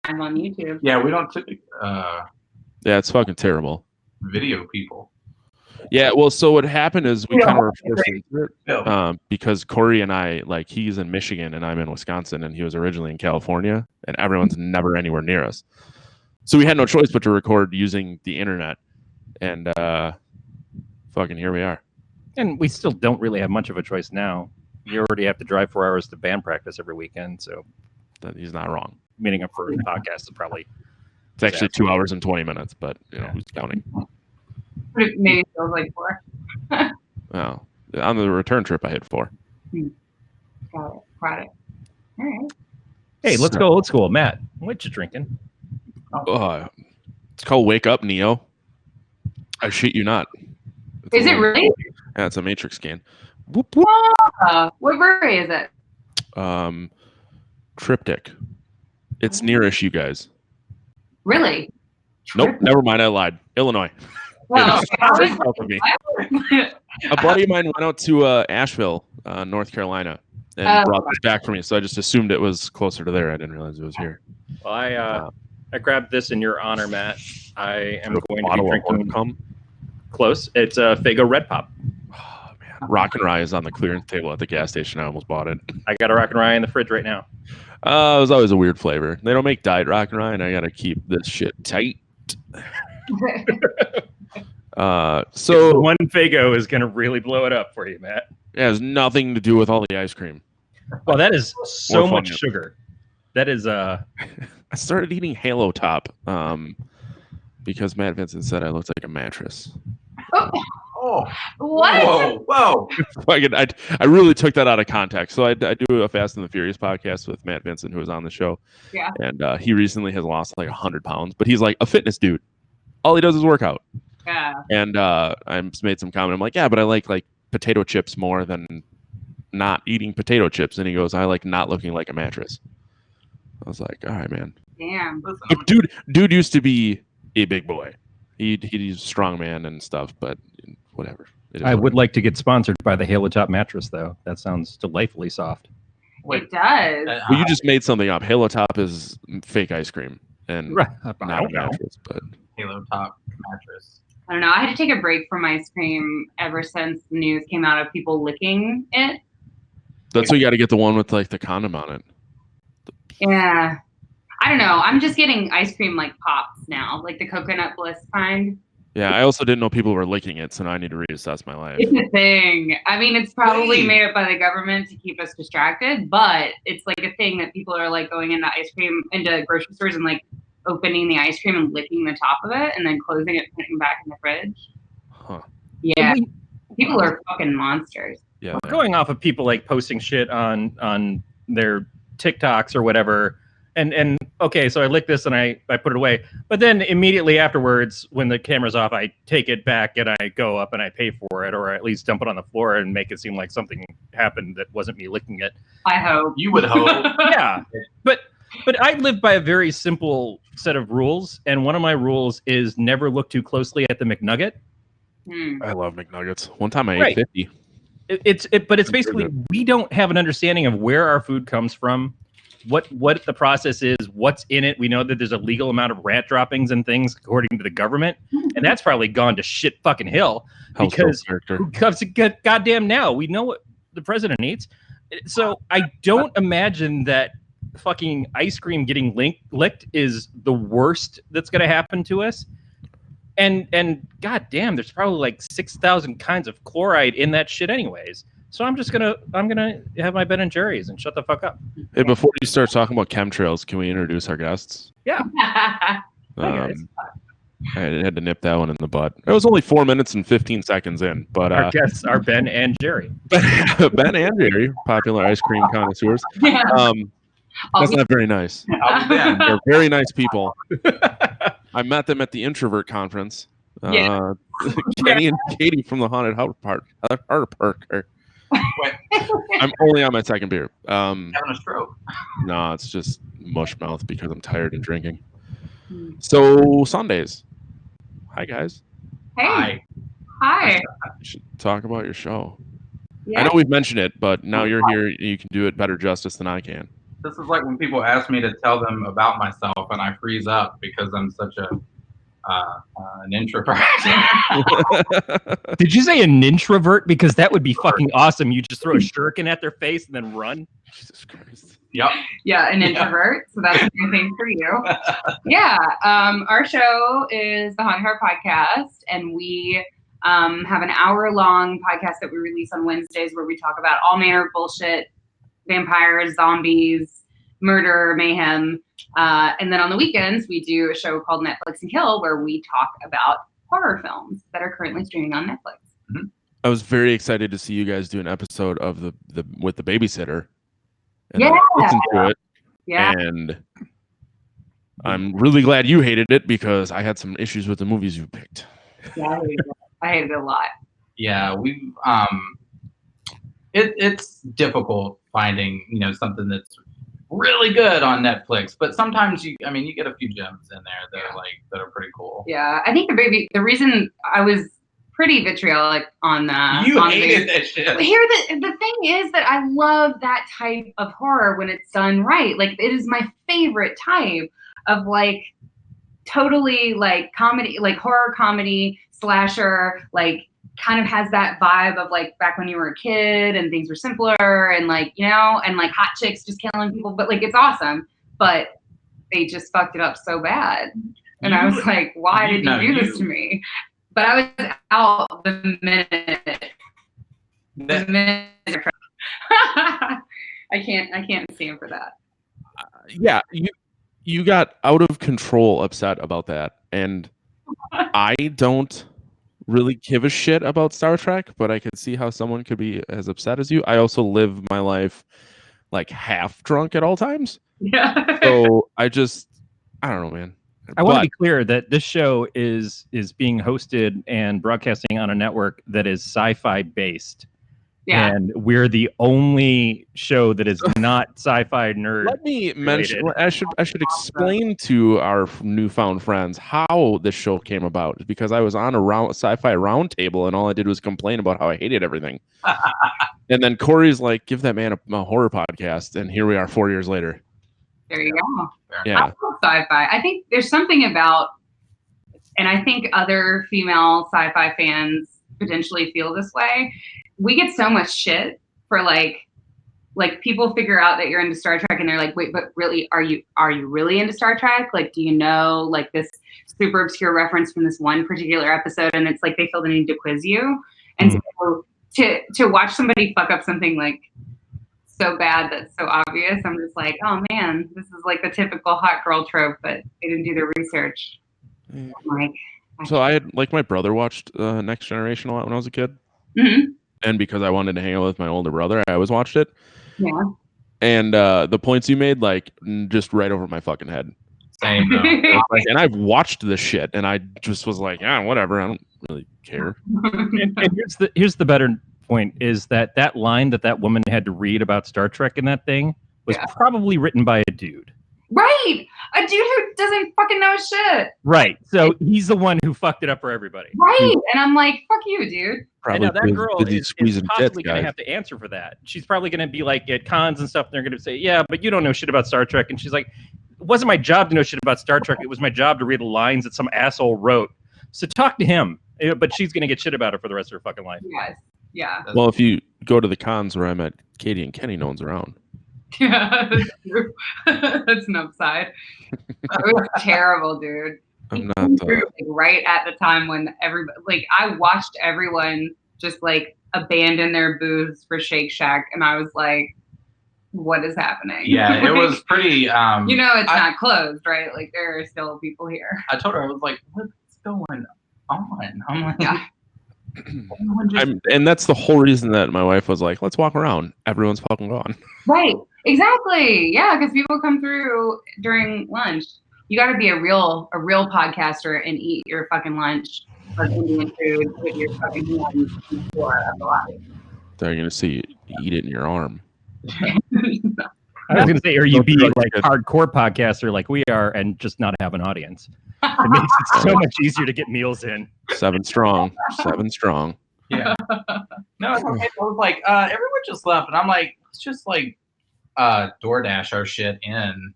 on YouTube. Yeah, we don't Yeah, it's fucking terrible. video people. Yeah, well, so what happened is we Yeah. kind of were forced into it Yeah. because Corey and I, like, he's in Michigan and I'm in Wisconsin, and he was originally in California, and everyone's never anywhere near us. So we had no choice but to record using the internet, and fucking here we are. And we still don't really have much of a choice now. You already have to drive 4 hours to band practice every weekend, so He's not wrong. meeting up for a podcast is probably... It's actually 2 hours and 20 minutes, but who's counting? Maybe it feels like 4. Well, on the return trip, I hit 4. Got it. All right. Hey, let's go old school. Matt, what you drinking? It's called Wake Up, Neo. I shit you not. Is it really? Yeah, it's a Matrix scan. What brewery is it? Triptych. It's nearish, you guys. Really? Nope, never mind. I lied. Illinois. Well, A buddy of mine went out to Asheville, North Carolina, and brought this back for me. So I just assumed it was closer to there. I didn't realize it was here. Well, I grabbed this in your honor, Matt. I am going to be drinking close. It's a Faygo Red Pop. Oh, man. Rock and Rye is on the clearance table at the gas station. I almost bought it. I got a Rock and Rye in the fridge right now. It was always a weird flavor. They don't make Diet Rock and Rye, and I got to keep this shit tight. So one Faygo is going to really blow it up for you, Matt. It has nothing to do with all the ice cream. Well, that is so much sugar. That is I started eating Halo Top because Matt Vincent said I looked like a mattress. Oh, what? Whoa! I really took that out of context. So I do a Fast and the Furious podcast with Matt Vincent, who was on the show. Yeah. And he recently has lost like 100 pounds, but he's like a fitness dude. All he does is work out. Yeah. And I made some comment. I'm like, yeah, but I like potato chips more than not eating potato chips. And he goes, I like not looking like a mattress. I was like, all right, man. Damn. But dude used to be a big boy. He's a strong man and stuff, but whatever. I would like to get sponsored by the Halo Top mattress, though. That sounds delightfully soft. It does. Well, you just made something up. Halo Top is fake ice cream and not a mattress, but Halo Top mattress. I don't know. I had to take a break from ice cream ever since the news came out of people licking it. That's why you got to get the one with like the condom on it. Yeah. I don't know. I'm just getting ice cream like pops now, like the coconut bliss kind. Yeah, I also didn't know people were licking it, so now I need to reassess my life. It's a thing. I mean, it's probably made up by the government to keep us distracted, but it's like a thing that people are like going into grocery stores and like opening the ice cream and licking the top of it and then closing it and putting it back in the fridge. Huh. Yeah. People are fucking monsters. Yeah. Going off of people like posting shit on their TikToks or whatever. And okay, so I lick this and I put it away. But then immediately afterwards, when the camera's off, I take it back and I go up and I pay for it, or at least dump it on the floor and make it seem like something happened that wasn't me licking it. I hope. You would hope. Yeah. But I live by a very simple set of rules, and one of my rules is never look too closely at the McNugget. I love McNuggets. One time I ate 50. But it's basically we don't have an understanding of where our food comes from, what the process is, what's in it. We know that there's a legal amount of rat droppings and things according to the government, and that's probably gone to shit fucking hell because who comes to goddamn now? We know what the president eats, so I don't imagine that fucking ice cream getting licked is the worst that's going to happen to us. And goddamn, there's probably like 6,000 kinds of chloride in that shit anyways. So I'm gonna have my Ben and Jerry's and shut the fuck up. Hey, before you start talking about chemtrails, can we introduce our guests? Yeah. I had to nip that one in the bud. It was only 4 minutes and 15 seconds in, but our guests are Ben and Jerry. Ben and Jerry, popular ice cream connoisseurs. That's not very nice. They're very nice people. I met them at the introvert conference. Kenny and Katie from the Haunted Heart Park. I'm only on my second beer. Having a stroke. No, it's just mush mouth because I'm tired and drinking. So Sundays. Hi guys. Hey. Hi. You should talk about your show. Yeah. I know we've mentioned it, but now you're here. You can do it better justice than I can. This is like when people ask me to tell them about myself, and I freeze up because I'm such an introvert. Did you say an introvert? Because that would be fucking awesome. You just throw a shuriken at their face and then run. Jesus Christ. Yep. Yeah, an introvert. So that's a new thing for you. Yeah. Our show is the Haunted Heart Podcast, and we have an hour-long podcast that we release on Wednesdays where we talk about all manner of bullshit, vampires, zombies, murder, mayhem. And then on the weekends, we do a show called Netflix and Kill where we talk about horror films that are currently streaming on Netflix. Mm-hmm. I was very excited to see you guys do an episode of the with the babysitter. And Yeah. I listened to it, Yeah. and I'm really glad you hated it because I had some issues with the movies you picked. Yeah, I hated it a lot. Yeah, we it's difficult finding, something that's really good on Netflix, but sometimes you get a few gems in there that are pretty cool. Yeah, I think the reason I was pretty vitriolic on that. You hated that shit. Here, the thing is that I love that type of horror when it's done right. Like, it is my favorite type of like totally like comedy, like horror comedy slasher, like kind of has that vibe of like back when you were a kid and things were simpler and like, and like hot chicks just killing people, but like it's awesome. But they just fucked it up so bad. And I was like, why did you do this to me? But I was out the minute. I can't stand for that. Yeah, you got out of control upset about that, and I don't really give a shit about Star Trek, but I could see how someone could be as upset as you. I also live my life like half drunk at all times. Yeah. So I don't know, man. I want to be clear that this show is being hosted and broadcasting on a network that is sci-fi based. Yeah. And we're the only show that is not sci-fi nerd. Let me mention. I should explain to our newfound friends how this show came about, because I was on a sci-fi roundtable and all I did was complain about how I hated everything. And then Corey's like, "Give that man a horror podcast," and here we are 4 years later. There you go. Yeah. I love sci-fi. I think there's something about, and I think other female sci-fi fans potentially feel this way. We get so much shit for like people figure out that you're into Star Trek and they're like, wait, but really, are you really into Star Trek? Like, do you know like this super obscure reference from this one particular episode? And it's like they feel the need to quiz you. And so to watch somebody fuck up something like so bad that's so obvious, I'm just like, oh man, this is like the typical hot girl trope, but they didn't do their research. I'm like, So I had, like, my brother watched Next Generation a lot when I was a kid. Mm-hmm. And because I wanted to hang out with my older brother, I always watched it. Yeah. And the points you made, like, just right over my fucking head. Same. And I've watched this shit, and I just was like, yeah, whatever. I don't really care. And here's the better point is that line that woman had to read about Star Trek in that thing was probably written by a dude. Right. A dude who doesn't fucking know shit. Right. So he's the one who fucked it up for everybody. Right. And I'm like, fuck you, dude. Probably I know that girl is squeezing possibly tits, going to guys. have to answer for that. She's probably going to be like at cons and stuff, and they're going to say, yeah, but you don't know shit about Star Trek. And she's like, it wasn't my job to know shit about Star Trek. It was my job to read the lines that some asshole wrote. So talk to him. But she's going to get shit about it for the rest of her fucking life. Yes. Yeah. Well, if you go to the cons where I met Katie and Kenny, no one's around. Yeah, that's true. That's an upside. It was terrible, dude. I'm not. Like, right at the time when everybody, like, I watched everyone just like abandon their booths for Shake Shack, and I was like, "What is happening?" Yeah, it was pretty. It's not closed, right? Like, there are still people here. I told her, I was like, "What's going on?" I'm like, Yeah. And that's the whole reason that my wife was like, let's walk around. Everyone's fucking gone. Right. Exactly. Yeah, because people come through during lunch. You got to be a real podcaster and eat your fucking lunch or Indian food with your fucking hands on the floor of the lobby. They're going to see you eat it in your arm. I was going to say, or you be like a hardcore podcaster like we are and just not have an audience. It makes it so much easier to get meals in. 7 strong. 7 strong. Yeah. No, it's okay. I was like, everyone just left, and I'm like, let's just like, DoorDash our shit in,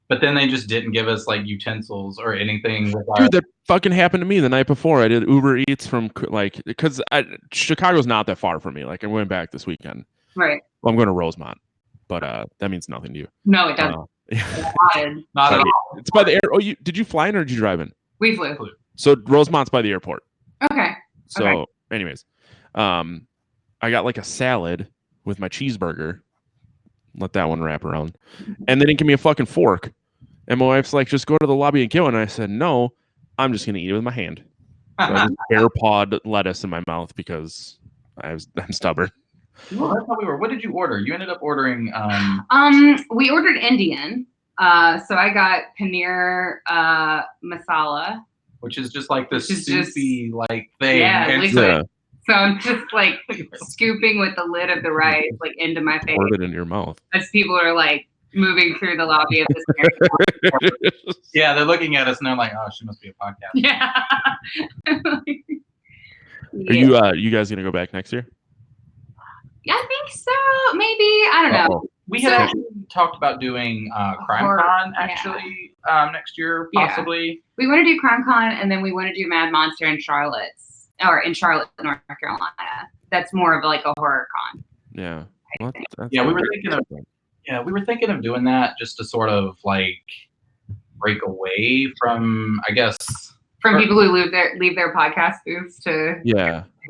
but then they just didn't give us like utensils or anything. Dude, that fucking happened to me the night before. I did Uber Eats from because Chicago's not that far from me. Like I went back this weekend. Right. Well, I'm going to Rosemont, but that means nothing to you. No, it doesn't. Not at all. It's by the air. Oh, did you fly in or did you drive in? We flew. So Rosemont's by the airport. Okay. So, anyways, I got like a salad with my cheeseburger. Let that one wrap around, and they didn't give me a fucking fork. And my wife's like, "Just go to the lobby and get one." And I said, "No, I'm just gonna eat it with my hand." So I just air pawed lettuce in my mouth because I'm stubborn. Well, that's how we were. What did you order? You ended up ordering. We ordered Indian. So I got paneer masala, which is just like this soupy like thing. Yeah, so I'm just like scooping with the lid of the rice like into my face. Pour it in your mouth. As people are like moving through the lobby of this. Yeah, they're looking at us and they're like, "Oh, she must be a podcast." Yeah. Are you guys gonna go back next year? I think so. Maybe. I don't know. We had actually talked about doing CrimeCon actually next year, possibly. Yeah. We want to do CrimeCon and then we want to do Mad Monster in Charlotte, North Carolina. That's more of like a horror con. Yeah. We were thinking of doing that just to sort of like break away from, I guess, from people who leave their podcast booths to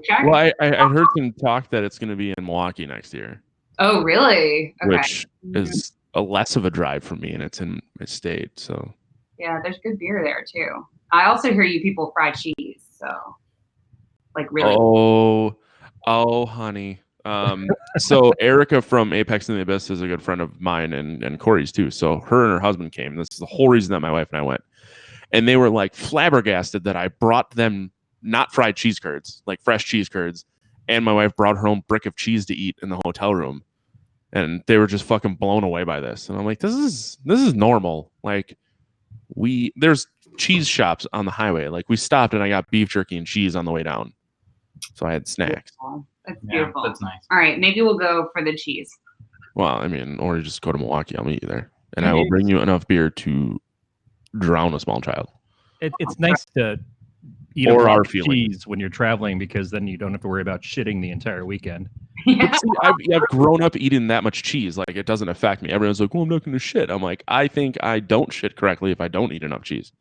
check. Well, I heard some talk that it's going to be in Milwaukee next year. Oh, really? Okay. Which is a less of a drive for me, and it's in my state. So yeah, there's good beer there too. I also hear you people fry cheese, so like really. Oh, honey. So Erica from Apex and the Abyss is a good friend of mine and Corey's too. So her and her husband came. This is the whole reason that my wife and I went. And they were like flabbergasted that I brought them not fried cheese curds, like fresh cheese curds. And my wife brought her own brick of cheese to eat in the hotel room. And they were just fucking blown away by this. And I'm like, this is normal. Like there's cheese shops on the highway. Like we stopped and I got beef jerky and cheese on the way down. So I had snacks. That's beautiful. That's nice. All right, maybe we'll go for the cheese. Well, I mean, or you just go to Milwaukee. I'll meet you there. And I will bring you enough beer to drown a small child. It's nice to eat a lot of cheese when you're traveling because then you don't have to worry about shitting the entire weekend. But see, I've grown up eating that much cheese. Like, it doesn't affect me. Everyone's like, well, I'm not going to shit. I'm like, I think I don't shit correctly if I don't eat enough cheese.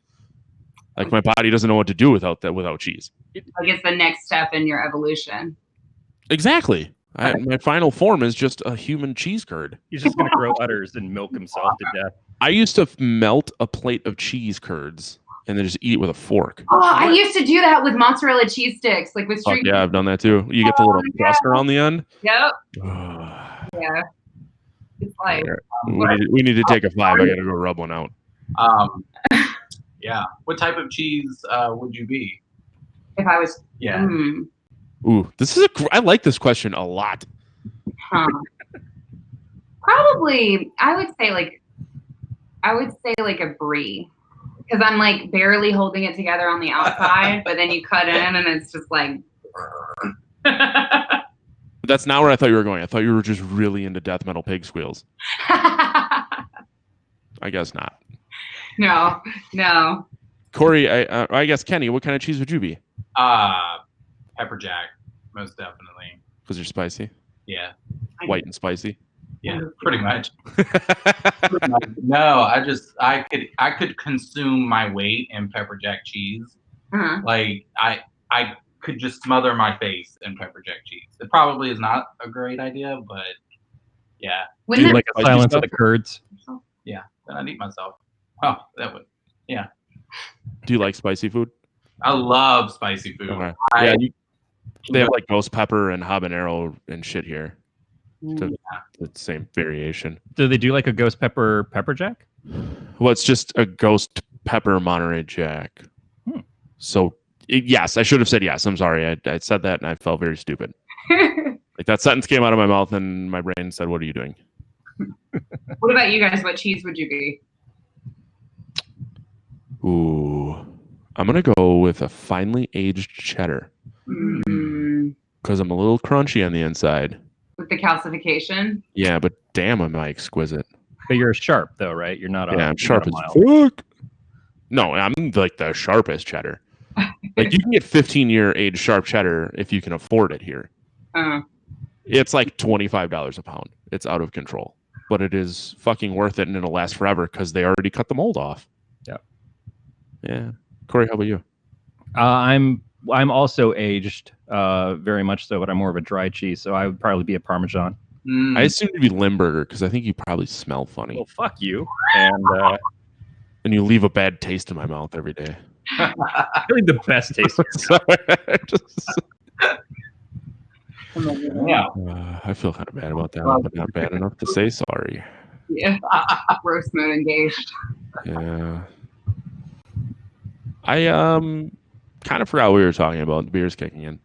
Like, my body doesn't know what to do without cheese. I guess the next step in your evolution. Exactly. My final form is just a human cheese curd. He's just going to grow udders and milk himself to death. I used to melt a plate of cheese curds and then just eat it with a fork. Oh, I used to do that with mozzarella cheese sticks, like with street. Yeah, I've done that too. You get the little crust around the end. Yep. Yeah. It's like we need to take a 5. I gotta go rub one out. Yeah. What type of cheese would you be? If I was. Yeah. Ooh, I like this question a lot. Probably, I would say like a brie, because I'm like barely holding it together on the outside, but then you cut in and it's just like. That's not where I thought you were going. I thought you were just really into death metal pig squeals. I guess not. No. Corey, I guess Kenny, what kind of cheese would you be? Pepper jack, most definitely. Because they're spicy? Yeah. White and spicy? Yeah, pretty much. No, I could consume my weight in pepper jack cheese. Uh-huh. Like I could just smother my face in pepper jack cheese. It probably is not a great idea, but yeah. Do you like a Silence of the Kurds? Yeah, then I'd eat myself. Oh, that would. Yeah. Do you like spicy food? I love spicy food. Okay. They have like ghost pepper and habanero and shit here. The same variation. Do they do like a ghost pepper jack? Well, it's just a ghost pepper Monterey Jack. So, yes, I should have said yes. I'm sorry. I said that and I felt very stupid. Like that sentence came out of my mouth and my brain said, "What are you doing?" What about you guys? What cheese would you be? Ooh, I'm gonna go with a finely aged cheddar because I'm a little crunchy on the inside, with the calcification. Yeah, but damn, am I exquisite. But you're sharp though, right? You're not. Yeah, I'm sharp as mild. fuck. No, I'm like the sharpest cheddar. Like you can get 15-year age sharp cheddar if you can afford it here. It's like $25 a pound. It's out of control, but it is fucking worth it, and it'll last forever because they already cut the mold off. Yeah. Corey, how about you? I'm also aged, very much so, but I'm more of a dry cheese, so I would probably be a Parmesan. I assume you'd be Limburger because I think you probably smell funny. Well, fuck you. And you leave a bad taste in my mouth every day. really the best taste. I feel kind of bad about that, but not bad enough to say sorry. Yeah. Roast mode engaged. Yeah. I kind of forgot what we were talking about. The beer's kicking in.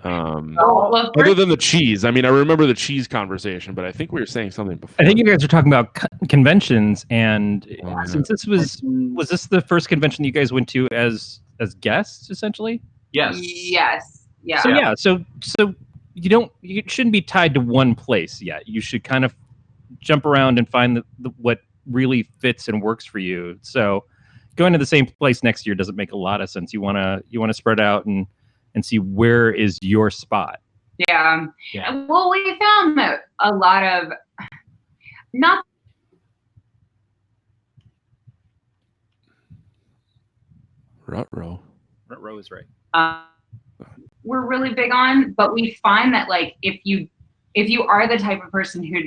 Other than the cheese. I mean, I remember the cheese conversation, but I think we were saying something before. I think you guys are talking about conventions, and since this was this the first convention you guys went to as guests, essentially? Yes. Yeah. So you shouldn't be tied to one place yet. You should kind of jump around and find the what really fits and works for you. So going to the same place next year doesn't make a lot of sense. You wanna spread out and see where is your spot. Yeah. Well, we found that a lot of not Ruh-roh is right. we're really big on, but we find that like if you are the type of person who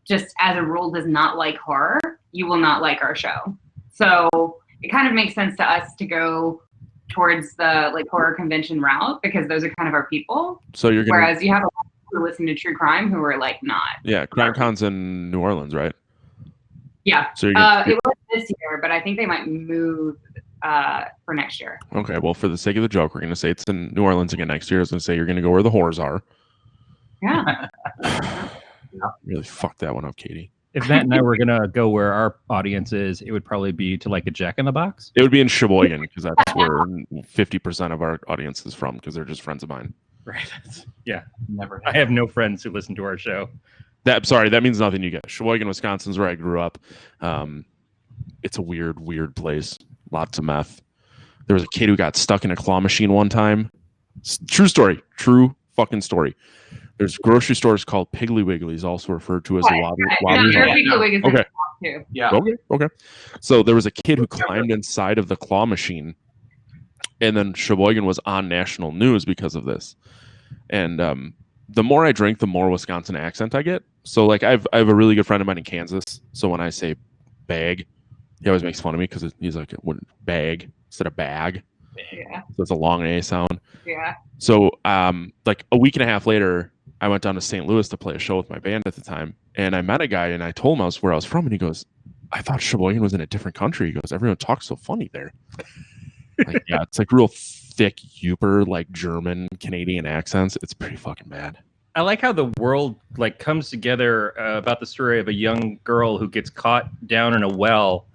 just as a rule does not like horror, you will not like our show. So it kind of makes sense to us to go towards the like horror convention route because those are kind of our people. So you're gonna, whereas you have a lot of people who listen to true crime who are like not. Yeah, CrimeCon's in New Orleans, right? Yeah. So it was this year, but I think they might move for next year. Okay, well, for the sake of the joke, we're gonna say it's in New Orleans again next year. I was gonna say you're gonna go where the whores are. Yeah. Really fucked that one up, Katie. If Matt and I were gonna go where our audience is, it would probably be to like a Jack in the Box. It would be in Sheboygan because that's where 50% of our audience is from because they're just friends of mine. Right. Yeah. Never. I have no friends who listen to our show. That means nothing. You get Sheboygan, Wisconsin's where I grew up. It's a weird place. Lots of meth. There was a kid who got stuck in a claw machine one time. True story. True fucking story. There's grocery stores called Piggly Wigglies, also referred to as the Wobbly. Okay. Too. Yeah. Okay. So there was a kid who climbed inside of the claw machine, and then Sheboygan was on national news because of this. And the more I drink, the more Wisconsin accent I get. So like I have a really good friend of mine in Kansas. So when I say bag, he always makes fun of me because he's like bag instead of bag. Yeah. So it's a long A sound. Yeah. So like a week and a half later, I went down to St. Louis to play a show with my band at the time, and I met a guy, and I told him where I was from, and he goes, "I thought Sheboygan was in a different country." He goes, "Everyone talks so funny there." Like, yeah, it's like real thick, Uper, like German, Canadian accents. It's pretty fucking bad. I like how the world like comes together about the story of a young girl who gets caught down in a well,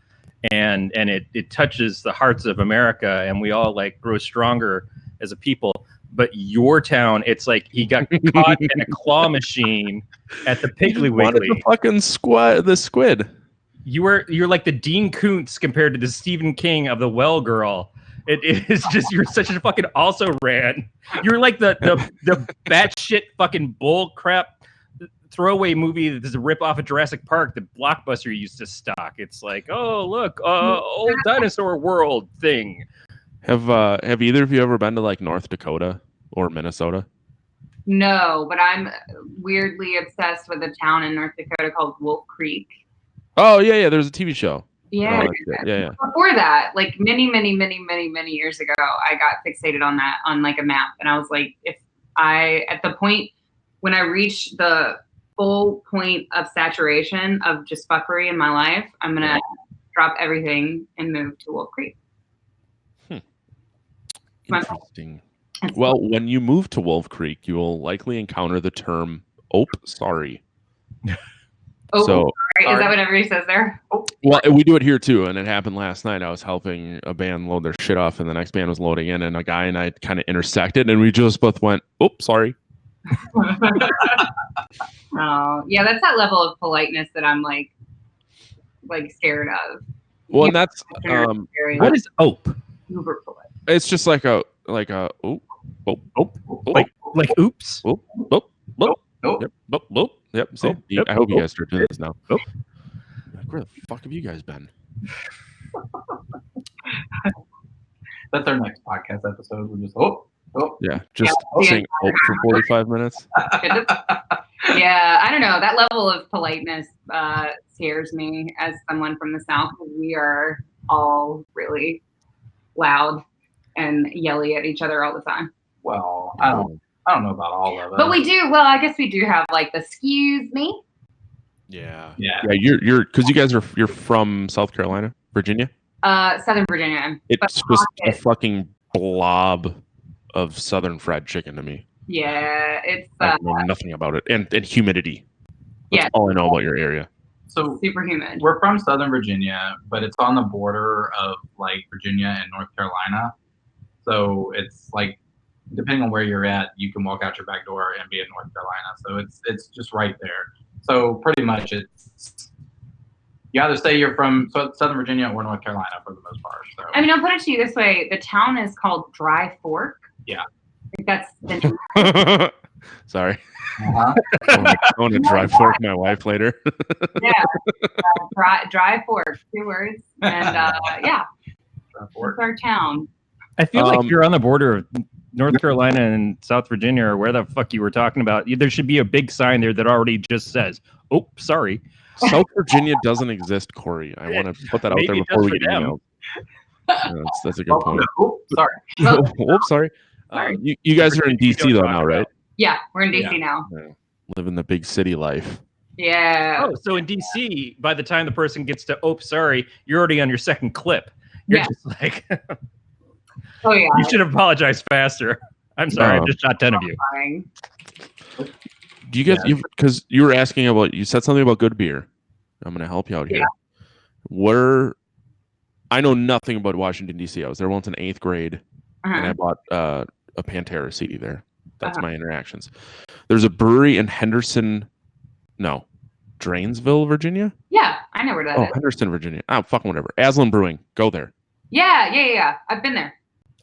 and it touches the hearts of America, and we all like grow stronger as a people. But your town, it's like he got caught in a claw machine at the Piggly Wiggly. The fucking squid. You're like the Dean Koontz compared to the Stephen King of the Well Girl. It is just you're such a fucking also ran. You're like the batshit fucking bull crap throwaway movie that is a rip off of Jurassic Park that Blockbuster used to stock. It's like, oh look, old dinosaur world thing. Have either of you ever been to like North Dakota or Minnesota? No, but I'm weirdly obsessed with a town in North Dakota called Wolf Creek. Oh yeah. There's a TV show. Yeah. Yeah. Before that, like many years ago, I got fixated on that on like a map, and I was like, at the point when I reach the full point of saturation of just fuckery in my life, I'm gonna drop everything and move to Wolf Creek. Interesting. Well, when you move to Wolf Creek, you will likely encounter the term "ope sorry." Oh, so, sorry. Is that what everybody says there? Oh. Well, we do it here too, and it happened last night. I was helping a band load their shit off, and the next band was loading in, and a guy and I kind of intersected, and we just both went, "Oh, sorry." Oh, yeah, that's that level of politeness that I'm like scared of. Well, and that's what is ope? Uber polite. it's just like a like oops. Yep. See, I hope you guys start doing this now. Like, where the fuck have you guys been? That's our next podcast episode. We're just just saying for 45 minutes. Yeah, I don't know. That level of politeness scares me as someone from the South. We are all really loud and yelly at each other all the time. Well, I don't know about all of it. But we do. Well, I guess we do have like the "excuse me." Yeah. You're because you guys you're from South Carolina, Virginia. Southern Virginia. It's just a fucking blob of Southern fried chicken to me. Yeah, it's. I know nothing about it, and humidity. That's all I know about your area. So super humid. We're from Southern Virginia, but it's on the border of like Virginia and North Carolina. So it's like, depending on where you're at, you can walk out your back door and be in North Carolina. So it's just right there. So pretty much it's you either say you're from Southern Virginia or North Carolina for the most part. So I mean, I'll put it to you this way: the town is called Dry Fork. Yeah. I think that's the Sorry. Uh-huh. I want to dry fork my wife later. Yeah. Dry Fork, 2 words, and that's our town. I feel like you're on the border of North Carolina and South Virginia, or where the fuck you were talking about. There should be a big sign there that already just says, "Oh, sorry." South Virginia doesn't exist, Corey. I want to put that out there before we get emailed. That's a good point. Sorry. Sorry. You guys are in DC though now, right? Yeah, we're in DC now. Yeah. Living the big city life. Yeah. Oh, so in DC, by the time the person gets to sorry, you're already on your second clip. You're just like, oh yeah. You should apologize faster. I'm sorry, I just shot 10 of you. Fine. Do you guys, because you were asking about, you said something about good beer. I'm going to help you out here. I know nothing about Washington, D.C. I was there once in 8th grade, and I bought a Pantera CD there. That's my interactions. There's a brewery in Drainesville, Virginia? Yeah, I know where that is. Oh, Henderson, Virginia. Oh, fucking whatever. Aslan Brewing. Go there. Yeah. I've been there.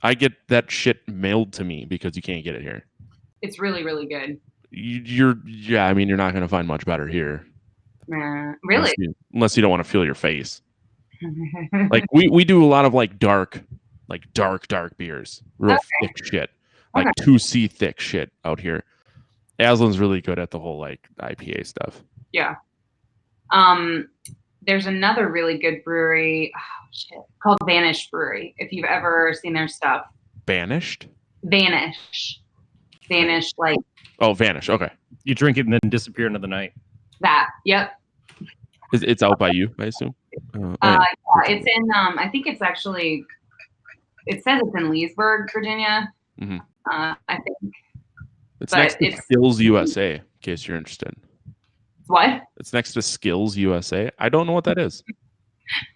I get that shit mailed to me because you can't get it here. It's really, really good. You're not going to find much better here. Really? Unless you don't want to feel your face. Like we do a lot of like dark beers, real thick shit, like 2C thick shit out here. Aslan's really good at the whole like IPA stuff. Yeah. There's another really good brewery called Vanish Brewery. If you've ever seen their stuff. Banished? Vanish, like. Oh, Vanish. Okay. You drink it and then disappear into the night. That. Yep. It's out by you, I assume. It's in. I think it's actually. It says it's in Leesburg, Virginia. Mm-hmm. I think. It's next to Skills USA, in case you're interested. What? It's next to Skills USA. I don't know what that is.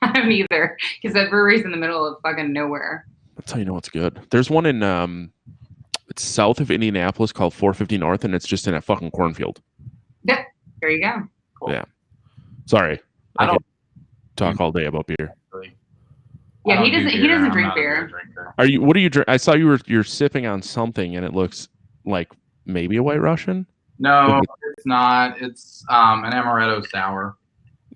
I'm either, because that brewery's in the middle of fucking nowhere. That's how you know what's good. There's one in it's south of Indianapolis called 450 North, and it's just in a fucking cornfield. Yep. There you go. Cool. Yeah. Sorry, I could talk all day about beer. Yeah, he doesn't drink beer. Are you? What are you? I saw you're sipping on something, and it looks like maybe a White Russian. No, it's not. It's an amaretto sour.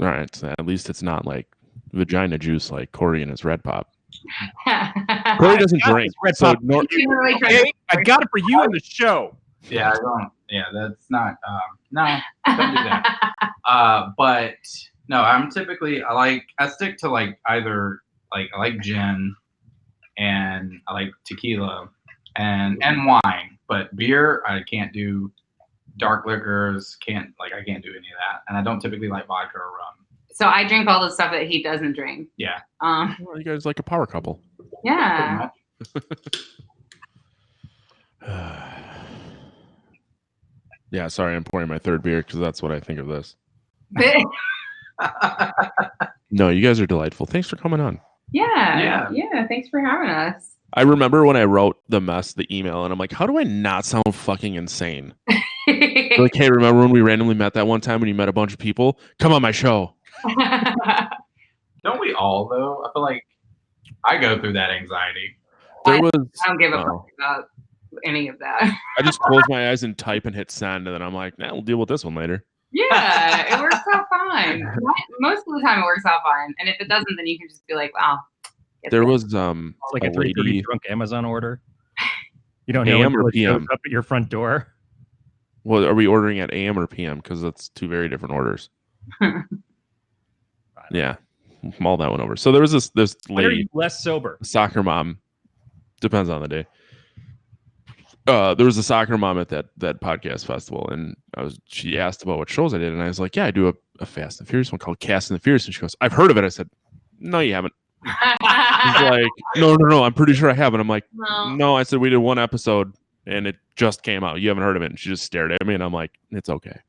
All right, so at least it's not like vagina juice like Corey and his Red Pop. Corey doesn't drink. Red Pop. I got it for you in the show. Yeah, I don't. Yeah, that's not. No, don't do that. But no, I'm typically I stick to like either like I like gin, and I like tequila, and wine. But beer, I can't do. Dark liquors, I can't do any of that, and I don't typically like vodka or rum. So I drink all the stuff that he doesn't drink. Yeah. Well, you guys like a power couple. Yeah. Yeah, sorry, I'm pouring my third beer because that's what I think of this. No, you guys are delightful. Thanks for coming on. Yeah. Thanks for having us. I remember when I wrote the email, and I'm like, how do I not sound fucking insane? They're like, hey, remember when we randomly met that one time when you met a bunch of people? Come on my show. Don't we all though? I feel like I go through that anxiety. I don't give a fuck about any of that. I just close my eyes and type and hit send, and then I'm like, nah, we'll deal with this one later. Yeah, it works out fine. Most of the time, it works out fine. And if it doesn't, then you can just be like, wow. There was It's like a 3:30 drunk Amazon order. You don't know AM or until it PM? shows up at your front door. Well, are we ordering at AM or PM? Because that's two very different orders. Yeah, mull that one over. So there was this When are lady, you less sober? soccer mom. Depends on the day. There was a soccer mom at that podcast festival, and she asked about what shows I did, and I was like, yeah, I do a Fast and Furious one called Cast and the Furious, and she goes, I've heard of it. I said, no, you haven't. She's like, no, I'm pretty sure I haven't. I'm like, no. I said, we did one episode, and it just came out. You haven't heard of it. And she just stared at me, and I'm like, it's okay.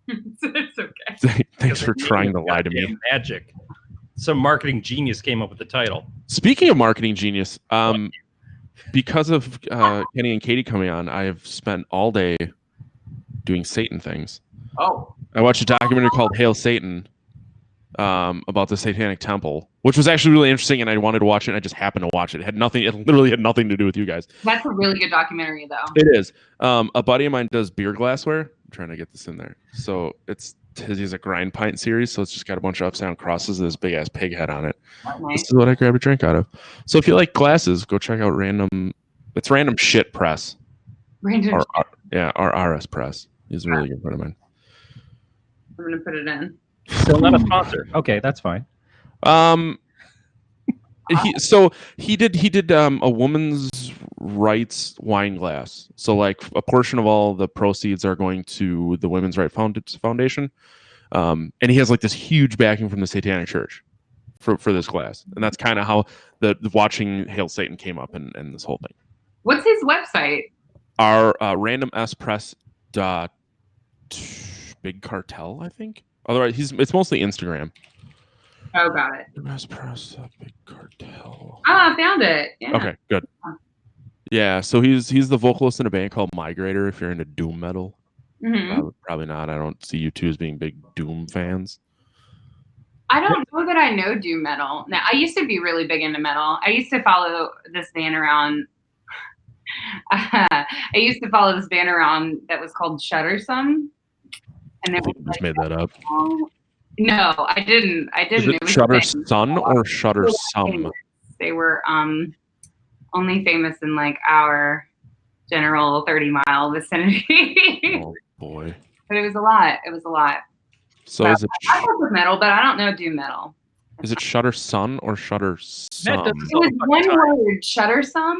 It's okay. Thanks for trying to lie to me. Magic. Some marketing genius came up with the title. Speaking of marketing genius, because of Kenny and Katie coming on, I have spent all day doing Satan things. Oh. I watched a documentary called Hail Satan about the Satanic Temple, which was actually really interesting, and I wanted to watch it, and I just happened to watch it. It literally had nothing to do with you guys. That's a really good documentary, though. It is. A buddy of mine does beer glassware. I'm trying to get this in there. So he's a grind pint series, so it's just got a bunch of upside down crosses and this big ass pig head on it. Nice. This is what I grab a drink out of. So if you like glasses, go check out It's Random Shit Press. Random. Our RS Press. He's a really good friend of mine. I'm gonna put it in. Still not a sponsor. Okay, that's fine. He did a woman's rights wine glass. So like a portion of all the proceeds are going to the Women's Rights Foundation. And he has like this huge backing from the Satanic Church for this glass. And that's kind of how the watching Hail Satan came up and this whole thing. What's his website? Our Random S Press Big Cartel, I think. Otherwise, it's mostly Instagram. Oh, got it. S Press Big Cartel. I found it. Yeah. Okay, good. Yeah, so he's the vocalist in a band called Migrator. If you're into doom metal, probably not. I don't see you two as being big doom fans. I don't know that I know doom metal. Now, I used to be really big into metal. I used to follow this band around. That was called Shuttersome. And I think you just made that up. No, I didn't. Is it Shutter Sun or Shutter Sum? They were only famous in like our general 30-mile vicinity. Oh boy! But it was a lot. So is it? I fuck with metal, but I don't know doom metal. Is it Shutter Sun or Shutter Sum? It was one word, Shuttersome.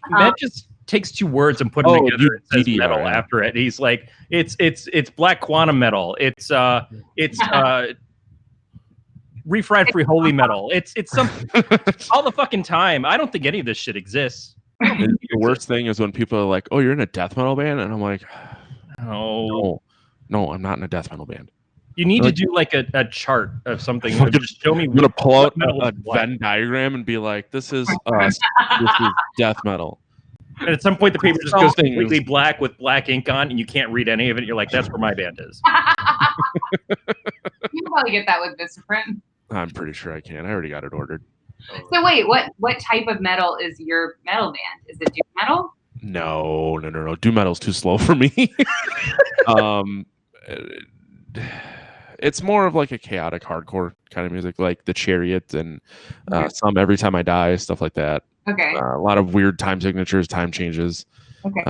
Matt just takes two words and put them together and says metal after it. He's like, it's black quantum metal. It's refried free holy metal. It's something all the fucking time. I don't think any of this shit exists. The worst thing is when people are like, "Oh, you're in a death metal band," and I'm like, "No, I'm not in a death metal band." You need to do like a chart of something. Just show me. I'm gonna pull out a Venn diagram and be like, "This is us. This is death metal." And at some point, the paper just goes completely black with black ink on, and you can't read any of it. You're like, "That's where my band is." You can probably get that with Vistaprint. I'm pretty sure I can. I already got it ordered. So wait, what type of metal is your metal band? Is it doom metal? No. Doom metal's too slow for me. It's more of like a chaotic hardcore kind of music, like the Chariot and some Every Time I Die, stuff like that. Okay. A lot of weird time signatures, time changes. Okay.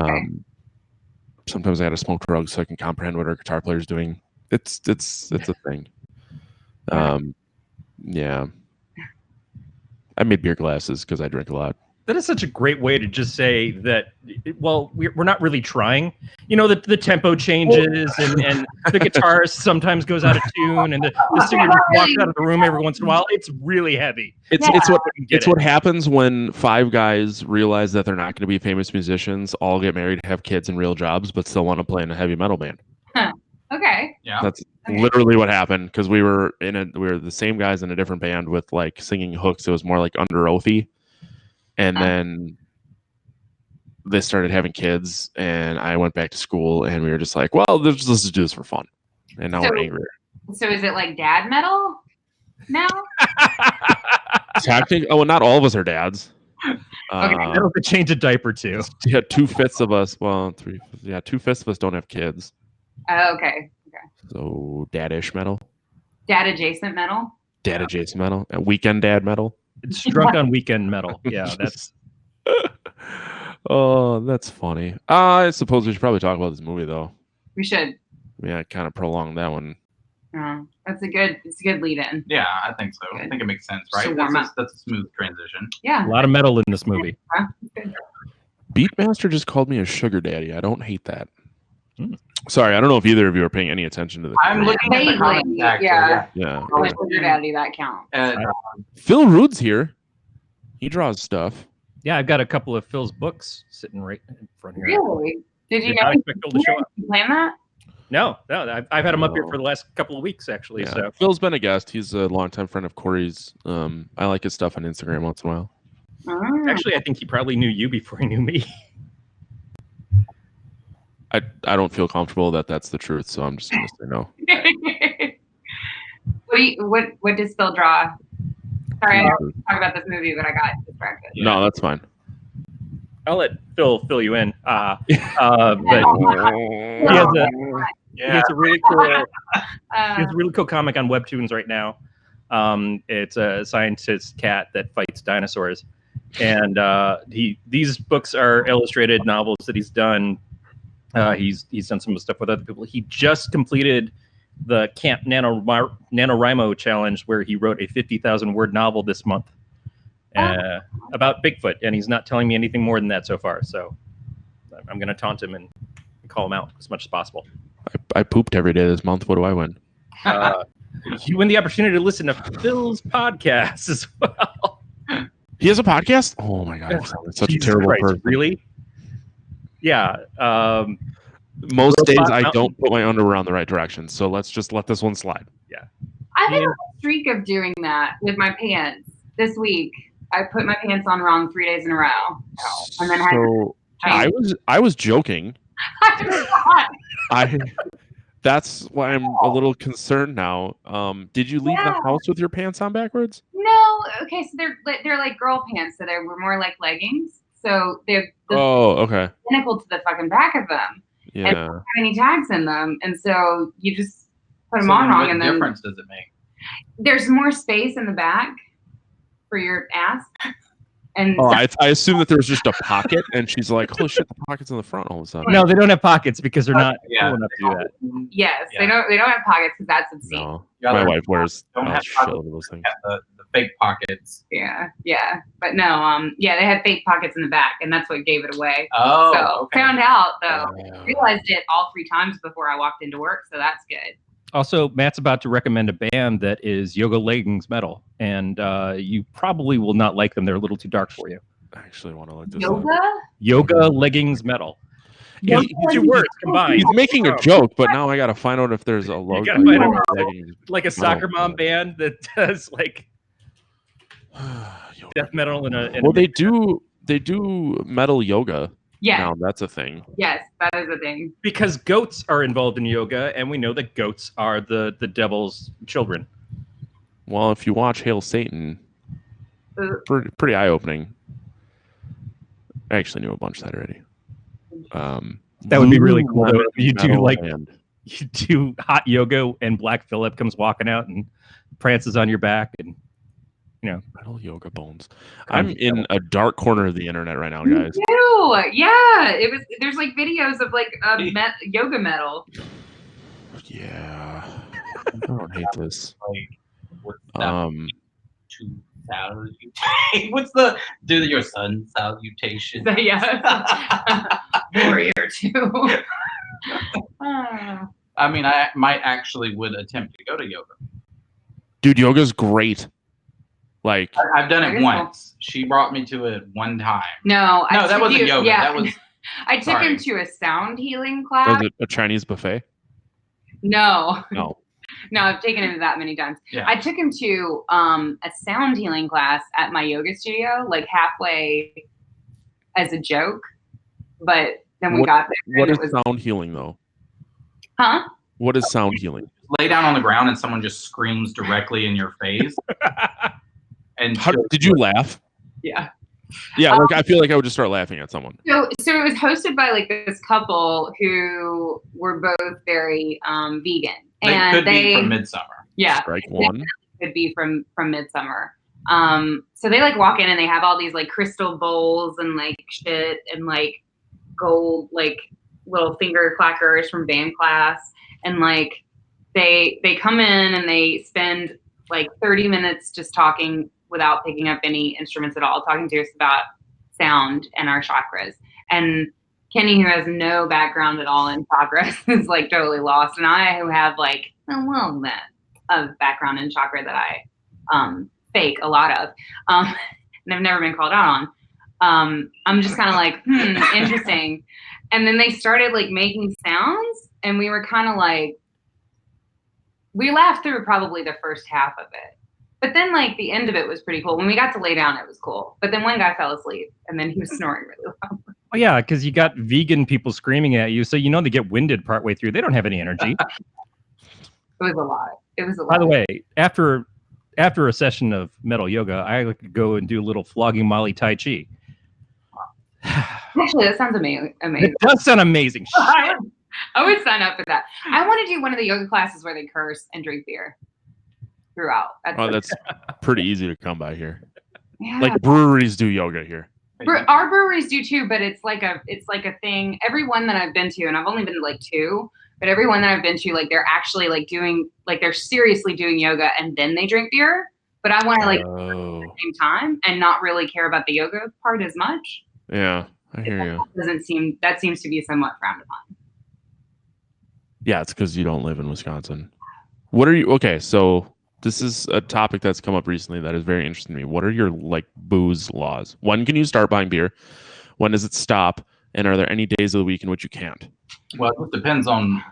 Sometimes I got to smoke drugs so I can comprehend what our guitar player's doing. It's a thing. Yeah. I made beer glasses because I drink a lot. That is such a great way to just say that, well, we're not really trying. You know, the tempo changes and the guitar sometimes goes out of tune and the singer just walks out of the room every once in a while. It's really heavy. It's what happens when five guys realize that they're not going to be famous musicians, all get married, have kids and real jobs, but still want to play in a heavy metal band. Huh. Okay. Yeah. That's literally what happened because we were the same guys in a different band with like singing hooks. It was more like under oathy. And then they started having kids, and I went back to school, and we were just like, well, let's just do this for fun. And now we're angry. So is it like dad metal now? Technically, well, not all of us are dads. That'll change a diaper too. Yeah, 2/5 of us. Well, 3. Yeah, 2/5 of us don't have kids. Oh, okay. So dad-ish metal. Dad adjacent metal. Dad adjacent metal. And weekend dad metal. It's drunk on weekend metal. Yeah, that's. Oh, that's funny. I suppose we should probably talk about this movie though. We should. Yeah, kind of prolong that one. It's a good lead in. Yeah, I think so. Good. I think it makes sense, right? So That's a smooth transition. Yeah. A lot of metal in this movie. Good. Beatmaster just called me a sugar daddy. I don't hate that. Sorry, I don't know if either of you are paying any attention to this. I'm looking at the comments, actually. Yeah. Yeah. Sugar daddy, that counts. Phil Rude's here. He draws stuff. Yeah, I've got a couple of Phil's books sitting right in front here. Really? Did you Did not know expect Phil to show up. you plan that? No, I've had him up here for the last couple of weeks actually. Yeah. So Phil's been a guest. He's a longtime friend of Corey's. I like his stuff on Instagram once in a while. actually, I think he probably knew you before he knew me. I don't feel comfortable that that's the truth, so I'm just gonna say no. What does Phil draw? Sorry, I don't talk about this movie, but I got distracted. No, that's fine. I'll let Phil fill you in. But he has a really cool comic on Webtoons right now. It's a scientist cat that fights dinosaurs, and these books are illustrated novels that he's done. He's done some stuff with other people. He just completed the Camp NaNoWriMo challenge, where he wrote a 50,000 word novel this month about Bigfoot, and he's not telling me anything more than that so far. So I'm going to taunt him and call him out as much as possible. I pooped every day this month. What do I win? You win the opportunity to listen to Phil's podcast as well. He has a podcast? Oh my god, that's such a terrible person. Really? Yeah. Most days I don't put my underwear on the right direction, so let's just let this one slide. Yeah. I've been on a streak of doing that with my pants. This week, I put my pants on wrong 3 days in a row, and then I was joking. That's why I'm a little concerned now. Did you leave the house with your pants on backwards? No. Okay, so they're like girl pants, so they were more like leggings. So they're okay. identical to the fucking back of them. Yeah. And they don't have any tags in them, and so you just put them on wrong, and then what difference does it make? There's more space in the back for your ass. And I assume that there was just a pocket, and she's like, "Holy shit, the pocket's in the front all of a sudden." No, they don't have pockets because they're not cool enough to do that. Yes, they don't have pockets because that's obscene. No, my wife wears have shit of those things. The fake pockets. Yeah, but no, they had fake pockets in the back, and that's what gave it away. Oh, so okay. Found out though, realized it all 3 times before I walked into work, so that's good. Also, Matt's about to recommend a band that is Yoga Leggings Metal, and you probably will not like them. They're a little too dark for you. I actually want to look this Yoga? up. Yoga Leggings Metal. Use your words combined. He's making a joke, but now I got to find out if there's a logo. Like a soccer mom band that does like death metal well, they do metal yoga. Yeah. Now that's a thing. Yes, that is a thing. Because goats are involved in yoga, and we know that goats are the devil's children. Well, if you watch Hail Satan, pretty eye-opening. I actually knew a bunch of that already. That would be really cool. You band. You do hot yoga, and Black Phillip comes walking out and prances on your back, and metal yoga bones. I'm in a dark corner of the internet right now, guys. Ew, yeah, there's like videos of like yoga metal. Yeah, I don't hate this. Like, what's that? What's the your sun salutation? So, yeah, Warrior 2. I mean, I might actually would attempt to go to yoga. Dude, yoga's great. Like I've done it once. She brought me to it one time. No, that wasn't yoga. Yeah. That was. I took him to a sound healing class. Was it a Chinese buffet? No, I've taken him to that many times. Yeah. I took him to a sound healing class at my yoga studio, like halfway as a joke. But then we got there. What and is sound healing though? Huh? What is sound healing? Lay down on the ground and someone just screams directly in your face. And Did you laugh? Yeah. Yeah, like I feel like I would just start laughing at someone. So it was hosted by like this couple who were both very vegan, and could be from Midsummer. Yeah, Strike one. Could be from Midsummer. So they like walk in and they have all these like crystal bowls and like shit and like gold like little finger clackers from band class, and like they come in and they spend like 30 minutes just talking without picking up any instruments at all, talking to us about sound and our chakras. And Kenny, who has no background at all in chakras, is like totally lost. And I, who have like a little bit of background in chakra that I fake a lot of, and I've never been called out on, I'm just kind of like, interesting. And then they started like making sounds, and we were kind of like, we laughed through probably the first half of it. But then, like, the end of it was pretty cool. When we got to lay down, it was cool. But then one guy fell asleep, and then he was snoring really loud. Oh, yeah, because you got vegan people screaming at you, so you know they get winded partway through. They don't have any energy. It was a lot. It was a lot. By the way, after a session of metal yoga, I like to go and do a little flogging Molly Tai Chi. Actually, that sounds amazing. It does sound amazing. I would sign up for that. I want to do one of the yoga classes where they curse and drink beer throughout. That's pretty easy to come by here. Yeah. Like breweries do yoga here. Our breweries do too, but it's like a thing. Every one that I've been to, and I've only been to like 2, but every one that I've been to, like they're actually like doing, like they're seriously doing yoga and then they drink beer. But I want to like at the same time and not really care about the yoga part as much. Yeah, I hear you. That seems to be somewhat frowned upon. Yeah, it's because you don't live in Wisconsin. What are you? Okay, so this is a topic that's come up recently that is very interesting to me. What are your like booze laws? When can you start buying beer? When does it stop? And are there any days of the week in which you can't? Well, it depends on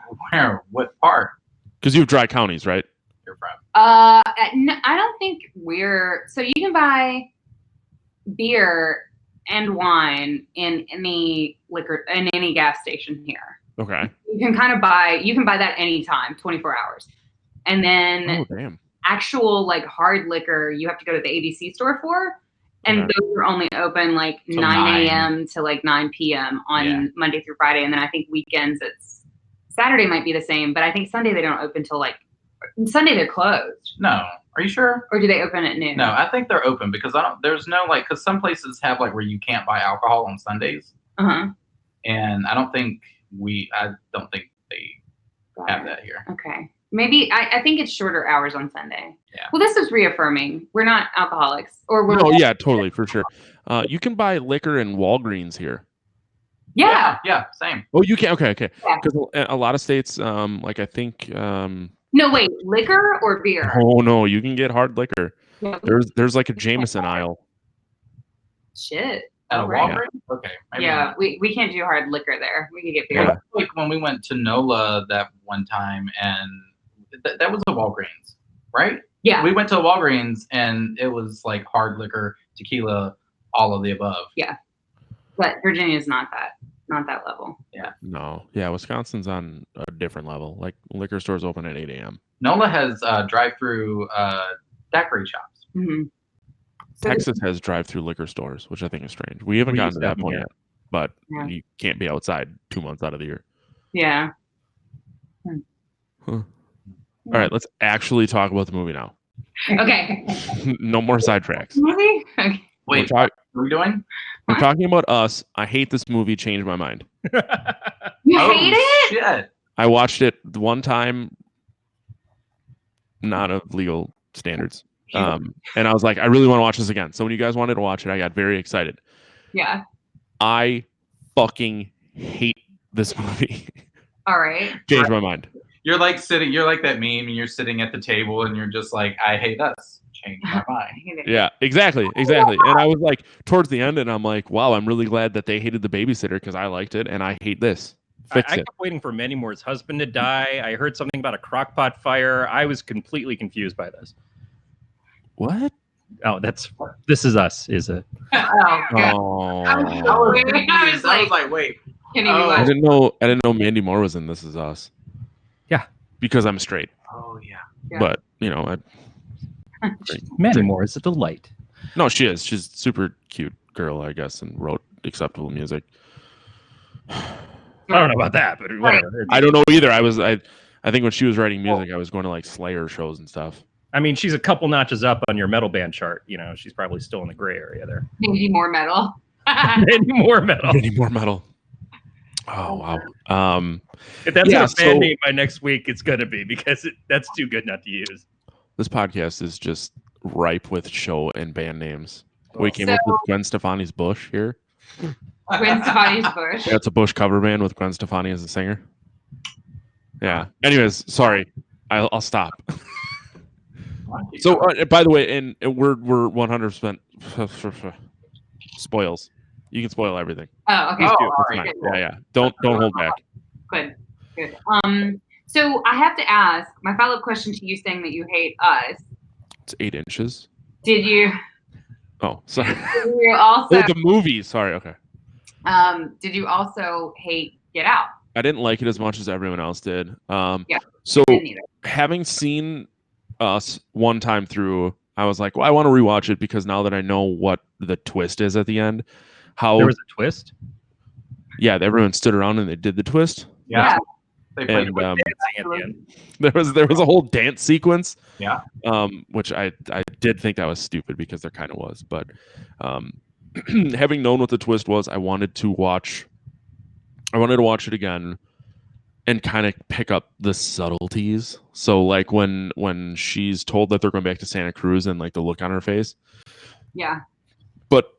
what part. Because you have dry counties, right? You're from. No, I don't think so you can buy beer and wine in any gas station here. Okay. You can buy that anytime, 24 hours. And then actual like hard liquor, you have to go to the ABC store for. And those are only open like 9 a.m. to like 9 p.m. on Monday through Friday. And then I think weekends Saturday might be the same, but I think Sunday they don't open till like Sunday they're closed. No. Are you sure? Or do they open at noon? No, I think they're open because there's no like, because some places have like where you can't buy alcohol on Sundays. Uh-huh. And I don't think they have that here. Okay. Maybe I think it's shorter hours on Sunday. Yeah. Well, this is reaffirming. We're not alcoholics, or we're. No, yeah, totally, for sure. You can buy liquor in Walgreens here. Yeah. Yeah, same. Oh, you can. Okay. Because Yeah. a lot of states, like I think. No, wait, liquor or beer? Oh no, you can get hard liquor. Yeah. There's like a Jameson aisle. Shit. At a Right. Walgreens? Okay. Maybe Yeah, not. we can't do hard liquor there. We can get beer. Yeah. Like when we went to NOLA that one time, and that was a Walgreens, right? Yeah. We went to a Walgreens, and it was like hard liquor, tequila, all of the above. Yeah. But Virginia's not that level. Yeah. No, yeah, Wisconsin's on a different level. Like liquor stores open at 8 a.m. NOLA has drive-through daiquiri shops. Mm-hmm. So Texas has drive-through liquor stores, which I think is strange. We haven't gotten to that point yet, but you can't be outside 2 months out of the year. Yeah. Huh. All right, let's actually talk about the movie now. Okay. No more sidetracks. Movie? Okay. Wait, what are we doing? We're talking about Us. I hate this movie. Changed my mind. You hate it? Shit. I watched it one time, not of legal standards. And I was like, I really want to watch this again. So when you guys wanted to watch it, I got very excited. Yeah. I fucking hate this movie. All right. Changed my mind. You're like that meme, and you're sitting at the table, and you're just like, I hate us. Change my mind. Yeah, exactly. And I was like, towards the end, and I'm like, wow, I'm really glad that they hated the babysitter because I liked it, and I hate this. I kept waiting for Mandy Moore's husband to die. I heard something about a crockpot fire. I was completely confused by this. What? Oh, This Is Us is a. Oh, good. Oh, I was like, wait. Can you be I like, didn't know Mandy Moore was in This Is Us. Yeah. Because I'm straight. Oh yeah. Yeah. But you know, Mandy Moore is a delight. no, she is. She's a super cute girl, I guess, and wrote acceptable music. I don't know about that, but whatever. I don't know either. I think when she was writing music, I was going to like Slayer shows and stuff. I mean, she's a couple notches up on your metal band chart. You know, she's probably still in the gray area there. maybe more metal? Mandy Moore metal. Any more metal? Oh wow. If that's Yeah, our so- band name by next week, it's gonna be because that's too good not to use. This podcast is just ripe with show and band names. We came up with Gwen Stefani's Bush here. Gwen Stefani's Bush. Yeah, it's a Bush cover band with Gwen Stefani as the singer. Yeah. Anyways, sorry. I'll stop. So, by the way, and we're 100% spoils. You can spoil everything. Oh, okay. Please do. all It's right. fine. Yeah. Don't hold back. Good. Good. So I have to ask my follow-up question to you saying that you hate Us. It's 8 inches. Did you Oh, sorry. did you also Oh, the movie. Sorry. Okay. did you also hate Get Out? I didn't like it as much as everyone else did. Yeah. So Didn't either. having seen Us one time through, I was like, well, I want to rewatch it because now that I know what the twist is at the end, how There was a twist. yeah, everyone stood around and they did the twist. Yeah. They played And with Dancing at the end. there was a whole dance sequence. Yeah. Which I did think that was stupid because there kind of was, but having known what the twist was, I wanted to watch it again and kind of pick up the subtleties. So like when she's told that they're going back to Santa Cruz and like the look on her face. Yeah. But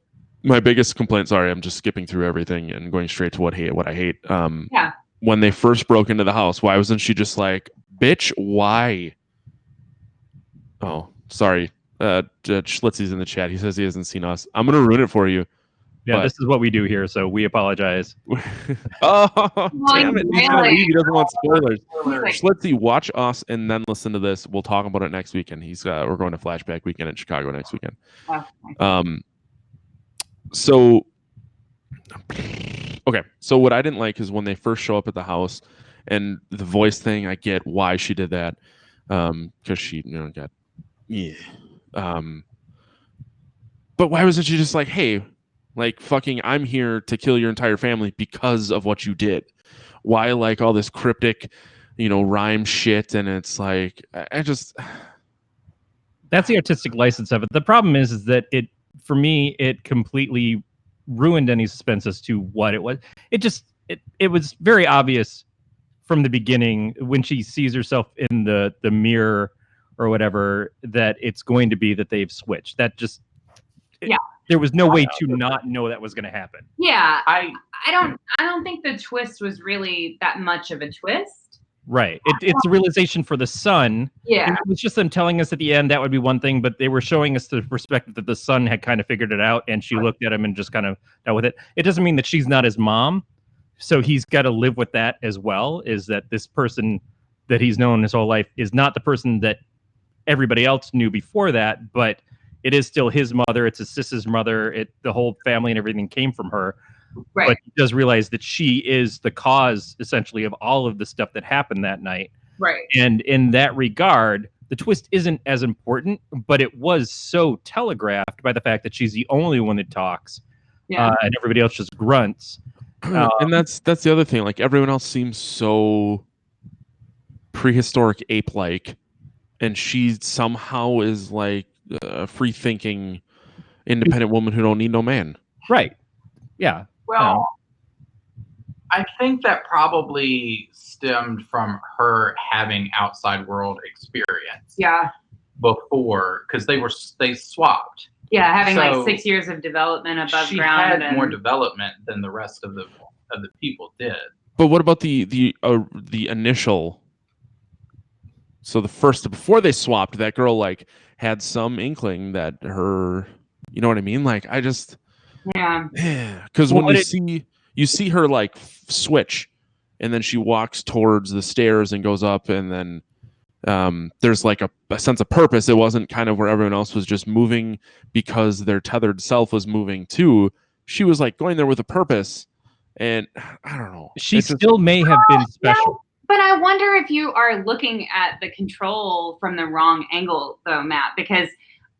my biggest complaint, sorry, I'm just skipping through everything and going straight to what I hate. Yeah. When they first broke into the house, why wasn't she just like, bitch, why? Oh, sorry. Schlitzy's in the chat. He says he hasn't seen Us. I'm going to ruin it for you. Yeah, But- this is what we do here, so we apologize. Oh, damn it. He's going to really? leave. He doesn't want spoilers. Like, Schlitzy, watch Us and then listen to this. We'll talk about it next weekend. We're going to Flashback Weekend in Chicago next weekend. okay. So okay, so what I didn't like is when they first show up at the house and the voice thing. I get why she did that, because she got but why wasn't she just like, hey, like fucking I'm here to kill your entire family because of what you did? Why like all this cryptic rhyme shit? And it's like I just That's the artistic license of it. The problem is that for me, it completely ruined any suspense as to what it was. It was very obvious from the beginning when she sees herself in the mirror or whatever that it's going to be that they've switched. That just there was no way to not know that was going to happen. Yeah. I I don't think the twist was really that much of a twist. Right. It's a realization for the son. Yeah. If it was just them telling us at the end, that would be one thing, but they were showing us the perspective that the son had kind of figured it out and she looked at him and just kind of dealt with it. It doesn't mean that she's not his mom. So he's got to live with that as well, is that this person that he's known his whole life is not the person that everybody else knew before that, but it is still his mother. It's his sister's mother. The whole family and everything came from her. Right. But he does realize that she is the cause, essentially, of all of the stuff that happened that night. Right. And in that regard, the twist isn't as important, but it was so telegraphed by the fact that she's the only one that talks, Yeah. and everybody else just grunts. and that's the other thing. Like everyone else seems so prehistoric ape-like, and she somehow is like a free-thinking, independent woman who don't need no man. Right. Yeah. Well, I think that probably stemmed from her having outside world experience Yeah. before, because they swapped. Yeah. Having So, like 6 years of development above She ground. had more development than the rest of the people did. But what about the initial? So the first, before they swapped, that girl like had some inkling that her, you know what I mean? Like I just, Yeah. because Well, when but you see her like switch, and then she walks towards the stairs and goes up, and then there's like a sense of purpose. It wasn't kind of where everyone else was just moving because their tethered self was moving too. She was like going there with a purpose, and I don't know. She still may have been special. But I wonder if you are looking at the control from the wrong angle, though, Matt, because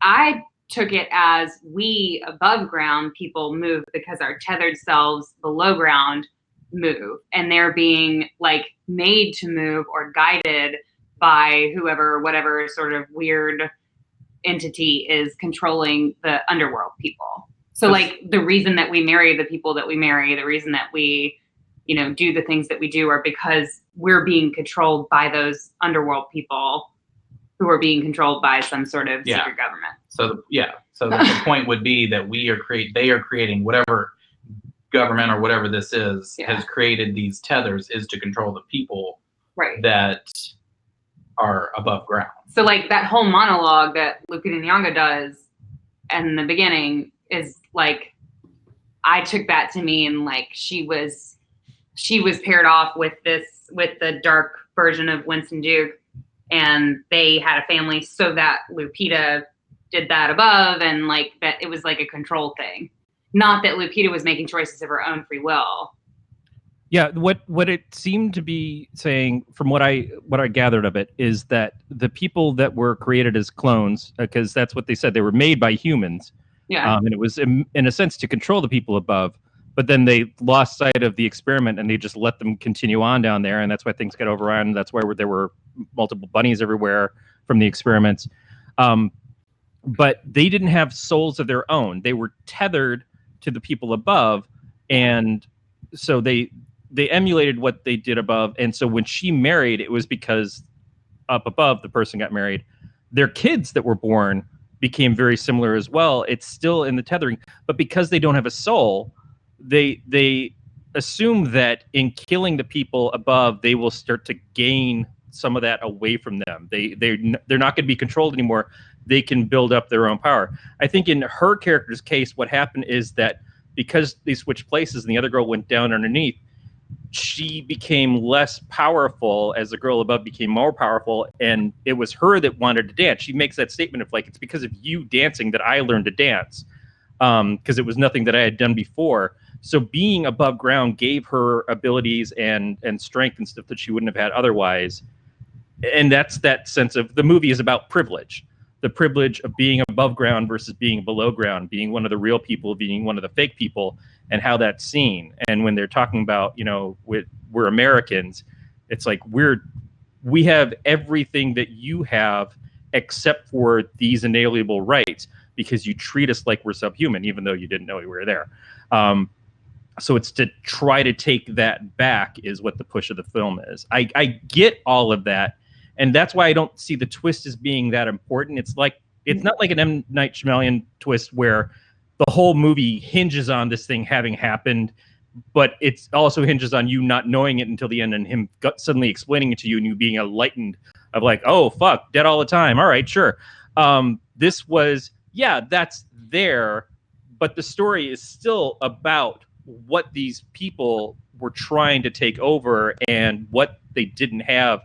I took it as we above ground people move because our tethered selves below ground move, and they're being like made to move or guided by whoever, whatever sort of weird entity is controlling the underworld people. So like the reason that we marry the people that we marry, the reason that we, do the things that we do are because we're being controlled by those underworld people who are being controlled by some sort of secret government. So the point would be that they are creating whatever government or whatever this is has created these tethers is to control the people that are above ground. So like that whole monologue that Lupita Nyong'o does in the beginning is like, I took that to mean like she was paired off with the dark version of Winston Duke, and they had a family so that Lupita did that above, and like that it was like a control thing. Not that Lupita was making choices of her own free will. Yeah, what it seemed to be saying, from what I gathered of it, is that the people that were created as clones, because that's what they said, they were made by humans. Yeah. And it was in a sense to control the people above, but then they lost sight of the experiment and they just let them continue on down there, and that's why things got overrun. That's why there were multiple bunnies everywhere from the experiments. But they didn't have souls of their own. They were tethered to the people above, and so they emulated what they did above. And so when she married, it was because up above the person got married. Their kids that were born became very similar as well. It's still in the tethering, but because they don't have a soul, they assume that in killing the people above, they will start to gain some of that away from them. They're not going to be controlled anymore. They can build up their own power. I think in her character's case, what happened is that because they switched places and the other girl went down underneath, she became less powerful as the girl above became more powerful, and it was her that wanted to dance. She makes that statement of like, it's because of you dancing that I learned to dance, because it was nothing that I had done before. So being above ground gave her abilities and strength and stuff that she wouldn't have had otherwise. And that's that sense of the movie is about privilege. The privilege of being above ground versus being below ground, being one of the real people, being one of the fake people, and how that's seen. And when they're talking about, we're Americans, it's like we have everything that you have except for these inalienable rights because you treat us like we're subhuman, even though you didn't know we were there. So it's to try to take that back is what the push of the film is. I get all of that. And that's why I don't see the twist as being that important. It's not like an M. Night Shyamalan twist where the whole movie hinges on this thing having happened, but it also hinges on you not knowing it until the end and him suddenly explaining it to you and you being enlightened of like, oh, fuck, dead all the time. All right, sure. This was, that's there, but the story is still about what these people were trying to take over and what they didn't have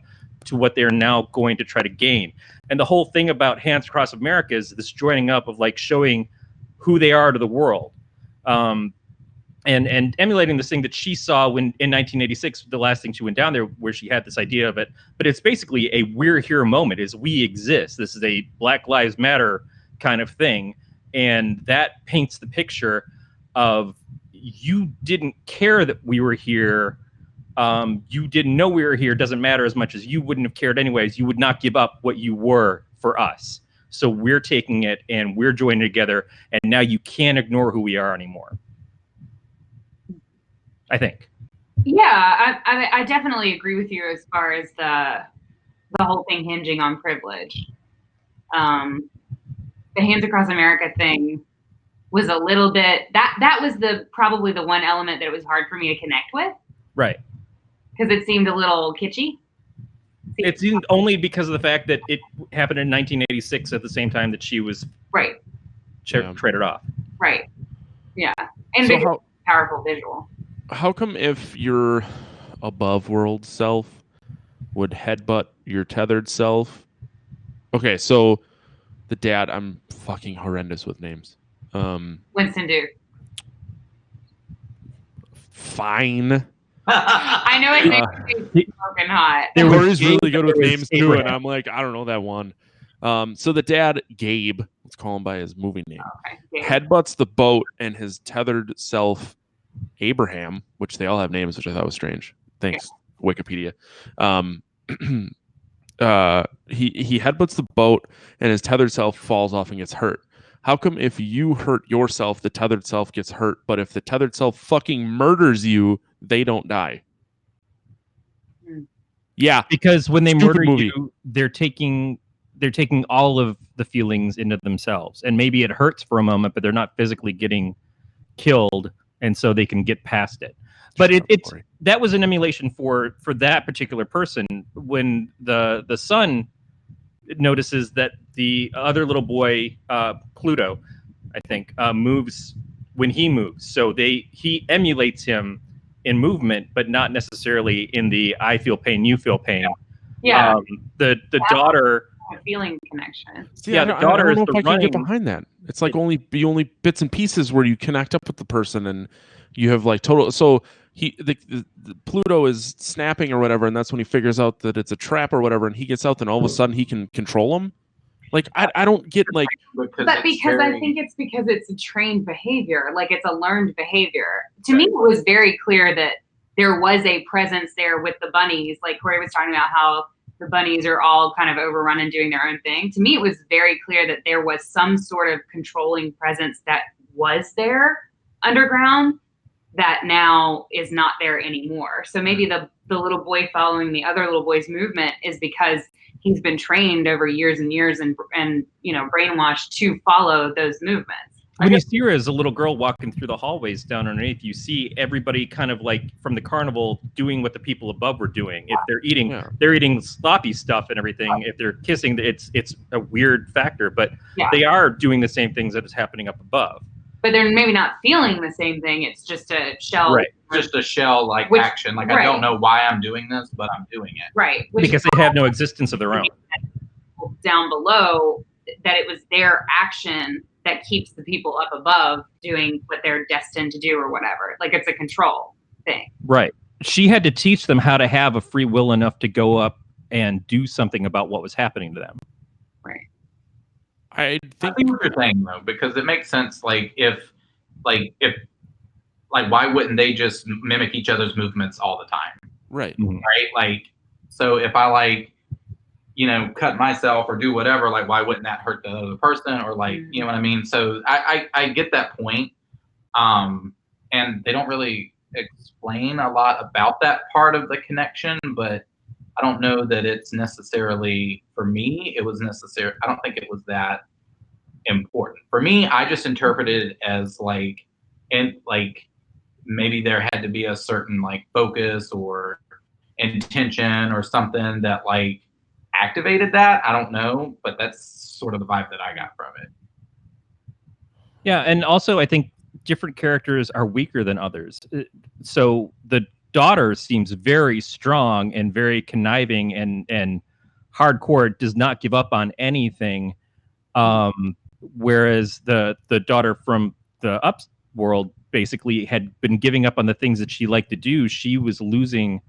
to what they're now going to try to gain. And the whole thing about Hands Across America is this joining up of like showing who they are to the world, and emulating this thing that she saw when in 1986, the last thing she went down there where she had this idea of it. But it's basically a we're here moment, is we exist. This is a Black Lives Matter kind of thing. And that paints the picture of you didn't care that we were here. You didn't know we were here. Doesn't matter as much as you wouldn't have cared anyways. You would not give up what you were for us. So we're taking it and we're joining together. And now you can't ignore who we are anymore. I think. Yeah, I definitely agree with you as far as the whole thing hinging on privilege. The Hands Across America thing was a little bit that was probably the one element that it was hard for me to connect with. Right. Because it seemed a little kitschy. It seemed only because of the fact that it happened in 1986 at the same time that she was traded off. Right. Yeah. And so powerful visual. How come if your above world self would headbutt your tethered self. Okay, so the dad, I'm fucking horrendous with names. Winston Duke. Fine. I know it makes me smoking hot. Corey's really good with names too, Abraham. and I'm like, I don't know that one. So the dad, Gabe, let's call him by his movie name, Okay. headbutts the boat, and his tethered self, Abraham, which they all have names, which I thought was strange. Thanks, Wikipedia. He headbutts the boat, and his tethered self falls off and gets hurt. How come if you hurt yourself, the tethered self gets hurt, but if the tethered self fucking murders you, they don't die? Yeah, because when they Stupid murder movie. you, they're taking all of the feelings into themselves, and maybe it hurts for a moment, but they're not physically getting killed, and so they can get past it. But it's that was an emulation for that particular person. When the son notices that the other little boy, Pluto, I think, moves when he moves, so he emulates him in movement, but not necessarily in the I feel pain, you feel pain. Yeah. The daughter, A feeling connection. See, yeah, I the don't daughter know is if the I can get running. behind that. It's like only bits and pieces where you connect up with the person, and you have like total. So the Pluto is snapping or whatever, and that's when he figures out that it's a trap or whatever, and he gets out, and all of a sudden he can control him. Like I don't get like. But because I think it's because it's a trained behavior, like it's a learned behavior. To me, it was very clear that there was a presence there with the bunnies. Like Corey was talking about how the bunnies are all kind of overrun and doing their own thing. To me, it was very clear that there was some sort of controlling presence that was there underground that now is not there anymore. So maybe the little boy following the other little boy's movement is because he's been trained over years and years and brainwashed to follow those movements. When you see her as a little girl walking through the hallways down underneath, you see everybody kind of like from the carnival doing what the people above were doing. If they're eating sloppy stuff and everything. If they're kissing, it's a weird factor, but they are doing the same things that is happening up above. But they're maybe not feeling the same thing. It's just a shell. Right. Just a shell action. Like I don't know why I'm doing this, but I'm doing it. Right. Because they have no existence of their own. Down below, that it was their action that keeps the people up above doing what they're destined to do or whatever. Like it's a control thing. Right. She had to teach them how to have a free will enough to go up and do something about what was happening to them. Right. I think what you're saying though, because it makes sense. Like if why wouldn't they just mimic each other's movements all the time? Right. Mm-hmm. Right. Like, so if I cut myself or do whatever, like, why wouldn't that hurt the other person? Or like, you know what I mean? So I get that point. And they don't really explain a lot about that part of the connection, but I don't know that it's necessarily, for me, I don't think it was that important. For me, I just interpreted it as maybe there had to be a certain focus or intention or something that activated that. I don't know, but that's sort of the vibe that I got from it. Yeah, and also I think different characters are weaker than others. So the daughter seems very strong and very conniving and hardcore, does not give up on anything. Whereas the daughter from the up world basically had been giving up on the things that she liked to do. She was losing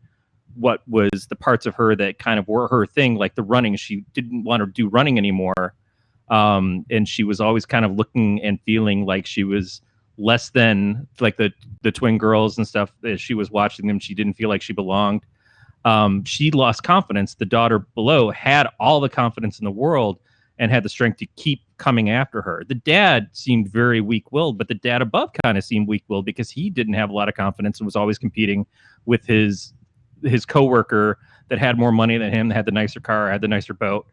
what was the parts of her that kind of were her thing, like the running. She didn't want to do running anymore. And she was always kind of looking and feeling like she was less than like the twin girls and stuff. As she was watching them, she didn't feel like she belonged. She lost confidence. The daughter below had all the confidence in the world and had the strength to keep coming after her. The dad seemed very weak-willed, but the dad above kind of seemed weak-willed because he didn't have a lot of confidence and was always competing with his coworker that had more money than him, that had the nicer car, had the nicer boat.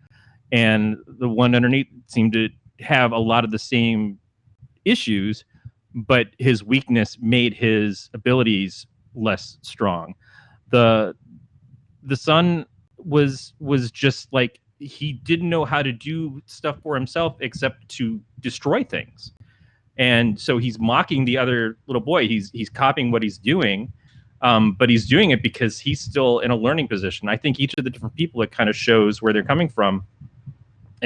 And the one underneath seemed to have a lot of the same issues, but his weakness made his abilities less strong. The son was just like, he didn't know how to do stuff for himself except to destroy things. And so he's mocking the other little boy. He's copying what he's doing. But he's doing it because he's still in a learning position. I think each of the different people, it kind of shows where they're coming from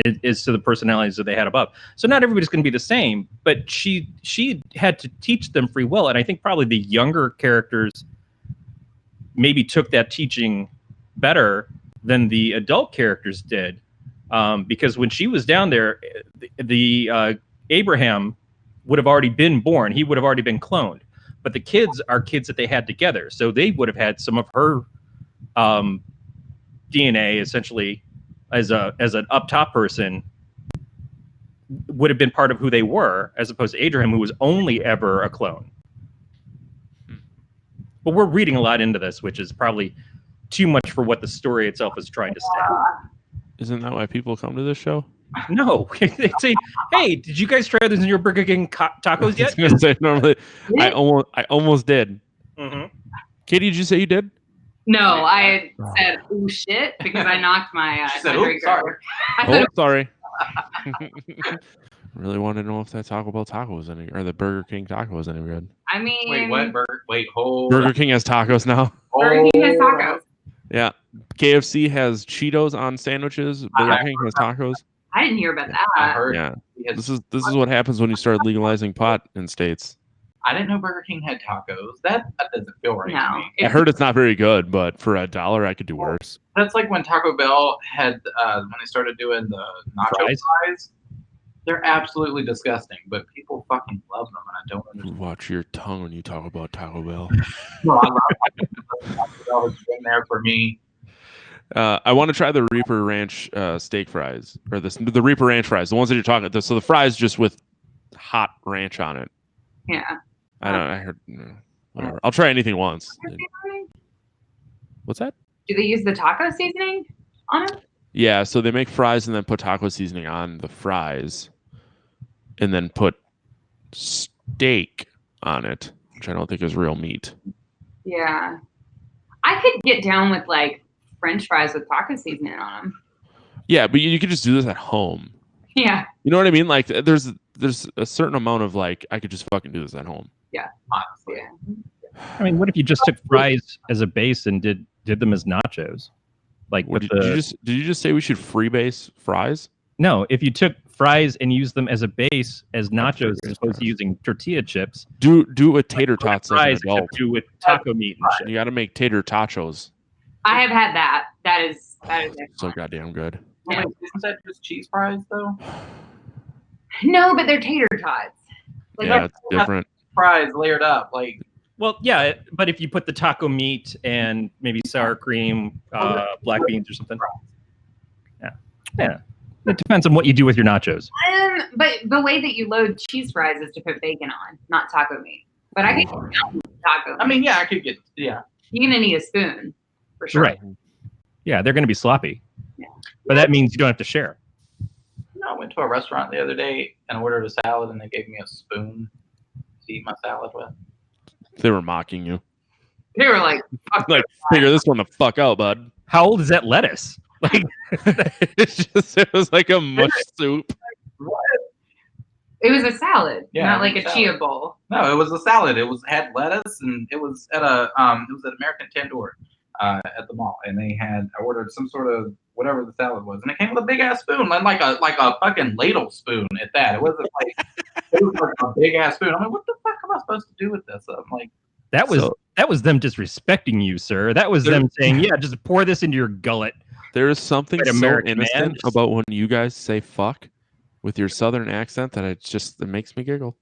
is to the personalities that they had above. So not everybody's going to be the same, but she had to teach them free will. And I think probably the younger characters maybe took that teaching better than the adult characters did. Because when she was down there, the Abraham would have already been born. He would have already been cloned. But the kids are kids that they had together. So they would have had some of her DNA essentially as an up top person would have been part of who they were, as opposed to Abraham, who was only ever a clone. But we're reading a lot into this, which is probably too much for what the story itself is trying to say. Isn't that why people come to this show? No, they say, "Hey, did you guys try those in your Burger King tacos yet?" I was gonna say, normally, I almost did. Mm-hmm. Katie, did you say you did? No, I said, "Oh shit," because I knocked my. She said, my "Oops, drink sorry." over. I said, Sorry. Really want to know if that Taco Bell taco was any, or the Burger King taco was any good. I mean, Wait, what? Hold Burger on. King has tacos now. Burger King has Hold on. tacos. Yeah, KFC has Cheetos on sandwiches. Burger King has tacos. I didn't hear about I that. heard. Yeah, he has- this is what happens when you start legalizing pot in states. I didn't know Burger King had tacos. That doesn't feel right to No, me. I heard it's not very good, but for $1, I could do worse. That's like when Taco Bell had when they started doing the nacho fries. They're absolutely disgusting, but people fucking love them, and I don't understand. Watch your tongue when you talk about Taco Bell. No, I love Taco Bell has been there for me. I want to try the Reaper Ranch steak fries, or the Reaper Ranch fries, the ones that you're talking about. So the fries just with hot ranch on it. Yeah. I heard. Whatever. I'll try anything once. What's that? Do they use the taco seasoning on it? Yeah, so they make fries and then put taco seasoning on the fries, and then put steak on it, which I don't think is real meat. Yeah. I could get down with like French fries with taco seasoning on them. Yeah, but you could just do this at home. Yeah. You know what I mean? Like, there's a certain amount of like, I could just fucking do this at home. Yeah. Honestly. Yeah. I mean, what if you just took fries as a base and did them as nachos? Like, Did you just say we should freebase fries? No, if you took fries and used them as a base as nachos as opposed to using tortilla chips, Do it with tater tots as an fries adult. except do with taco meat and shit. You got to make tater tachos. I have had that. That is So excellent. goddamn good. Wait, isn't that just cheese fries though? No, but they're tater tots. Like, Yeah, it's different. Fries layered up, like Well, yeah, but if you put the taco meat and maybe sour cream, black beans or something. Yeah. It depends on what you do with your nachos. But the way that you load cheese fries is to put bacon on, not taco meat. But I can get down with taco. I mean, yeah, I could get you're gonna need a spoon for sure. Right. Yeah, they're going to be sloppy. Yeah. But that means you don't have to share. No, I went to a restaurant the other day and ordered a salad, and they gave me a spoon to eat my salad with. They were mocking you. They were like, fuck Like, figure this one the fuck out, bud. How old is that lettuce? Like, it was like a mush soup. it was a salad, Yeah, not it like was a a chia salad. bowl. No, it was a salad. It had lettuce, and it was at American Tandoor at the mall, and I ordered some sort of whatever the salad was, and it came with a big ass spoon, like a fucking ladle spoon at that. It wasn't like it was like a big ass spoon. I'm like, what the fuck am I supposed to do with this? I'm like, that was them disrespecting you, sir. That was them saying, yeah, just pour this into your gullet. There is something Right, so American man. innocent about when you guys say fuck with your southern accent that it makes me giggle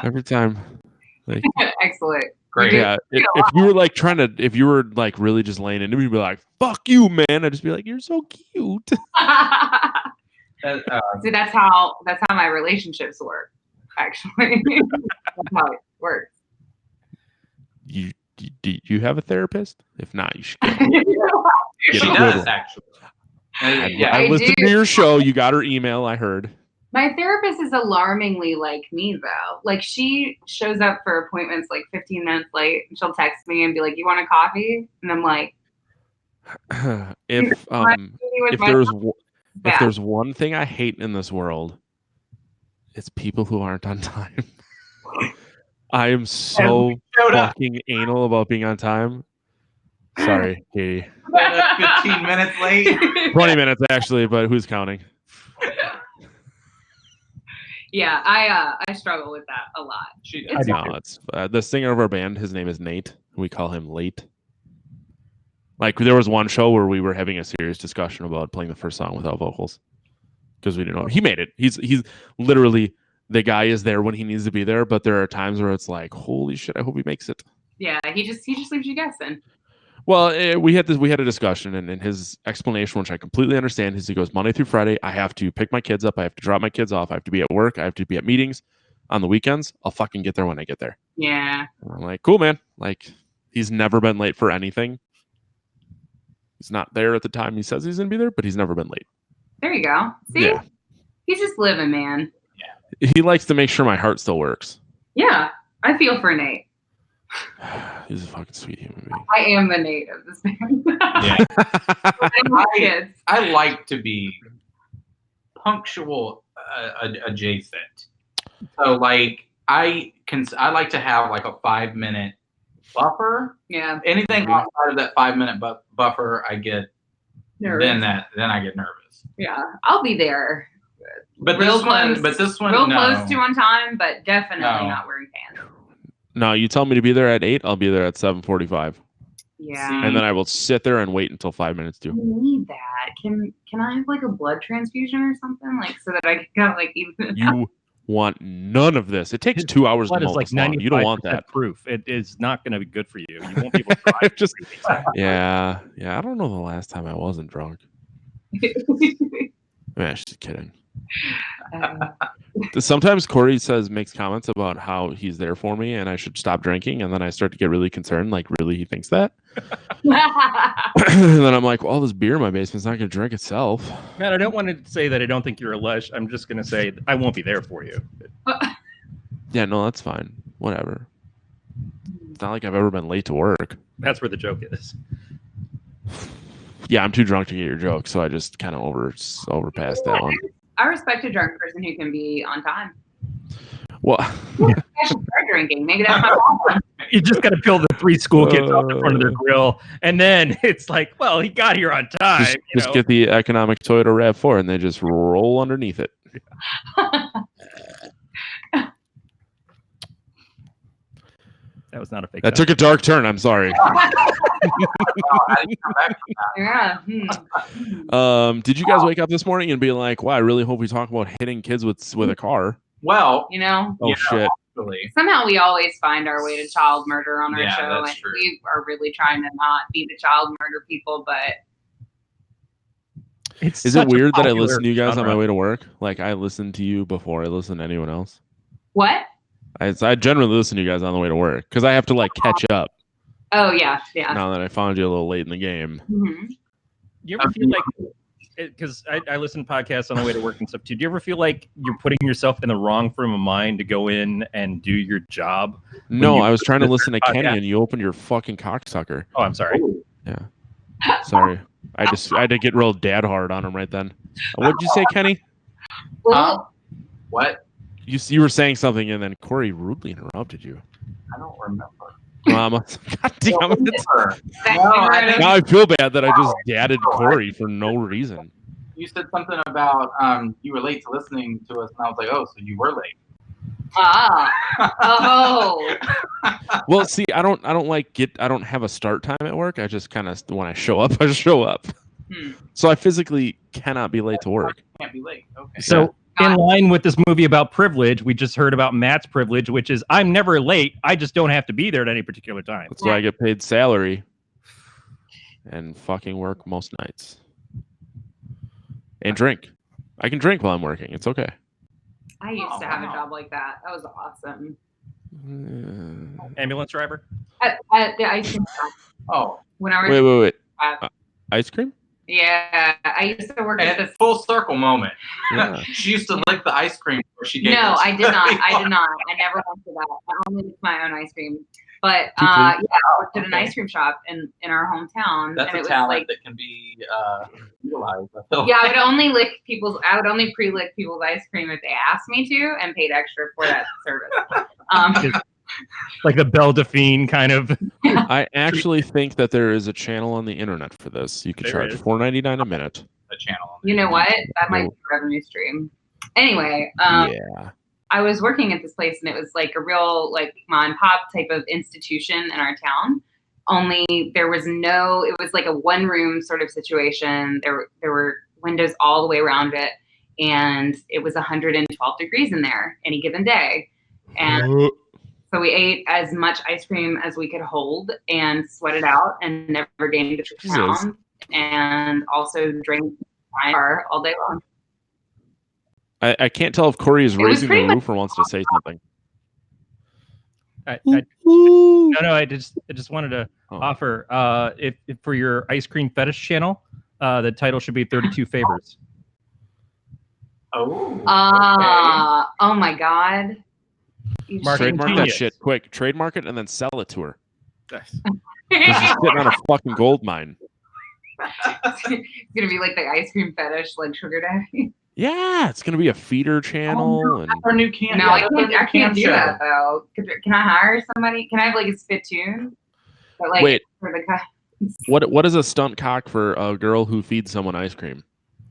every time. Like, Excellent. great. yeah, if you were like if you were like really just laying into me, you'd be like, fuck you, man. I'd just be like, you're so cute. See, that's how my relationships work. Actually, that's how it works. Do you have a therapist? If not, you should get She Get a does quiver. actually. I I listened do. to your show. You got her email, I heard. My therapist is alarmingly like me, though. Like, she shows up for appointments like 15 minutes late, and she'll text me and be like, "You want a coffee?" And I'm like, If Yeah. there's one thing I hate in this world, it's people who aren't on time. I am so fucking anal about being on time. Sorry, Katie. 15 minutes late. 20 minutes actually, but who's counting? Yeah, I struggle with that a lot. It's the singer of our band. His name is Nate. We call him Late. Like there was one show where we were having a serious discussion about playing the first song without vocals because we didn't know he made it. He's literally the guy is there when he needs to be there, but there are times where it's like, holy shit, I hope he makes it. Yeah, he just leaves you guessing. Well, we had a discussion, and his explanation, which I completely understand, is he goes Monday through Friday. I have to pick my kids up. I have to drop my kids off. I have to be at work. I have to be at meetings. On the weekends, I'll fucking get there when I get there. Yeah. And I'm like, cool, man. Like, he's never been late for anything. He's not there at the time he says he's gonna be there, but he's never been late. There you go. See, yeah. He's just living, man. Yeah. He likes to make sure my heart still works. Yeah, I feel for Nate. He's a fucking sweet human being. I am the Nate of this band. Yeah. I like to be punctual adjacent. So like I like to have like a 5-minute buffer. Yeah. Anything outside of that 5-minute buffer, I get nervous. Then I get nervous. Yeah, I'll be there. But this one, real close to on time, but definitely not wearing pants. No, you tell me to be there at 8, I'll be there at 7:45. Yeah. And then I will sit there and wait until 5 minutes to. I need that. Can I have like a blood transfusion or something? Like so that I can kind of like even You want none of this. It takes 2 hours to mow like this lawn. You don't want that. Proof. It is not going to be good for you. You won't be able to drive. Yeah. I don't know the last time I wasn't drunk. I'm just kidding. Sometimes Corey makes comments about how he's there for me and I should stop drinking, and then I start to get really concerned, like really he thinks that. And then I'm like, well, this beer in my basement's not going to drink itself. Man, I don't want to say that I don't think you're a lush. I'm just going to say I won't be there for you. Yeah, no, that's fine. Whatever. It's not like I've ever been late to work. That's where the joke is. Yeah, I'm too drunk to get your joke, so I just kind of overpassed that one. I respect a drunk person who can be on time. Well, I should start drinking. Maybe that's my problem. You just got to peel the 3 school kids off the front of their grill, and then it's like, well, he got here on time. Just get the economic Toyota RAV4, and they just roll underneath it. That was not a fake. That took a dark turn. I'm sorry. Yeah. Did you guys wake up this morning and be like, "Wow, I really hope we talk about hitting kids with a car"? Well, Oh shit. Actually. Somehow we always find our way to child murder on our show, and true. we are really trying to not be the child murder people. But is it weird that I listen to you guys on my way to work? Like I listen to you before I listen to anyone else. What? I generally listen to you guys on the way to work because I have to like catch up. Oh yeah. Now that I found you a little late in the game. Mm-hmm. You ever feel like, because I listen to podcasts on the way to work and stuff too. Do you ever feel like you're putting yourself in the wrong frame of mind to go in and do your job? No, I was trying to listen to Kenny and you opened your fucking cocksucker. Oh, I'm sorry. Yeah. Sorry. I had to get real dad hard on him right then. What did you say, Kenny? What? You were saying something and then Corey rudely interrupted you. I don't remember. God damn it. Now I feel bad that I just dadded Corey for no reason. You said something about you were late to listening to us, and I was like, oh, so you were late. Oh. Well, see, I don't have a start time at work. I just kind of when I show up, I show up. So I physically cannot be late to work. Can't be late. Okay. So in line with this movie about privilege, we just heard about Matt's privilege, which is I'm never late. I just don't have to be there at any particular time. That's why I get paid salary and fucking work most nights. And drink. I can drink while I'm working. It's okay. I used to have a job like that. That was awesome. Ambulance driver? At the ice cream shop. Oh. When I was wait. Ice cream? Yeah, I used to work at this full circle moment. Yeah. She used to lick the ice cream before she gave No, us. I did not. I never went to that. I only licked my own ice cream. But I worked at an ice cream shop in our hometown. That's and a talent that can be utilized. Yeah, I would only pre-lick people's ice cream if they asked me to and paid extra for that service. like the Belle Delphine kind of. I actually think that there is a channel on the internet for this. You could There charge is. $4.99 a minute. A channel. You know what? That might be a revenue stream. Anyway, Yeah. I was working at this place and it was like a real like mom and pop type of institution in our town. Only there was it was like a one room sort of situation. There were windows all the way around it, and it was 112 degrees in there any given day. And so we ate as much ice cream as we could hold and sweat it out and never gained a pound, and also drank wine all day long. I can't tell if Corey is raising the roof or wants to say something. No, I just wanted to offer if for your ice cream fetish channel, the title should be 32 Favors. Oh. Oh my God. Trademark that shit quick. Trademark it and then sell it to her. This is sitting on a fucking gold mine. It's gonna be like the ice cream fetish, like sugar daddy. Yeah, it's gonna be a feeder channel. And Our new can. No, I can't do that though. Can I hire somebody? Can I have like a spittoon? But, like, wait, for the what is a stunt cock for a girl who feeds someone ice cream?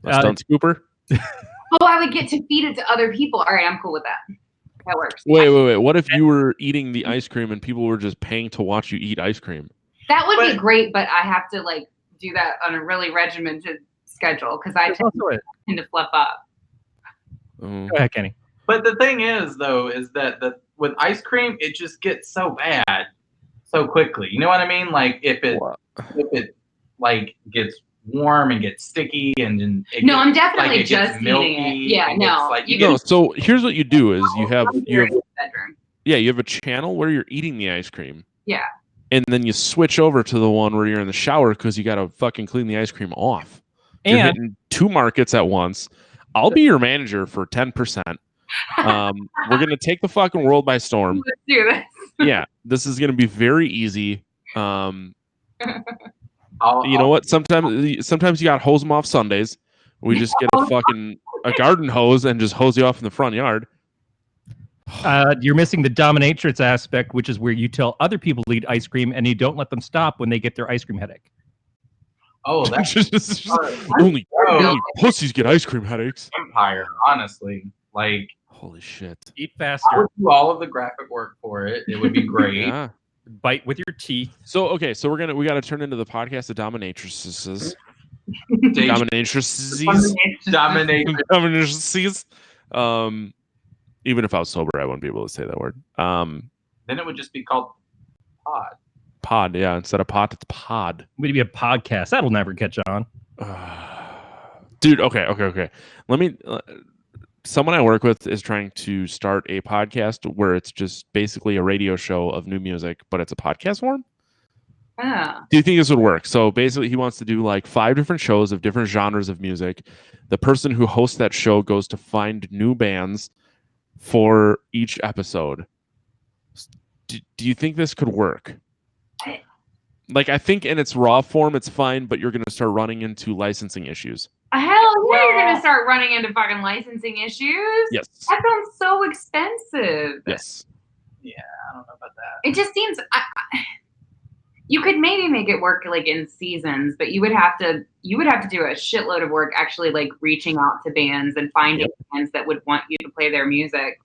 A stunt scooper? Oh, I would get to feed it to other people. All right, I'm cool with that. That works. Wait. What if you were eating the ice cream and people were just paying to watch you eat ice cream? That would be great, but I have to like do that on a really regimented schedule because I tend to fluff up. Go ahead, Kenny. But the thing is, though, is that with ice cream, it just gets so bad so quickly. You know what I mean? Like if it like gets warm and gets sticky and I'm definitely just eating it. Yeah, no. So here's what you do: is you have bedroom. Yeah, you have a channel where you're eating the ice cream. Yeah. And then you switch over to the one where you're in the shower because you got to fucking clean the ice cream off. You're hitting two markets at once. I'll be your manager for 10%. We're going to take the fucking world by storm. Let's do this. Yeah, this is going to be very easy. You know what? Sometimes you got to hose them off Sundays. We just get a garden hose and just hose you off in the front yard. You're missing the dominatrix aspect, which is where you tell other people to eat ice cream and you don't let them stop when they get their ice cream headache. Oh, that's just only pussies get ice cream headaches. Empire, honestly, like holy shit. Eat faster. I would do all of the graphic work for it. It would be great. Yeah. Bite with your teeth. So we got to turn into the podcast of dominatrices. Dominatrices. Even if I was sober, I wouldn't be able to say that word. Then it would just be called pod. Pod, yeah. Instead of pot, it's pod. Would be a podcast. That'll never catch on. Dude, okay. Let me. Someone I work with is trying to start a podcast where it's just basically a radio show of new music, but it's a podcast form. Ah. Do you think this would work? So basically, he wants to do like 5 different shows of different genres of music. The person who hosts that show goes to find new bands for each episode. Do you think this could work? Like, I think in its raw form, it's fine, but you're going to start running into licensing issues. Hell yeah, you're going to start running into fucking licensing issues? Yes. That sounds so expensive. Yes. Yeah, I don't know about that. It just seems... you could maybe make it work like in seasons, but you would have to do a shitload of work actually like reaching out to bands and finding bands that would want you to play their music.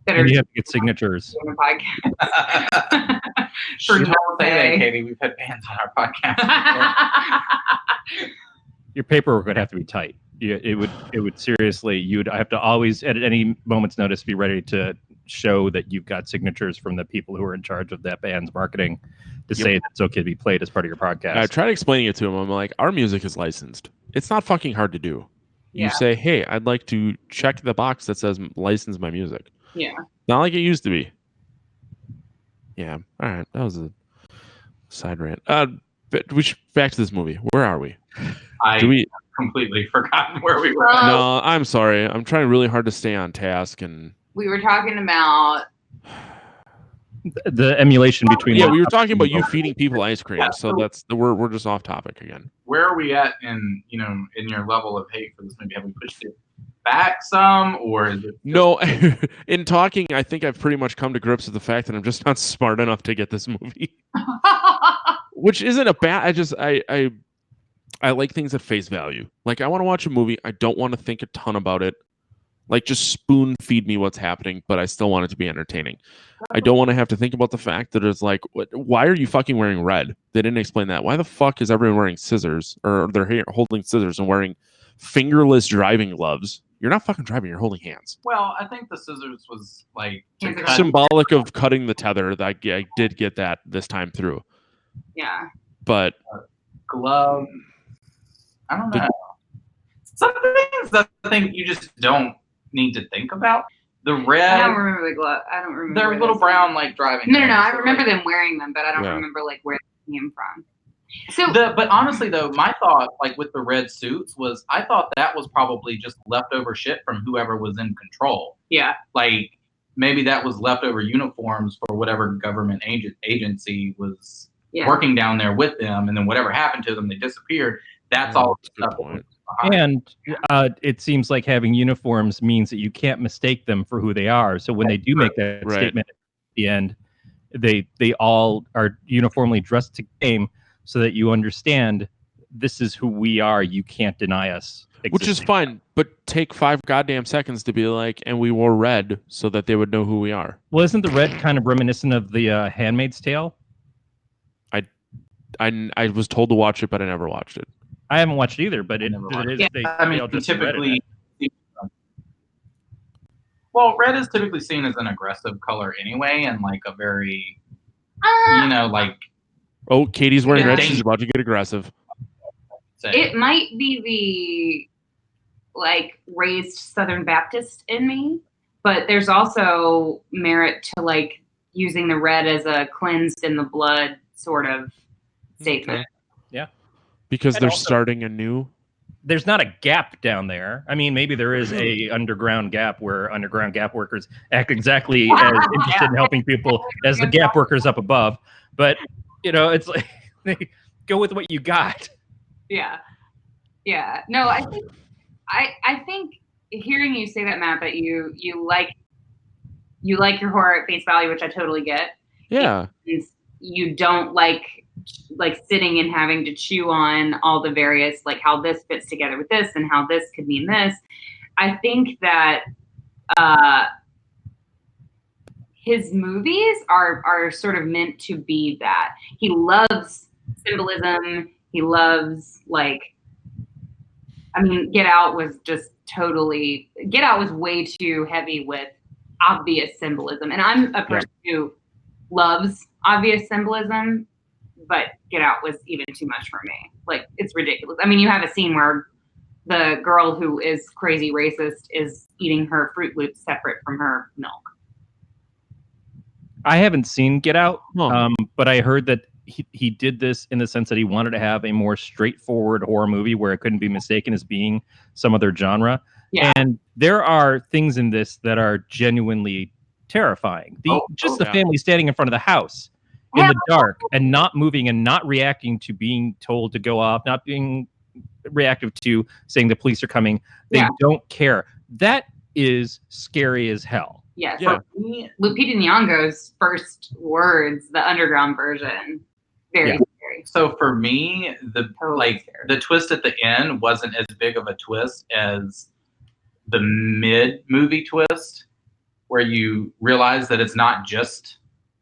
And you have to get signatures. On the podcast. Don't say that, Katie. We've had bands on our podcast. Your paperwork would have to be tight. It would seriously. You'd have to always, at any moment's notice, be ready to show that you've got signatures from the people who are in charge of that band's marketing to say that it's okay to be played as part of your podcast. I tried explaining it to him. I'm like, our music is licensed. It's not fucking hard to do. You say, hey, I'd like to check the box that says license my music. Yeah. Not like it used to be. Yeah. All right. That was a side rant. But we should back to this movie. Where are we? Completely forgotten where we were. No, I'm sorry. I'm trying really hard to stay on task, and we were talking about the emulation between. Yeah, we were talking about you feeding people ice cream. Yeah, so that's we're just off topic again. Where are we at in your level of hate for this movie? Have we pushed it back some, or is it No, in talking, I think I've pretty much come to grips with the fact that I'm just not smart enough to get this movie. Which isn't a bad. I like things at face value. Like, I want to watch a movie. I don't want to think a ton about it. Like, just spoon feed me what's happening, but I still want it to be entertaining. I don't want to have to think about the fact that it's like, why are you fucking wearing red? They didn't explain that. Why the fuck is everyone wearing scissors, or they're holding scissors and wearing fingerless driving gloves? You're not fucking driving. You're holding hands. Well, I think the scissors was like symbolic of cutting the tether. That I did get that this time through. Yeah. But glove. I don't know. Some things that I think you just don't need to think about. The red. I don't remember the glove. I don't remember. They're little brown, like driving. No. I remember them wearing them, but I don't remember like where they came from. So, but honestly, though, my thought, like with the red suits, was I thought that was probably just leftover shit from whoever was in control. Yeah. Like maybe that was leftover uniforms for whatever government agency was working down there with them, and then whatever happened to them, they disappeared. That's all. That's a good point. And it seems like having uniforms means that you can't mistake them for who they are. So when they do make that statement at the end, they all are uniformly dressed to game so that you understand this is who we are. You can't deny us. Which is fine, but take 5 goddamn seconds to be like, and we wore red so that they would know who we are. Well, isn't the red kind of reminiscent of the Handmaid's Tale? I was told to watch it, but I never watched it. I haven't watched it either, but it is. Yeah, typically. Well, red is typically seen as an aggressive color anyway, and like a very, like. Oh, Katie's wearing red. She's about to get aggressive. It might be the like raised Southern Baptist in me, but there's also merit to like using the red as a cleansed in the blood sort of statement. Okay. Yeah. Because they're starting anew. There's not a gap down there. I mean, maybe there is a underground gap where underground gap workers act exactly as interested in helping people as the gap workers up above. But, it's like they go with what you got. Yeah. Yeah. No, I think hearing you say that, Matt, that you like your horror at face value, which I totally get. Yeah. You don't like sitting and having to chew on all the various, like how this fits together with this and how this could mean this. I think that his movies are sort of meant to be that. He loves symbolism. He loves Get Out was way too heavy with obvious symbolism. And I'm a person who loves obvious symbolism, but Get Out was even too much for me. Like, it's ridiculous. I mean, you have a scene where the girl who is crazy racist is eating her Fruit Loops separate from her milk. I haven't seen Get Out, but I heard that he did this in the sense that he wanted to have a more straightforward horror movie where it couldn't be mistaken as being some other genre. Yeah. And there are things in this that are genuinely terrifying. The family standing in front of the house in the dark and not moving and not reacting to being told to go off, not being reactive to saying the police are coming. They don't care. That is scary as hell. Yes. Yeah. Lupita Nyong'o's first words, the underground version, very scary. So for me, the twist at the end wasn't as big of a twist as the mid-movie twist, where you realize that it's not just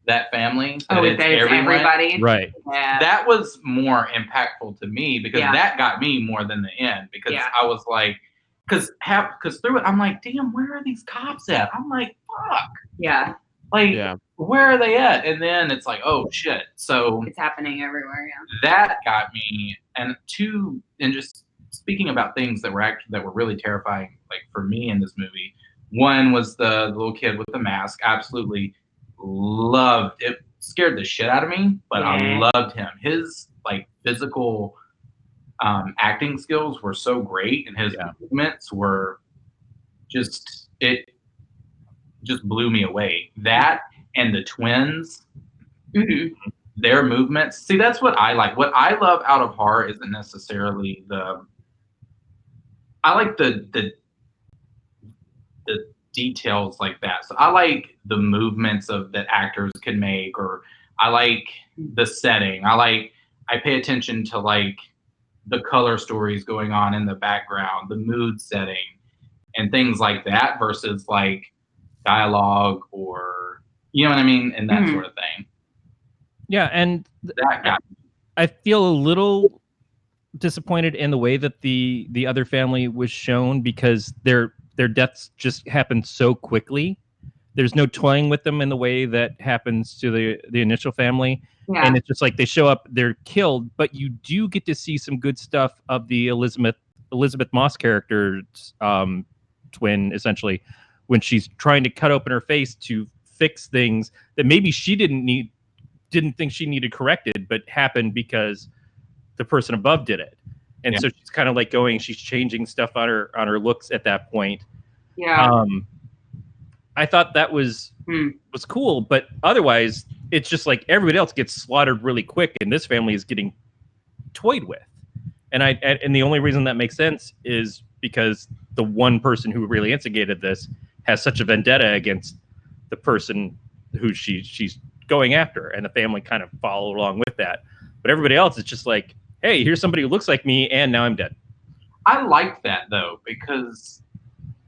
that family, that it's everybody. Right. Yeah. That was more impactful to me because that got me more than the end, because I was like, because through it, I'm like, damn, where are these cops at? I'm like, fuck. Yeah. Where are they at? And then it's like, oh shit. So it's happening everywhere. Yeah. That got me. And just speaking about things that were really terrifying, like for me in this movie, one was the little kid with the mask. Absolutely loved it. Scared the shit out of me, but I loved him. His physical acting skills were so great, and his movements were just blew me away. That and the twins, their movements. See, that's what I like. What I love out of horror isn't necessarily I like the details like that. So I like the movements that actors can make, or I like the setting. I pay attention to like the color stories going on in the background, the mood setting, and things like that versus like dialogue or, you know what I mean? And that sort of thing. Yeah. And that got me. I feel a little disappointed in the way that the other family was shown, because their deaths just happened so quickly. There's no toying with them in the way that happens to the initial family. Yeah. And it's just like they show up, they're killed, but you do get to see some good stuff of the Elizabeth Moss character's twin, essentially, when she's trying to cut open her face to fix things that maybe she didn't think she needed corrected, but happened because the person above did it. And so she's kind of like she's changing stuff on her looks at that point. Yeah. I thought that was cool, but otherwise it's just like everybody else gets slaughtered really quick, and this family is getting toyed with. And the only reason that makes sense is because the one person who really instigated this has such a vendetta against the person who she's going after, and the family kind of followed along with that. But everybody else is just like, hey, here's somebody who looks like me, and now I'm dead. I like that though, because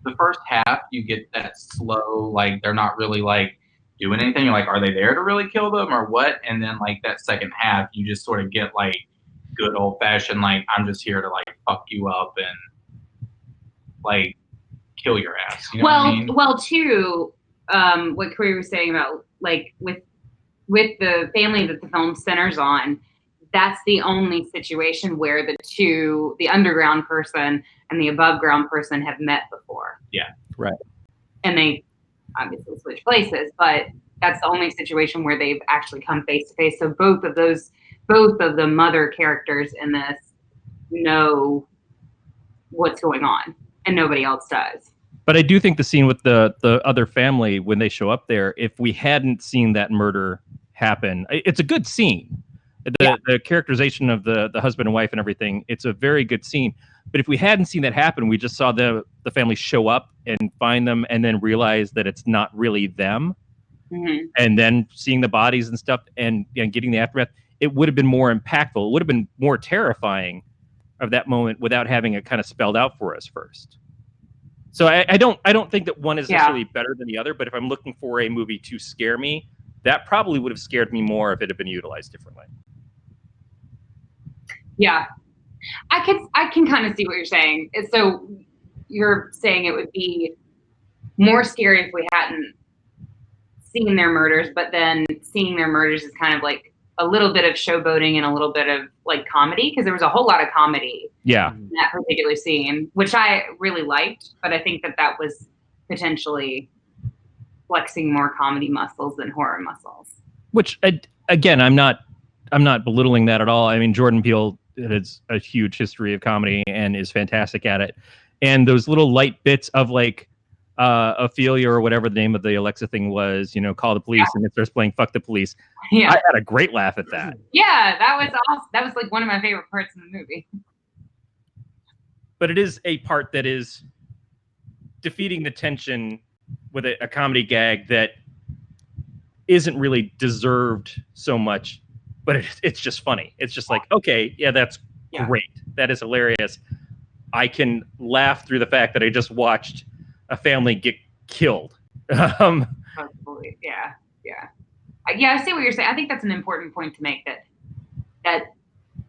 the first half you get that slow, like they're not really like doing anything. You're like, are they there to really kill them or what? And then like that second half, you just sort of get like good old fashioned, like I'm just here to like fuck you up and like kill your ass. You know what I mean? Well, too, what Corey was saying about like with the family that the film centers on, that's the only situation where the underground person and the above ground person have met before. Yeah. Right. And they obviously switch places, but that's the only situation where they've actually come face to face. So both of the mother characters in this know what's going on, and nobody else does. But I do think the scene with the other family, when they show up there, if we hadn't seen that murder happen, it's a good scene. The characterization of the husband and wife and everything, it's a very good scene. But if we hadn't seen that happen, we just saw the family show up and find them and then realize that it's not really them. Mm-hmm. And then seeing the bodies and stuff and getting the aftermath, it would have been more impactful. It would have been more terrifying of that moment without having it kind of spelled out for us first. So I don't think that one is necessarily better than the other, but if I'm looking for a movie to scare me, that probably would have scared me more if it had been utilized differently. Yeah, I can kind of see what you're saying. So you're saying it would be more scary if we hadn't seen their murders, but then seeing their murders is kind of like a little bit of showboating and a little bit of like comedy, because there was a whole lot of comedy in that particular scene, which I really liked, but I think that was potentially flexing more comedy muscles than horror muscles. Which again, I'm not belittling that at all. I mean, Jordan Peele has a huge history of comedy and is fantastic at it. And those little light bits of like Ophelia or whatever the name of the Alexa thing was, call the police, and it starts playing "Fuck the Police." Yeah, I had a great laugh at that. Yeah, that was awesome. That was like one of my favorite parts in the movie. But it is a part that is defeating the tension with a comedy gag that isn't really deserved so much, but it's just funny. It's just like, okay, yeah, that's great. That is hilarious. I can laugh through the fact that I just watched a family get killed. Absolutely. Yeah. I see what you're saying. I think that's an important point to make, that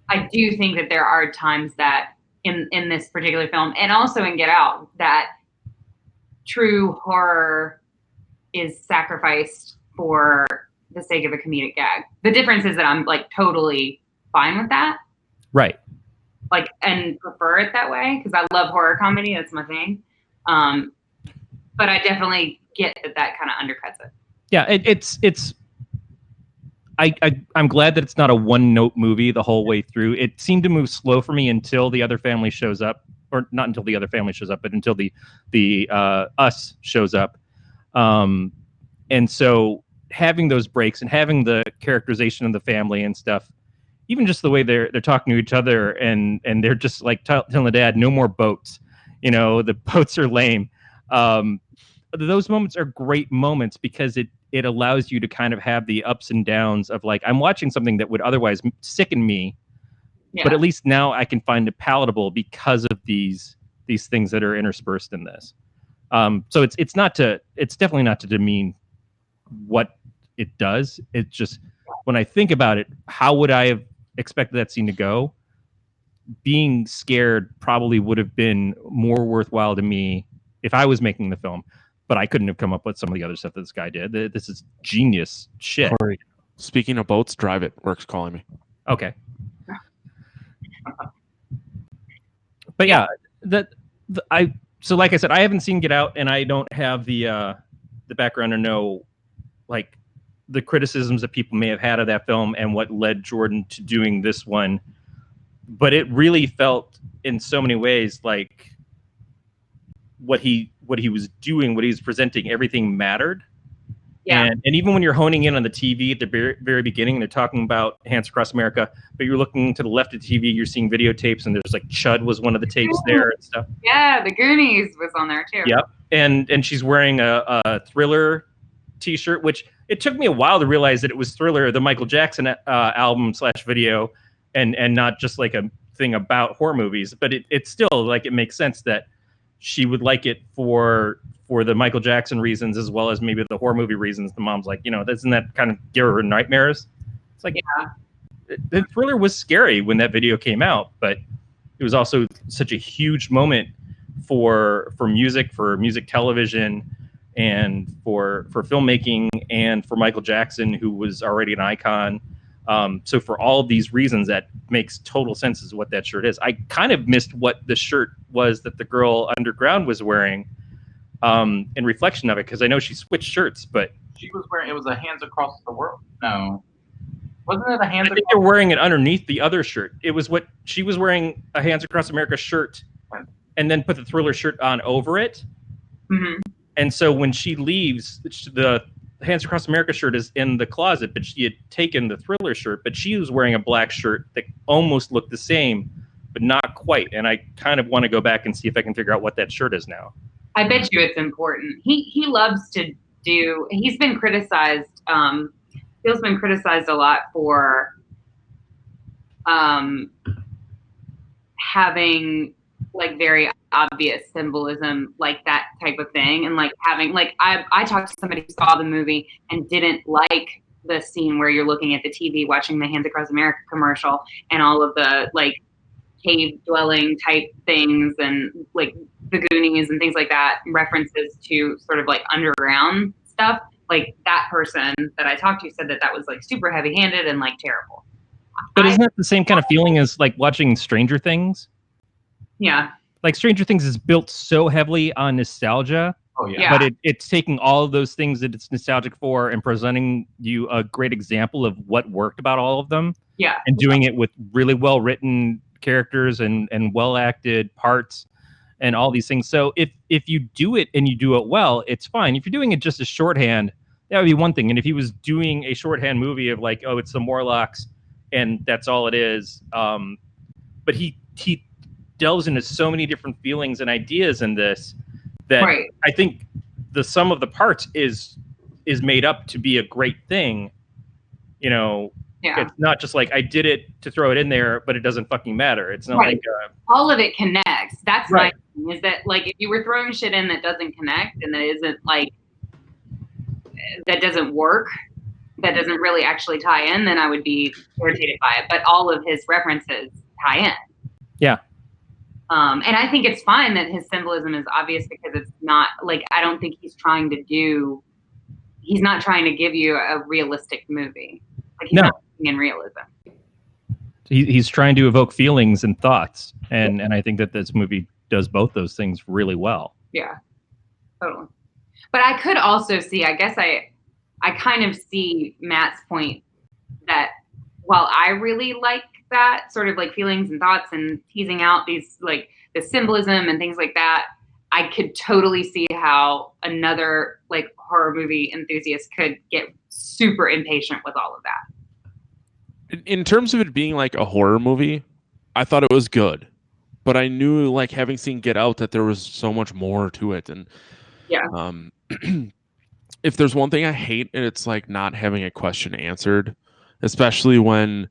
I do think that there are times that in this particular film, and also in Get Out, that true horror is sacrificed for the sake of a comedic gag. The difference is that I'm like totally fine with that. Right. Like, and prefer it that way, because I love horror comedy. That's my thing. But I definitely get that kind of undercuts it. Yeah, it's. I'm glad that it's not a one-note movie the whole way through. It seemed to move slow for me until the other family shows up, or not until the other family shows up, but until the us shows up. And so having those breaks and having the characterization of the family and stuff, even just the way they're talking to each other and they're just like telling the dad, no more boats. The boats are lame. those moments are great moments because it allows you to kind of have the ups and downs of like, I'm watching something that would otherwise sicken me, but at least now I can find it palatable because of these things that are interspersed in this. So it's definitely not to demean what it does. It's just, when I think about it, how would I have expected that scene to go? Being scared probably would have been more worthwhile to me if I was making the film, but I couldn't have come up with some of the other stuff that this guy did. This is genius shit. Corey, speaking of boats, Drive It. Work's calling me. Okay. But yeah, so like I said, I haven't seen Get Out, and I don't have the background to know like the criticisms that people may have had of that film and what led Jordan to doing this one. But it really felt in so many ways like what he was doing, what he was presenting, everything mattered. Yeah. And even when you're honing in on the TV at the very, very beginning, they're talking about Hands Across America, but you're looking to the left of the TV, you're seeing videotapes, and there's like Chud was one of the tapes there and stuff. Yeah, the Goonies was on there too. Yep. And she's wearing a Thriller t-shirt, which it took me a while to realize that it was Thriller, the Michael Jackson album / video, and not just like a thing about horror movies. But it's still like, it makes sense that she would like it for the Michael Jackson reasons as well as maybe the horror movie reasons. The mom's like, doesn't that kind of give her nightmares? It's like, yeah, the Thriller was scary when that video came out, but it was also such a huge moment for music television, and for filmmaking, and for Michael Jackson, who was already an icon. So for all of these reasons, that makes total sense as what that shirt is. I kind of missed what the shirt was that the girl underground was wearing, in reflection of it, because I know she switched shirts, but she was wearing, it was a Hands Across the World. No, wasn't it a Hands? I think they're wearing it underneath the other shirt. It was what she was wearing, a Hands Across America shirt, and then put the Thriller shirt on over it. Mm-hmm. And so when she leaves, the Hands Across America shirt is in the closet, but she had taken the Thriller shirt, but she was wearing a black shirt that almost looked the same, but not quite. And I kind of want to go back and see if I can figure out what that shirt is now. I bet you it's important. He loves to do. He's been criticized. Phil's been criticized a lot for having like very obvious symbolism, like that type of thing, and like having like I talked to somebody who saw the movie and didn't like the scene where you're looking at the TV watching the Hands Across America commercial and all of the like cave dwelling type things and like the Goonies and things like that, references to sort of like underground stuff. Like that person that I talked to said that was like super heavy handed and like terrible. But isn't that the same kind of feeling as like watching Stranger Things? Yeah. Like Stranger Things is built so heavily on nostalgia. Oh yeah. But it's taking all of those things that it's nostalgic for and presenting you a great example of what worked about all of them. Yeah. And doing it with really well written characters and well acted parts and all these things. So if you do it and you do it well, it's fine. If you're doing it just as shorthand, that would be one thing. And if he was doing a shorthand movie of like, oh, it's the Morlocks and that's all it is. But he delves into so many different feelings and ideas in this that right. I think the sum of the parts is made up to be a great thing. Yeah. It's not just like I did it to throw it in there, but it doesn't fucking matter. It's not right. Like all of it connects. That's right. My thing, is that like if you were throwing shit in that doesn't connect and that isn't like that doesn't work, that doesn't really actually tie in, then I would be irritated by it. But all of his references tie in. Yeah. And I think it's fine that his symbolism is obvious because it's not like I don't think he's not trying to give you a realistic movie. Like he's not in realism. He's trying to evoke feelings and thoughts, and I think that this movie does both those things really well. Yeah, totally. But I could also see, I guess I kind of see Matt's point that while I really like that sort of like feelings and thoughts and teasing out these like the symbolism and things like that, I could totally see how another like horror movie enthusiast could get super impatient with all of that. In terms of it being like a horror movie, I thought it was good, but I knew like having seen Get Out that there was so much more to it, and yeah, if there's one thing I hate, it's like not having a question answered, especially when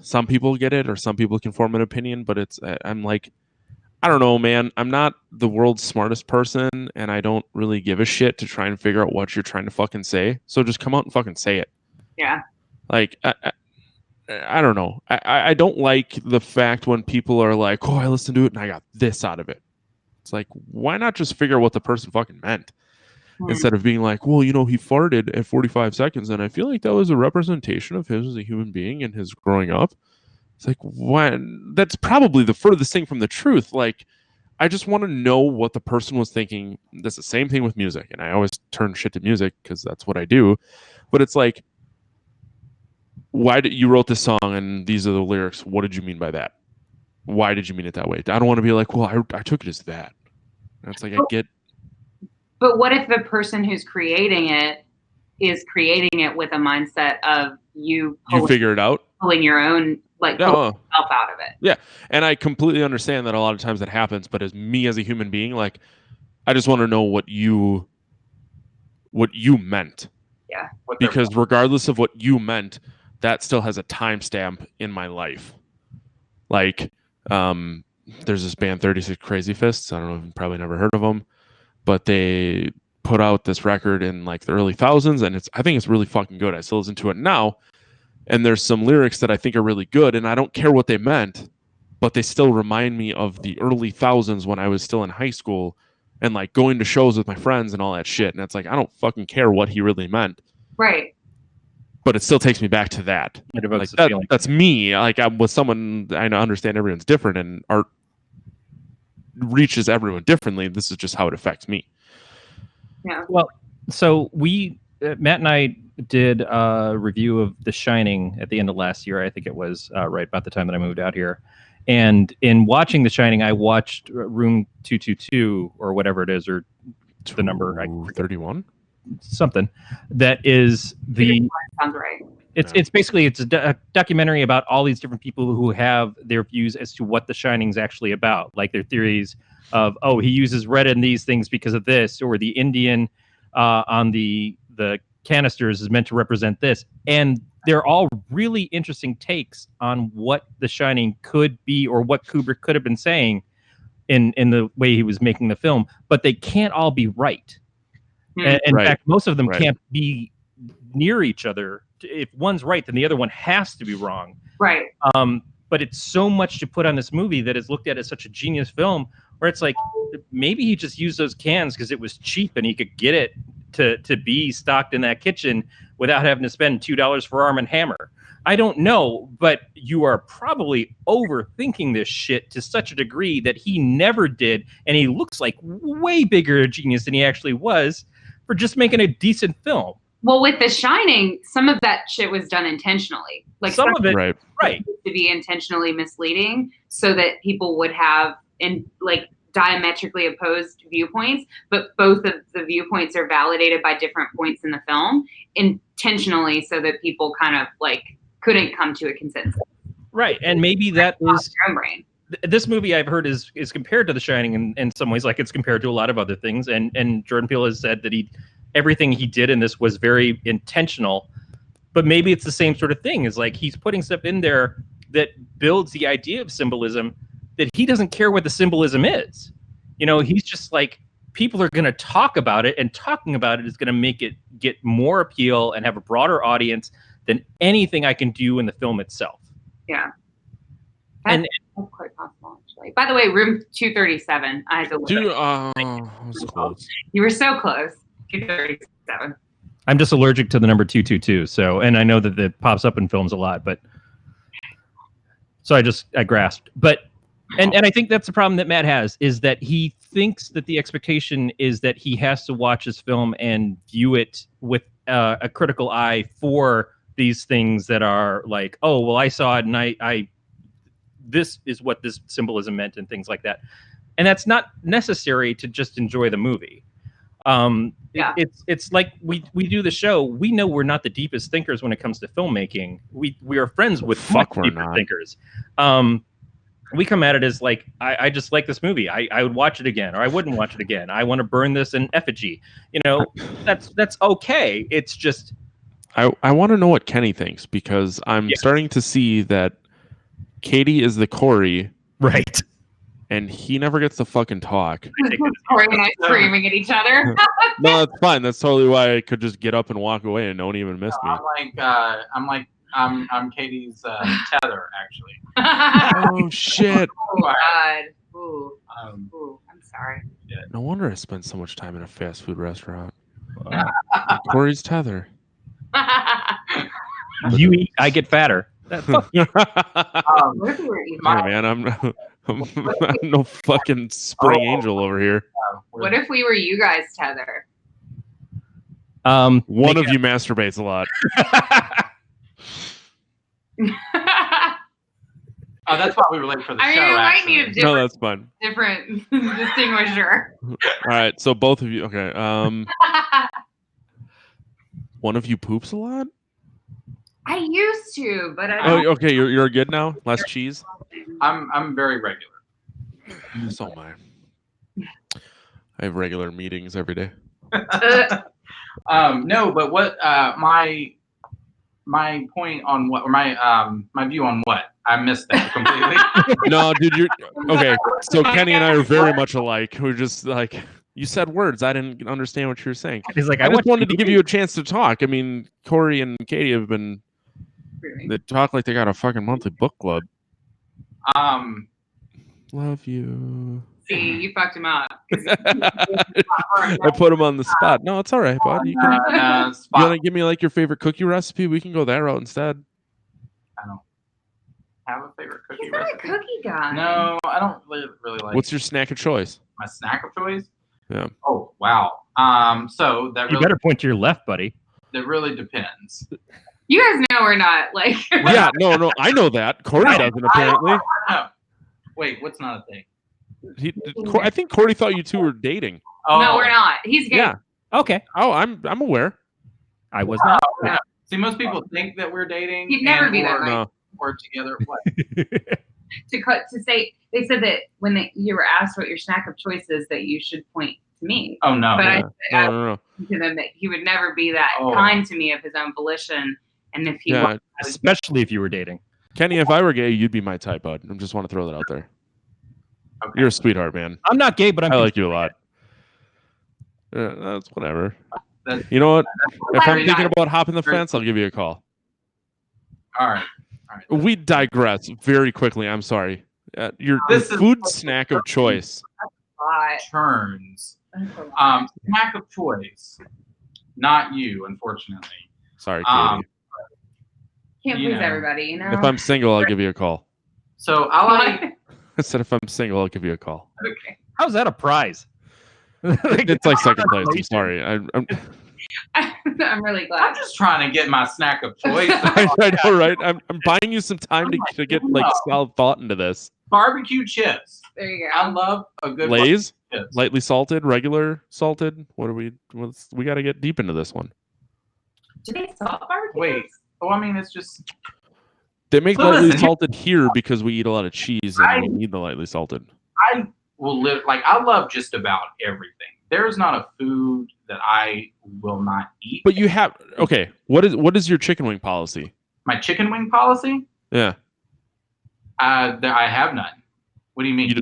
some people get it or some people can form an opinion, but I'm like, I don't know, man. I'm not the world's smartest person, and I don't really give a shit to try and figure out what you're trying to fucking say. So just come out and fucking say it. Yeah. Like, I don't know. I don't like the fact when people are like, oh, I listened to it and I got this out of it. It's like, why not just figure out what the person fucking meant? Instead of being like, well, he farted at 45 seconds, and I feel like that was a representation of him as a human being and his growing up. It's like, when that's probably the furthest thing from the truth. Like, I just want to know what the person was thinking. That's the same thing with music, and I always turn shit to music because that's what I do. But it's like, why did you wrote this song and these are the lyrics? What did you mean by that? Why did you mean it that way? I don't want to be like, well, I took it as that. And it's like, I get. But what if the person who's creating it is creating it with a mindset of you figure it out, pulling your own, like, pulling yourself out of it? Yeah. And I completely understand that a lot of times that happens, but as me as a human being, like, I just want to know what you meant. Yeah. Because regardless of what you meant, that still has a timestamp in my life. Like, there's this band 36 Crazy Fists. I don't know, you've probably never heard of them. But they put out this record in like the early thousands, and I think it's really fucking good. I still listen to it now, and there's some lyrics that I think are really good, and I don't care what they meant, but they still remind me of the early thousands when I was still in high school and like going to shows with my friends and all that shit. And it's like, I don't fucking care what he really meant. Right. But it still takes me back to that. Like that's me. Like, I'm with someone, I understand everyone's different, and art reaches everyone differently. This is just how it affects me. Yeah. Well, so Matt and I did a review of The Shining at the end of last year. I think it was right about the time that I moved out here. And in watching The Shining, I watched Room 222 or whatever it is, or the number 31, something. That is the. Sounds right. It's basically a documentary about all these different people who have their views as to what The Shining's actually about, like their theories of, oh, he uses red in these things because of this, or the Indian on the canisters is meant to represent this, and they're all really interesting takes on what The Shining could be or what Kubrick could have been saying in the way he was making the film, but they can't all be right. In fact, most of them can't be near each other. If one's right, then the other one has to be wrong. Right. But it's so much to put on this movie that is looked at as such a genius film, where it's like, maybe he just used those cans because it was cheap and he could get it to be stocked in that kitchen without having to spend $2 for Arm & Hammer. I don't know, but you are probably overthinking this shit to such a degree that he never did, and he looks like way bigger a genius than he actually was for just making a decent film. Well, with The Shining, some of that shit was done intentionally. Like some of it, right, to be intentionally misleading, so that people would have diametrically opposed viewpoints, but both of the viewpoints are validated by different points in the film intentionally, so that people kind of like couldn't come to a consensus. Right, and maybe that is your own brain. This movie I've heard is compared to The Shining in some ways, like it's compared to a lot of other things, and Jordan Peele has said that everything he did in this was very intentional, but maybe it's the same sort of thing. Is like he's putting stuff in there that builds the idea of symbolism that he doesn't care what the symbolism is. He's just like, people are going to talk about it, and talking about it is going to make it get more appeal and have a broader audience than anything I can do in the film itself. Yeah. That's quite possible, actually. By the way, Room 237. I had to look. Was close. You were so close. 237. I'm just allergic to the number 222. So, and I know that it pops up in films a lot, but so I grasped. But and I think that's the problem that Matt has, is that he thinks that the expectation is that he has to watch his film and view it with a critical eye for these things that are like, oh, well, I saw it and I this is what this symbolism meant and things like that. And that's not necessary to just enjoy the movie. It's like we do the show. We know we're not the deepest thinkers when it comes to filmmaking. We are friends with deeper thinkers. we come at it as like, I just like this movie. I would watch it again, or I wouldn't watch it again. I want to burn this in effigy. You know, that's okay. It's just I want to know what Kenny thinks, because I'm starting to see that Katie is the Corey, right, and he never gets to fucking talk. Corey and I screaming at each other. No, that's fine. That's totally why I could just get up and walk away and no one even missed me. I'm Katie's tether, actually. Oh shit! Oh God! Ooh. Ooh. I'm sorry. No wonder I spent so much time in a fast food restaurant. Corey's tether. You eat, I get fatter. What if we were eating? Hey, man, I'm no fucking spring angel over here. What if we were you guys' tether? One of you masturbates a lot. Oh, that's why we were late for the show. I mean, we might need a No, that's fine. different distinguisher. All right, so both of you. Okay. One of you poops a lot. I used to, but I don't. Oh, okay. You're good now. Less cheese. I'm very regular. So am I. I have regular meetings every day. No, but what my point on what, or my view on what? I missed that completely. No, dude, you're okay. So Kenny and I are very much alike. We're just like, you said words. I didn't understand what you were saying. He's like, I just wanted to give you a chance to talk. I mean, Corey and Katie have been, they talk like they got a fucking monthly book club. Love you. See, you fucked him up. I put him on the spot. No, it's all right, bud. You can, you want to give me like your favorite cookie recipe? We can go that route instead. I don't have a favorite cookie He's not recipe. a cookie guy. No, I don't really like. What's your snack of choice? my snack of choice? Yeah. Oh wow. So that You really, better point to your left, buddy. that really depends. You guys know we're not like. Yeah, no, I know that. Corey doesn't apparently. No. Wait, what's not a thing? I think Corey thought you two were dating. Oh, No, we're not. He's gay. Yeah. Okay, Oh, I'm aware. I was not. See, most people think that we're dating. He'd never and be that we're- way. No. We're together. What? To say, they said that when you were asked what your snack of choice is, that you should point to me. Oh no. But I No. said to them that he would never be that Oh. kind to me of his own volition, and if he Yeah. was, Especially if you were dating. Kenny, if I were gay, you'd be my type, bud. I just want to throw that out there. Okay. You're a sweetheart, man. I'm not gay, but I'm. I like you a lot. That's whatever. That's- You know what? If I'm very thinking nice. about hopping the Very fence, I'll give you a call. All right. We digress very quickly. I'm sorry. Your This is- food snack of choice. Turns. That's a lot. Snack of choice. Not you, unfortunately. Sorry, Katie. Can't you please know. everybody, you know. If I'm single, I'll give you a call. So I like. I said if I'm single, I'll give you a call. Okay. How's that a prize? It's like second place. I'm sorry. I'm I'm really I'm glad. just trying to get my snack of choice. I know, right? I'm buying you some time to get like solid thought into this. Barbecue chips. There you I go. love a good Lay's, barbecue chips. lightly salted, regular salted. We got to get deep into this one. Do they salt barbecue? Wait. Oh, I mean, it's just. They make So lightly listen, salted here because we eat a lot of cheese and we need the lightly salted. I will live like I love just about everything. There is not a food that I will not eat. But you have okay. What is your chicken wing policy? My chicken wing policy, Yeah. I have none. What do you mean?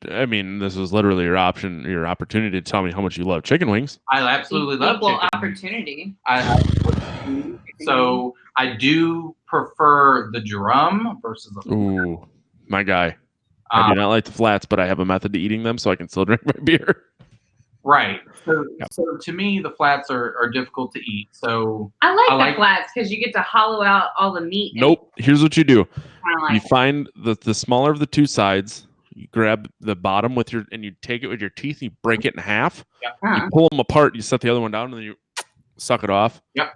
I mean, this is literally your opportunity to tell me how much you love chicken wings. I absolutely love Equal chicken. opportunity. So I do prefer the drum versus the. Ooh, my guy. I do not like the flats, but I have a method to eating them, so I can still drink my beer. Right. So, Yep. so to me, the flats are difficult to eat. So I like I the like- flats because you get to hollow out all the meat. Nope. Here's what you do. Kind of You like find the smaller of the two sides. You grab the bottom and you take it with your teeth. And you break it in half. huh. You pull them apart. You set the other one down, and then you suck it off. Yep.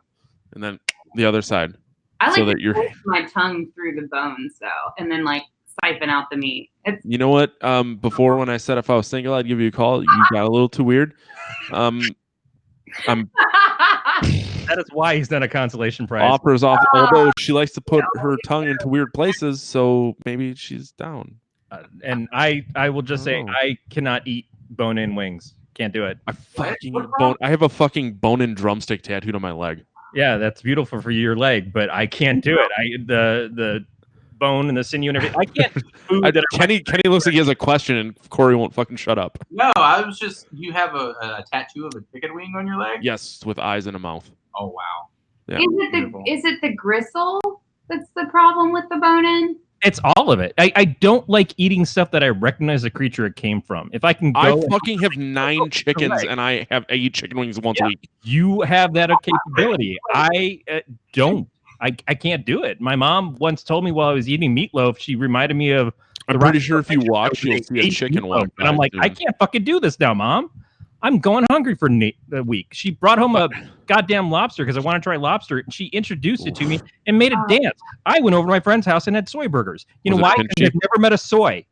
And then the other side. I like so to that you're. push my tongue through the bones though, and then like siphon out the meat. It's You know what? Before when I said if I was single, I'd give you a call. You got a little too weird. I'm That is why he's done a consolation prize. offers off. Although she likes to put her tongue into weird places, so maybe she's down. And I will just say I cannot eat bone-in wings. Can't do it. I have a fucking bone-in drumstick tattooed on my leg. Yeah, that's beautiful for your leg, but I can't do it. The bone and the sinew and everything. I can't eat food Kenny looks like he has a question, and Corey won't fucking shut up. No, I was just. You have a tattoo of a chicken wing on your leg? Yes, with eyes and a mouth. Oh wow. Yeah. Is it the gristle that's the problem with the bone-in? It's all of it. I don't like eating stuff that I recognize the creature it came from. If I can go, I fucking have 9 chickens, and I eat chicken wings once a week. You have that capability. I don't. I can't do it. My mom once told me while I was eating meatloaf, she reminded me of. I'm pretty sure if you watch, you'll see a chicken one. And I'm like, I can't fucking do this now, Mom. I'm going hungry for a week. She brought home a goddamn lobster because I want to try lobster. And she introduced it to me and made it dance. I went over to my friend's house and had soy burgers. You know why? Because I've never met a soy.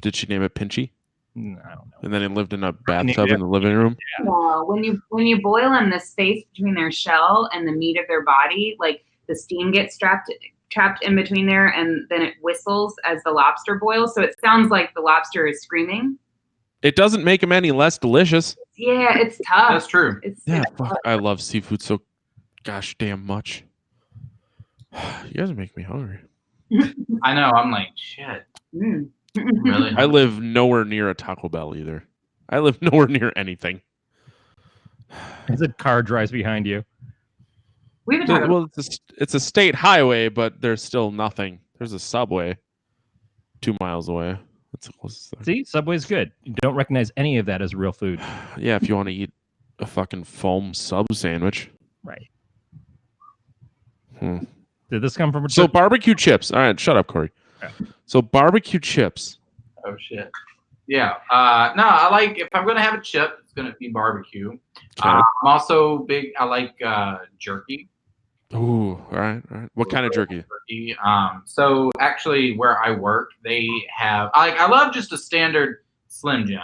Did she name it Pinchy? I don't know. And then it lived in a bathtub in the living room. Yeah. When you boil them, the space between their shell and the meat of their body, like the steam gets trapped in between there, and then it whistles as the lobster boils. So it sounds like the lobster is screaming. It doesn't make them any less delicious. Yeah, it's tough. That's true. It's Fuck, I love seafood so gosh damn much. You guys make me hungry. I know. I'm like, shit. Mm. Really? I live nowhere near a Taco Bell either. I live nowhere near anything. As a car drives behind you. We've been talking Well, it's a state highway, but there's still nothing. There's a Subway 2 miles away. That's the closest thing. See, Subway's good. You don't recognize any of that as real food. Yeah, if you want to eat a fucking foam sub sandwich. Right. Hmm. Did this come from a So barbecue chips. All right, shut up, Corey. Yeah. So barbecue chips. Oh shit. Yeah. No, I like if I'm gonna have a chip, it's gonna be barbecue. Okay. I'm also big. I like jerky. Ooh, all right. What kind of jerky? So actually, where I work, they have I love just a standard Slim Jim,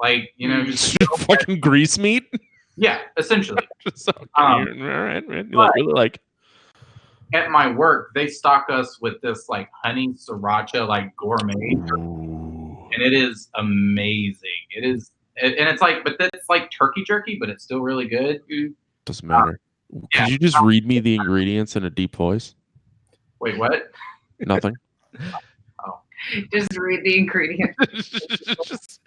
like just fucking grease meat. Yeah, essentially. All right, man. You really like. At my work, they stock us with this like honey sriracha like gourmet, and it is amazing. It is, and it's like, but it's like turkey jerky, but it's still really good. Doesn't matter. Could you just read me the ingredients in a deep voice? Wait, what? Nothing. Just read the ingredients. just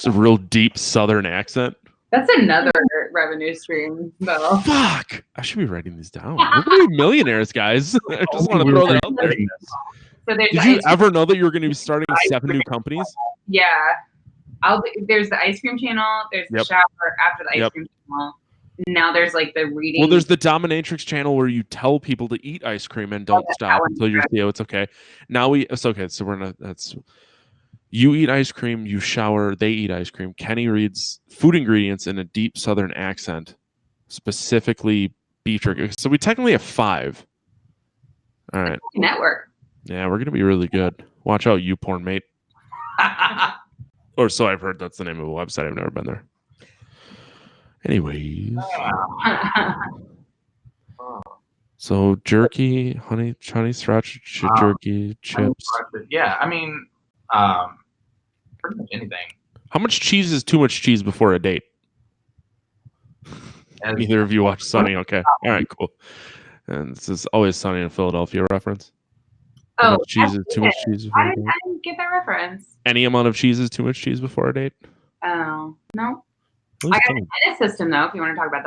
a real deep Southern accent. That's another revenue stream, though. Fuck! I should be writing these down. We're gonna be millionaires, guys. I just want to throw that out there. So Did you ever know that you were going to be starting 7 new companies? Yeah. There's the ice cream channel. There's the shower after the ice cream channel. Now there's like the reading. Well, there's the Dominatrix channel where you tell people to eat ice cream and don't stop until you see it's okay. Now it's okay. So that's you eat ice cream, you shower, they eat ice cream. Kenny reads food ingredients in a deep Southern accent, specifically beef jerky. So we technically have 5. All right. Network. Yeah, we're gonna be really good. Watch out, you porn mate. Or so I've heard. That's the name of a website. I've never been there. Anyways, so jerky, honey sriracha jerky, chips. Yeah, I mean, pretty much anything. How much cheese is too much cheese before a date? Neither of you watch Sunny. Okay, all right, cool. And this is Always Sunny in Philadelphia reference. How much cheese is too much cheese before a date? I didn't get that reference. Any amount of cheese is too much cheese before a date? Oh, no. I got a dentist system, though, if you want to talk about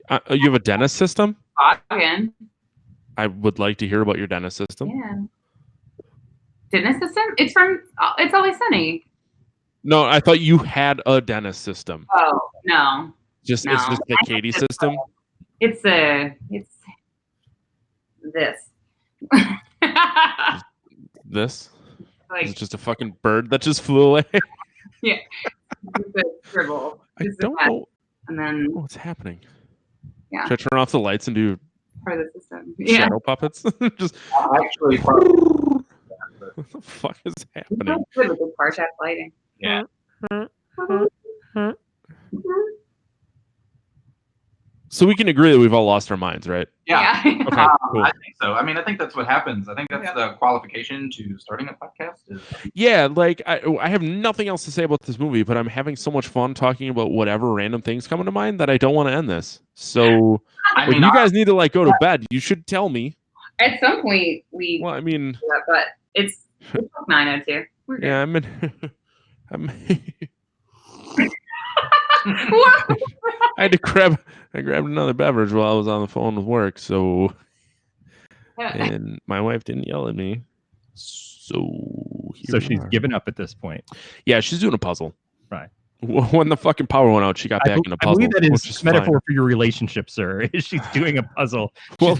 that. You have a dentist system? Again. I would like to hear about your dentist system. Yeah. Dentist system? It's Always Sunny. No, I thought you had a dentist system. Oh, no. It's just the Katie system? It's this. This? Like, It's just a fucking bird that just flew away. Yeah. It's a scribble. I don't know. And then what's happening. Yeah. Should I turn off the lights and do for the system? Yeah. shadow puppets? Just Actually, what the fuck is happening? Good with the bar chat lighting. yeah. So we can agree that we've all lost our minds, right? Yeah. Okay, cool. I think so. I mean, I think that's what happens. I think that's the qualification to starting a podcast. Yeah, like I have nothing else to say about this movie, but I'm having so much fun talking about whatever random things come to mind that I don't want to end this. So I if mean, you guys need to like go to bed, you should tell me. At some point, we. Well, I mean, do that, but it's 9:02. We're good. yeah, I'm I grabbed another beverage while I was on the phone with work, so and my wife didn't yell at me. So she's given up at this point. Yeah, she's doing a puzzle. Right. When the fucking power went out, she got back in a puzzle. I believe that which is is metaphor fine. for your relationship, sir. She's doing a puzzle. Well,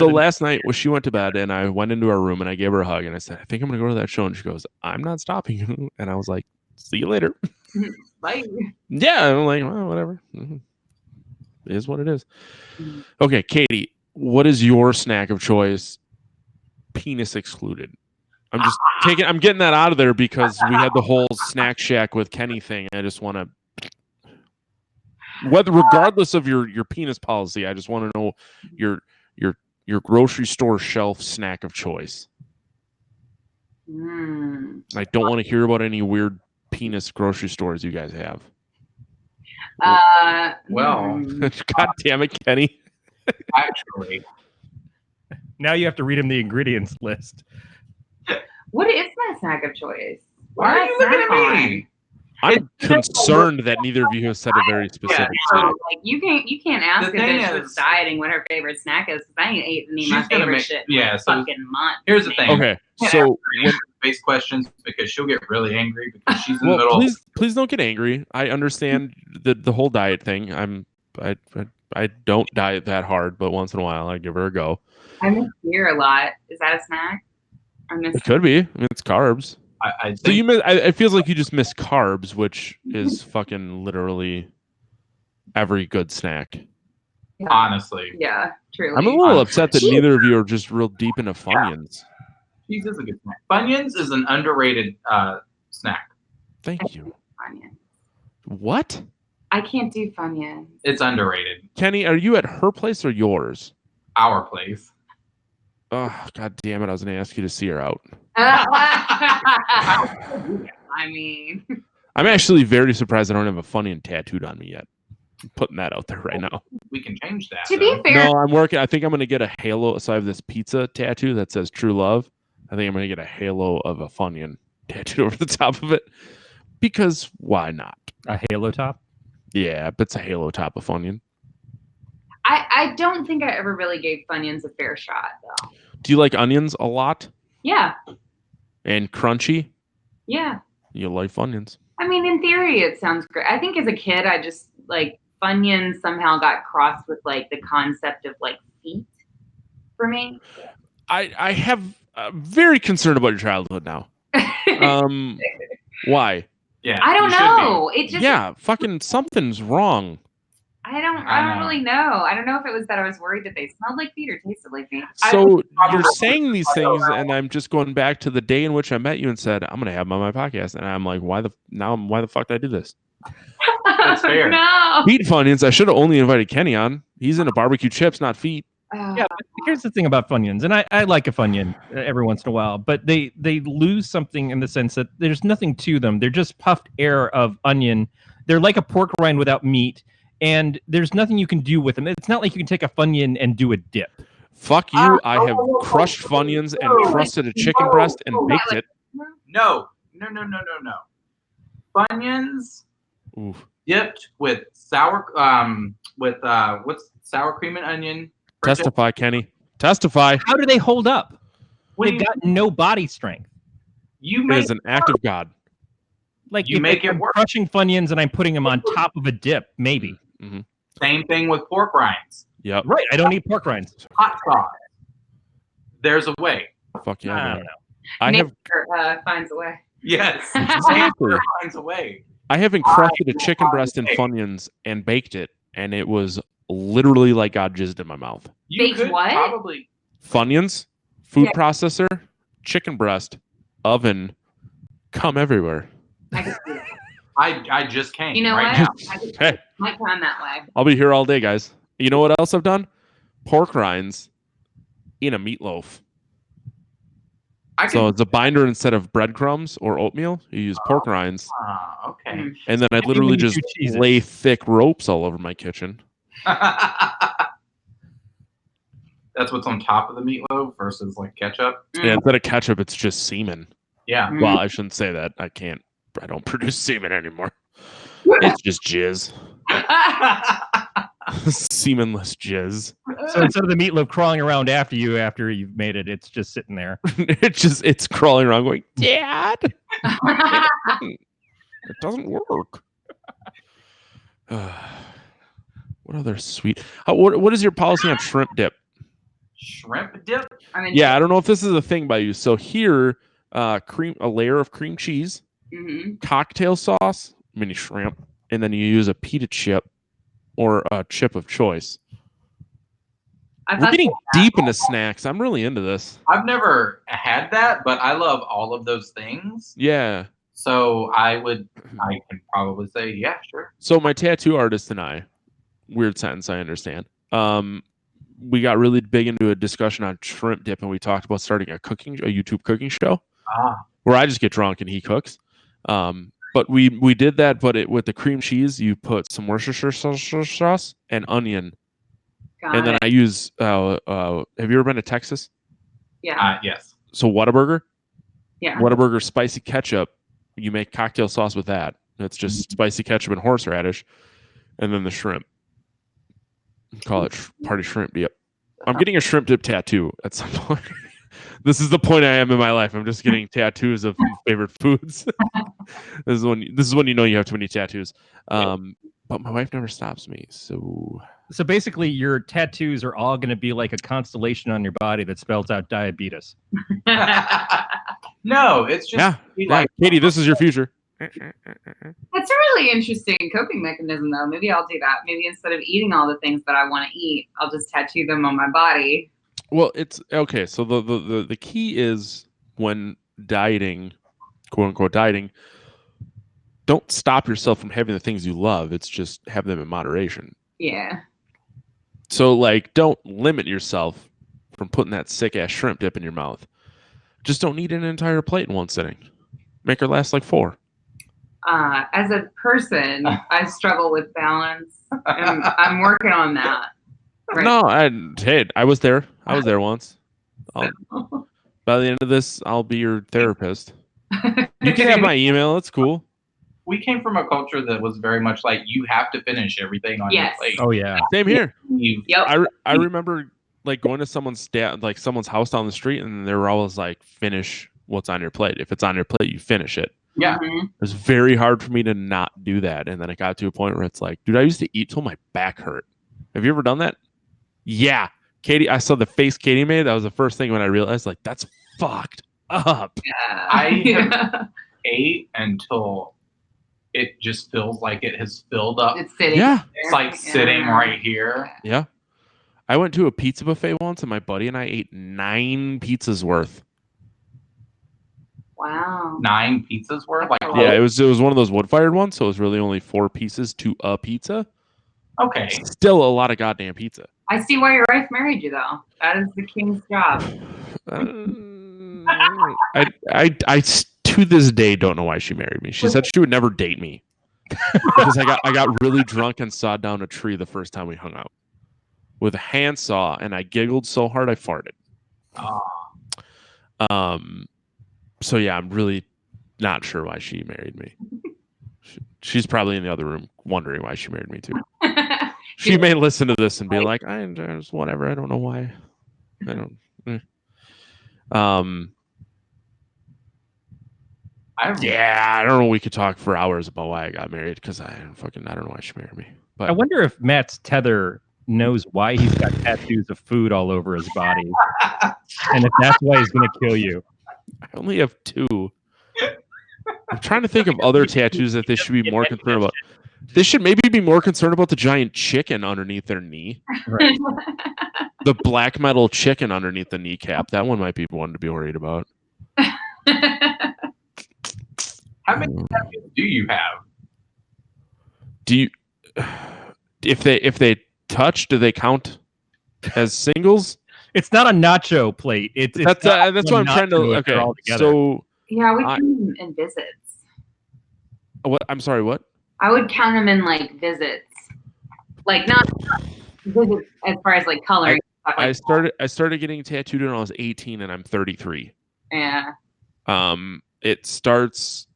last night, she went to bed, and I went into her room, and I gave her a hug, and I said, I think I'm going to go to that show. And she goes, I'm not stopping you. And I was like, see you later. Bye. Yeah, I'm like, well, whatever. It is what it is. Okay, Katie, what is your snack of choice? Penis excluded. I'm getting that out of there because we had the whole Snack Shack with Kenny thing. I just want to, regardless of your penis policy, I just want to know your grocery store shelf snack of choice. I don't want to hear about any weird penis grocery stores you guys have. Well, God damn it, Kenny. Actually, now you have to read him the ingredients list. What is my snack of choice? why are you looking at me? I'm concerned that neither of you have said a very specific So, snack. like you can't ask a The thing bitch that's is- dieting what her favorite snack is because I ain't ate any of my She's gonna favorite make- shit. yeah, in so fucking months. here's the thing. Okay, so Face questions because she'll get really angry because she's in the middle. please don't get angry. I understand the whole diet thing. I don't diet that hard, but once in a while I give her a go. I miss beer a lot. Is that a snack? I miss. It could be. I mean, it's carbs. I So you think miss. It feels like you just miss carbs, which is fucking literally every good snack. honestly, Yeah, truly. I'm a little upset that neither of you are just real deep into Funyuns. cheese is a good snack. Funyuns is an underrated snack. Thank you. Funyuns. What? I can't do Funyuns. It's underrated. Kenny, are you at her place or yours? Our place. Oh, god damn it. I was going to ask you to see her out. I mean, I'm actually very surprised I don't have a Funyun tattooed on me yet. I'm putting that out there right now. We can change that. to be though. fair, No, I'm working. I think I'm going to get a halo. So I have this pizza tattoo that says True Love. I think I'm going to get a halo of a Funyun tattooed over the top of it. Because why not? A halo top. Yeah, but it's a halo top of Funyun. I don't think I ever really gave Funyuns a fair shot though. Do you like onions a lot? Yeah, And crunchy? yeah. You like Funyuns. I mean, in theory, it sounds great. I think as a kid, I just like Funyuns somehow got crossed with like the concept of like feet for me. I have very concerned about your childhood now. Why? Yeah. I don't you should be. know. It just Yeah, fucking something's wrong. I don't know. really know. I don't know if it was that I was worried that they smelled like feet or tasted like feet. So you're saying these things, and I'm just going back to the day in which I met you and said, I'm going to have them on my podcast. And I'm like, why the fuck did I do this? That's fair. No. Feet Funyuns. I should have only invited Kenny on. He's into barbecue chips, not feet. Yeah, but here's the thing about Funyuns, and I like a Funyun every once in a while, but they lose something in the sense that there's nothing to them. They're just puffed air of onion. They're like a pork rind without meat, and there's nothing you can do with them. It's not like you can take a Funyun and do a dip. Fuck you. I have crushed Funyuns and crusted a chicken breast and baked it. No. Funyuns Oof. dipped with sour what's sour cream and onion. Testify, Kenny. Testify. How do they hold up? When They've got no body strength. you It make is an act of God. Like You if make it I'm work. crushing Funyuns and I'm putting them on top of a dip, maybe. same thing with pork rinds. Yep. Right. I don't eat pork rinds. Hot sauce. There's a way. Fuck yeah. I man. don't know. I have Nature finds a way. Yes. Exactly. Nature finds a way. I have encrusted a chicken breast in Funyuns and baked it, and it was literally like God jizzed in my mouth. You Baked could what? probably Funyuns, food Yeah. processor, chicken breast, oven, come everywhere. I could see it. I just came You know right what? now. I could Hey, might come that way. I'll be here all day, guys. You know what else I've done? Pork rinds in a meatloaf. So it's a binder instead of breadcrumbs or oatmeal. You use pork rinds. Okay. And then I literally just lay thick ropes all over my kitchen. That's what's on top of the meatloaf versus like ketchup. Yeah, instead of ketchup, it's just semen. Yeah. Well, I shouldn't say that. I don't produce semen anymore. It's just jizz. Semenless jizz. So instead of the meatloaf crawling around after you've made it, it's just sitting there. It's crawling around going, Dad. It doesn't work. What other sweet? What is your policy on shrimp dip? Shrimp dip? Yeah, I don't know if this is a thing by you. So here, a layer of cream cheese, cocktail sauce, mini shrimp, and then you use a pita chip or a chip of choice. We're getting deep into snacks. I'm really into this. I've never had that, but I love all of those things. Yeah. So I can probably say, yeah, sure. So my tattoo artist and I, weird sentence, I understand. We got really big into a discussion on shrimp dip, and we talked about starting a YouTube cooking show where I just get drunk and he cooks. But we did that, but with the cream cheese, you put some Worcestershire sauce and onion. And then I use, have you ever been to Texas? Yeah. Yes. So Whataburger? Yeah. Whataburger spicy ketchup. You make cocktail sauce with that. It's just spicy ketchup and horseradish. And then the shrimp. Call it party shrimp dip. I'm getting a shrimp dip tattoo at some point. This is the point I am in my life. I'm just getting tattoos of favorite foods. This is when you know you have too many tattoos. But my wife never stops me. So basically, your tattoos are all going to be like a constellation on your body that spells out diabetes. No, it's just like Katie. This is your future. That's a really interesting coping mechanism, though. Maybe I'll do that. Maybe instead of eating all the things that I want to eat, I'll just tattoo them on my body. Well, it's okay. So the key is when dieting, quote unquote dieting, don't stop yourself from having the things you love. It's just have them in moderation. Yeah. So like, don't limit yourself from putting that sick ass shrimp dip in your mouth. Just don't eat an entire plate in one sitting. Make her last like 4. As a person, I struggle with balance. And I'm working on that. Right. No, I was there. I was there once. By the end of this, I'll be your therapist. You can have my email. It's cool. We came from a culture that was very much like you have to finish everything on your plate. Oh yeah, same here. Yep. I remember like going to someone's house down the street, and they were always like, "Finish what's on your plate. If it's on your plate, you finish it." Yeah. It was very hard for me to not do that, and then it got to a point where it's like, dude, I used to eat till my back hurt. Have you ever done that? Yeah, Katie. I saw the face Katie made. That was the first thing when I realized, like, that's fucked up. Yeah. I ate until it just feels like it has filled up. It's sitting. Yeah. It's like sitting right here. Yeah. I went to a pizza buffet once, and my buddy and I ate 9 pizzas worth. Wow. 9 pizzas worth? Like, yeah, it was one of those wood-fired ones, so it was really only 4 pieces to a pizza. Okay. Still a lot of goddamn pizza. I see why your wife married you, though. That is the king's job. I to this day don't know why she married me. She said she would never date me because I got really drunk and sawed down a tree the first time we hung out with a handsaw, and I giggled so hard I farted. So yeah, I'm really not sure why she married me. She's probably in the other room wondering why she married me too. She may listen to this and be like, "I just whatever. I don't know why. I don't." I don't know. We could talk for hours about why I got married because I don't know why she married me. But I wonder if Matt's tether knows why he's got tattoos of food all over his body, and if that's why he's going to kill you. I only have 2. I'm trying to think of other tattoos that they should be more concerned about. They should maybe be more concerned about the giant chicken underneath their knee. Right. The black metal chicken underneath the kneecap. That one might be one to be worried about. How many tattoos do you have? Do you if they touch, do they count as singles? It's not a nacho plate. That's what I'm trying to. Okay, so yeah, we count them in visits. What? I'm sorry. What? I would count them in like visits, like not visits as far as like coloring. I started getting tattooed when I was 18, and I'm 33. Yeah. It starts.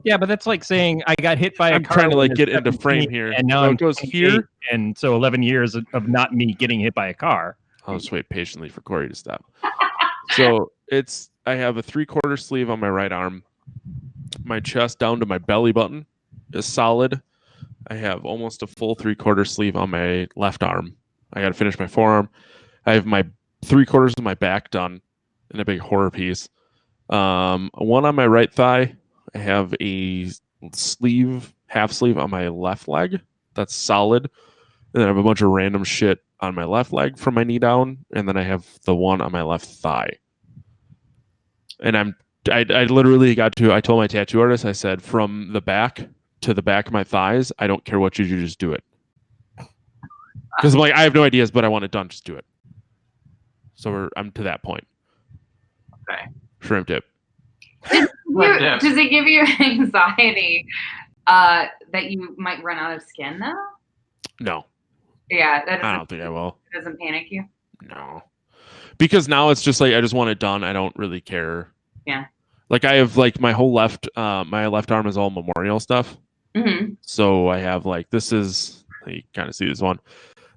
Yeah, but that's like saying I got hit by a car. I'm trying to like get into frame here, and now it goes here, and so 11 years of not me getting hit by a car. I'll just wait patiently for Corey to stop. So I have a 3/4 sleeve on my right arm. My chest down to my belly button is solid. I have almost a full 3/4 sleeve on my left arm. I got to finish my forearm. I have my 3/4 of my back done in a big horror piece. One on my right thigh. I have a half sleeve on my left leg. That's solid. And then I have a bunch of random shit on my left leg from my knee down. And then I have the one on my left thigh. And I literally I told my tattoo artist, I said, from the back to the back of my thighs, I don't care what you do, just do it. Because I'm like, I have no ideas, but I want it done, just do it. So I'm to that point. Okay. Shrimp dip. Does it give you anxiety that you might run out of skin though? No. Yeah, I don't think I will. It doesn't panic you? No. Because now it's just like I just want it done. I don't really care. Yeah. Like I have like my whole left arm is all memorial stuff. Mm-hmm. So I have like you kind of see this one.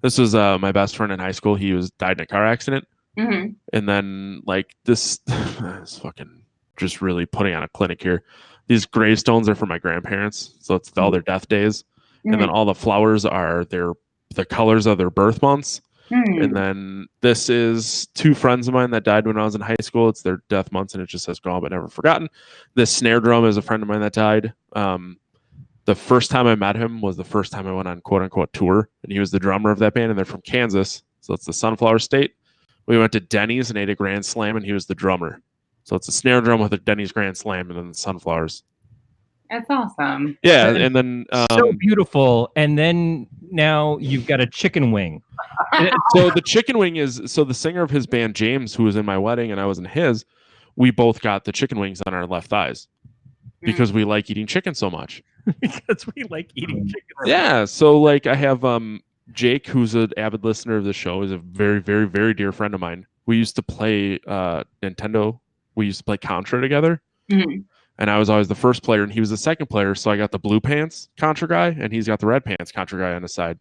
This was my best friend in high school. He died in a car accident. Mm-hmm. And then like this is fucking just really putting on a clinic here. These gravestones are for my grandparents, so it's all their death days. Mm-hmm. And then all the flowers are the colors of their birth months. Mm-hmm. And then this is 2 friends of mine that died when I was in high school. It's their death months, and it just says gone but never forgotten. This snare drum is a friend of mine that died. The first time I met him was the first time I went on quote unquote tour, and he was the drummer of that band, and they're from Kansas, so it's the Sunflower State. We went to Denny's and ate a Grand Slam, and he was the drummer. So it's a snare drum with a Denny's Grand Slam and then the sunflowers. That's awesome. Yeah, and then so beautiful. And then now you've got a chicken wing. So the chicken wing is the singer of his band, James, who was in my wedding and I was in his. We both got the chicken wings on our left thighs because we like eating chicken so much. Because we like eating chicken. Yeah. So like I have Jake, who's an avid listener of the show, is a very, very, very dear friend of mine. We used to play Nintendo. We used to play Contra together. Mm-hmm. And I was always the first player, and he was the second player. So I got the blue pants Contra guy, and he's got the red pants Contra guy on his side.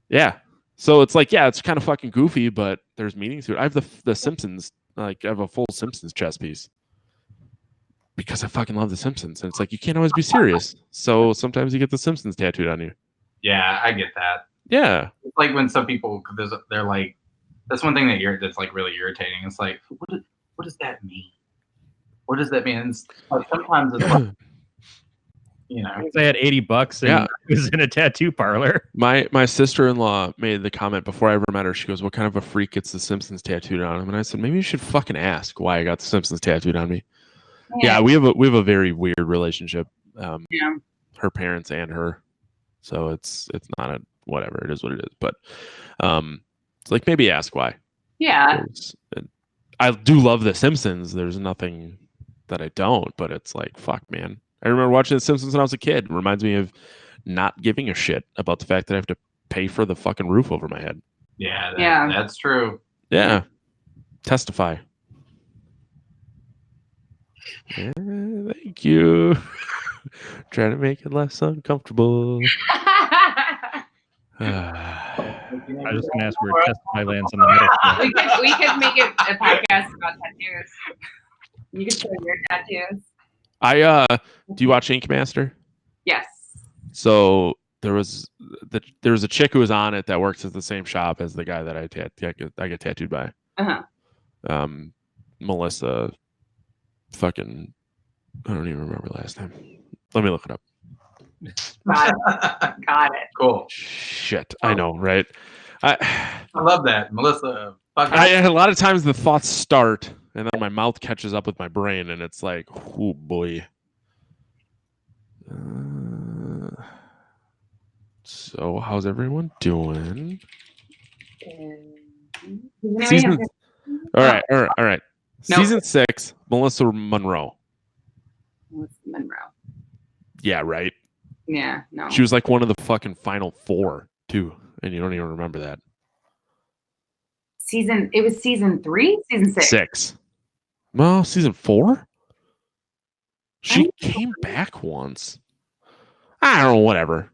Yeah. So it's like, yeah, it's kind of fucking goofy, but there's meaning to it. I have the Simpsons, like I have a full Simpsons chess piece. Because I fucking love the Simpsons. And it's like, you can't always be serious. So sometimes you get the Simpsons tattooed on you. Yeah, I get that. Yeah. It's like when some people, they're like, that's one thing that's like really irritating. It's like, what does that mean? What does that mean? It's like, sometimes it's like, you know. I had $80 and it was in a tattoo parlor. My sister-in-law made the comment before I ever met her. She goes, what kind of a freak gets the Simpsons tattooed on him? And I said, maybe you should fucking ask why I got the Simpsons tattooed on me. Yeah, we have a very weird relationship. Her parents and her. So it's not a whatever. It is what it is. But it's like maybe ask why. Yeah. I do love The Simpsons. There's nothing that I don't, but it's like, fuck, man. I remember watching The Simpsons when I was a kid. It reminds me of not giving a shit about the fact that I have to pay for the fucking roof over my head. Yeah, that's true. Yeah. Testify. Yeah, thank you. Trying to make it less uncomfortable. I was just gonna ask where Testify lands on the middle. We could make it a podcast about tattoos. You can show your tattoos. Do you watch Ink Master? Yes. So there was a chick who was on it that works at the same shop as the guy that I get tattooed by. Uh-huh. Melissa. Fucking, I don't even remember last name. Let me look it up. Got it. Cool. Shit, I know, right? I love that, Melissa. A lot of times the thoughts start, and then my mouth catches up with my brain, and it's like, oh boy. So, how's everyone doing? Season. All right. Nope. Season 6, Melissa Monroe. Monroe. Yeah, right. Yeah, no. She was like one of the fucking final 4 too, and you don't even remember that. It was season 3, season 6. 6. Well, season 4. She came back once. I don't know, whatever.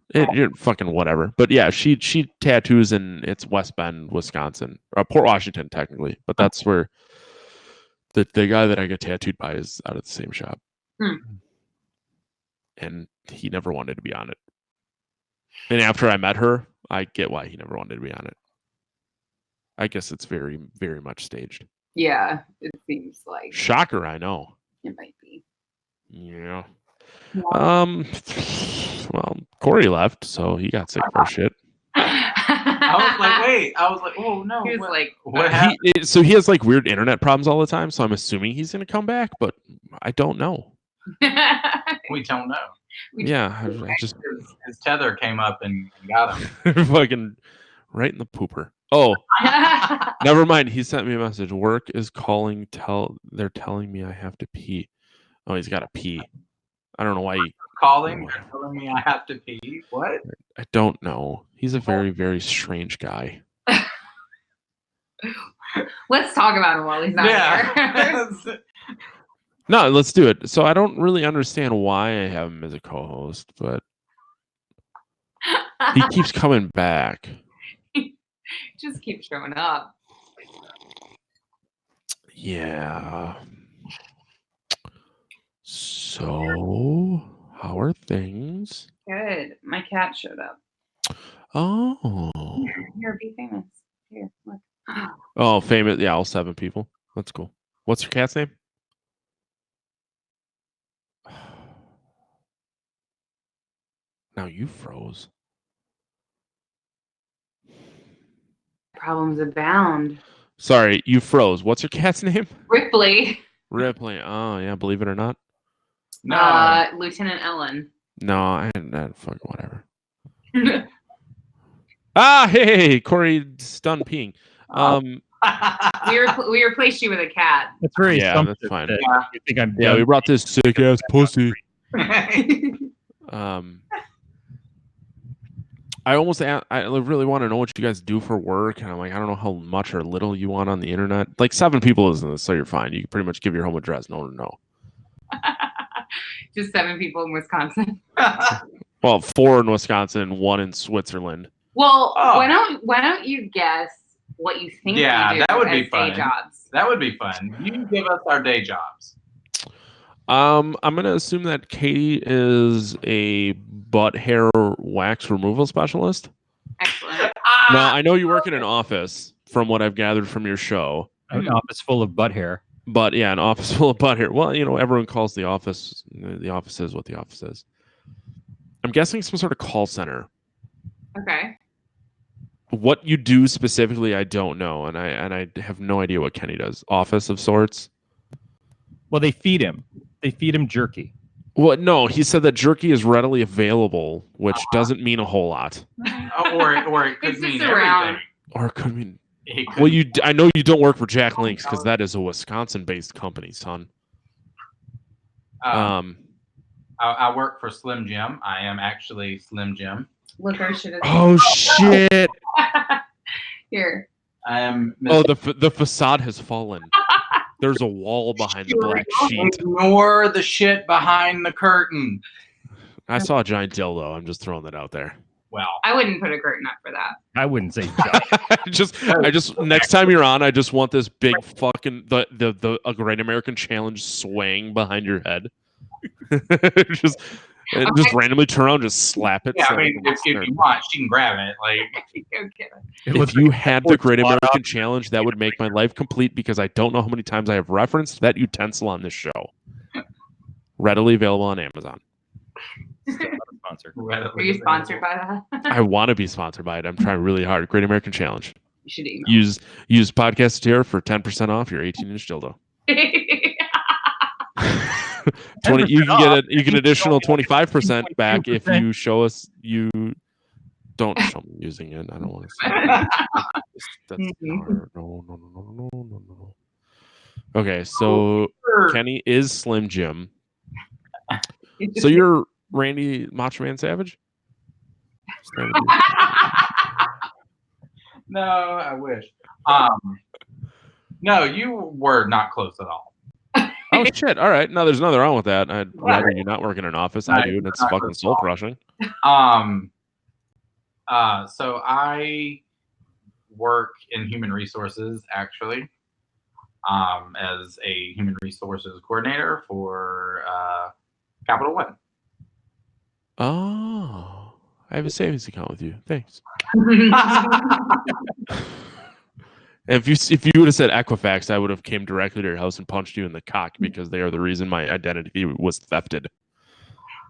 Fucking whatever. But yeah, she tattoos in it's West Bend, Wisconsin, or Port Washington technically, but that's where the guy that I get tattooed by is out of the same shop. And he never wanted to be on it. And after I met her, I get why he never wanted to be on it. I guess it's very, very much staged. Yeah, it seems like. Shocker, I know. It might be. Yeah. Well, Corey left, so he got sick for shit. I was like, wait. I was like, oh no. He was like, what happened? So he has like weird internet problems all the time. So I'm assuming he's gonna come back, but I don't know. We don't know. Yeah, I just his tether came up and got him. fucking right in the pooper. Oh, never mind. He sent me a message. Work is calling. They're telling me I have to pee. Oh, he's got to pee. I don't know why he calling. They're telling me I have to pee. What? I don't know. He's a very, very strange guy. Let's talk about him while he's not here. No, let's do it. So I don't really understand why I have him as a co-host, but he keeps coming back. Just keep showing up. Yeah. So, how are things? Good. My cat showed up. Oh. Here, be famous. Here, look. Oh, famous. Yeah, all 7 people. That's cool. What's your cat's name? Now you froze. Problems abound. Sorry, you froze. What's your cat's name? Ripley. Ripley. Oh, yeah, believe it or not. No. Lieutenant Ellen. No, I fucking whatever. Hey, Corey's done peeing. We replaced you with a cat. That's very that's fine. You think I'm Yeah, we brought this sick ass pussy. I really want to know what you guys do for work, and I'm like, I don't know how much or little you want on the internet. Like 7 people isn't this, so you're fine. You can pretty much give your home address. No one will know. Just 7 people in Wisconsin. Well, 4 in Wisconsin, 1 in Switzerland. Well, why don't you guess what you think we do that would be fun. day jobs? That would be fun. You give us our day jobs. I'm gonna assume that Katie is a butt hair wax removal specialist. Excellent. Now, I know you work in an office, from what I've gathered from your show. An office full of butt hair. But yeah, an office full of butt hair. Well, everyone calls the office. The office is what the office is. I'm guessing some sort of call center. Okay. What you do specifically, I don't know, and I have no idea what Kenny does. Office of sorts. Well, they feed him. They feed him jerky. Well, no, he said that jerky is readily available, which doesn't mean a whole lot. Or it could mean everything. Or it could mean. Well, I know you don't work for Jack Links because that is a Wisconsin-based company, son. I work for Slim Jim. I am actually Slim Jim. Look, our shit is. Oh shit! Here. I am. Oh, the facade has fallen. There's a wall behind the black sheet. Ignore the shit behind the curtain. I saw a giant dildo. I'm just throwing that out there. Well, I wouldn't put a curtain up for that. I wouldn't say giant. I just next time you're on, I just want this big fucking the a Great American Challenge swaying behind your head. just randomly turn around, just slap it. Yeah, I mean, if you want, she can grab it. Like, if you had the Great American Challenge, that would make my life complete because I don't know how many times I have referenced that utensil on this show. Readily available on Amazon. Sponsor. Are you sponsored by that? I want to be sponsored by it. I'm trying really hard. Great American Challenge. You should email. Use podcast here for 10% off your 18-inch dildo. 20. You can get an additional 25% back if you show us you Don't show me using it. I don't want to see it. That's no. Okay, so Kenny is Slim Jim. So you're Randy Macho Man Savage? No, I wish. No, you were not close at all. Oh shit! All right, no, there's nothing wrong with that. I'd rather you not work in an office. I do, and it's fucking soul crushing. So I work in human resources actually, as a human resources coordinator for Capital One. Oh, I have a savings account with you. Thanks. If you would have said Equifax, I would have came directly to your house and punched you in the cock because they are the reason my identity was thefted.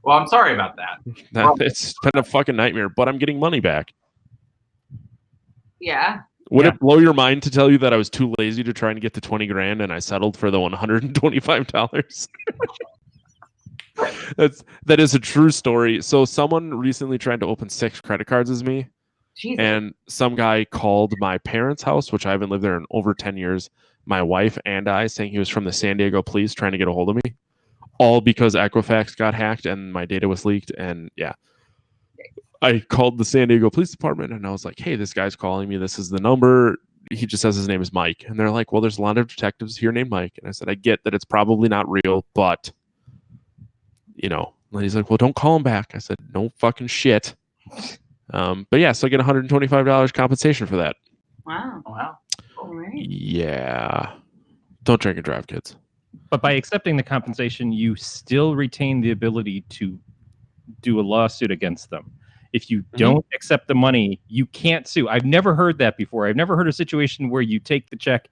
Well, I'm sorry about that. It's been a fucking nightmare, but I'm getting money back. Yeah. Would it blow your mind to tell you that I was too lazy to try and get the 20 grand and I settled for the $125? That is a true story. So someone recently tried to open 6 credit cards as me. Jesus. And some guy called my parents' house, which I haven't lived there in over 10 years, my wife and I, saying he was from the San Diego police trying to get a hold of me. All because Equifax got hacked and my data was leaked. And yeah, I called the San Diego Police Department and I was like, hey, this guy's calling me. This is the number. He just says his name is Mike. And they're like, well, there's a lot of detectives here named Mike. And I said, I get that it's probably not real, but, you know. And he's like, well, don't call him back. I said, no fucking shit. But yeah, so I get $125 compensation for that. Wow. Wow. All right. Yeah. Don't drink and drive, kids. But by accepting the compensation, you still retain the ability to do a lawsuit against them. If you don't accept the money, you can't sue. I've never heard that before. I've never heard a situation where you take the check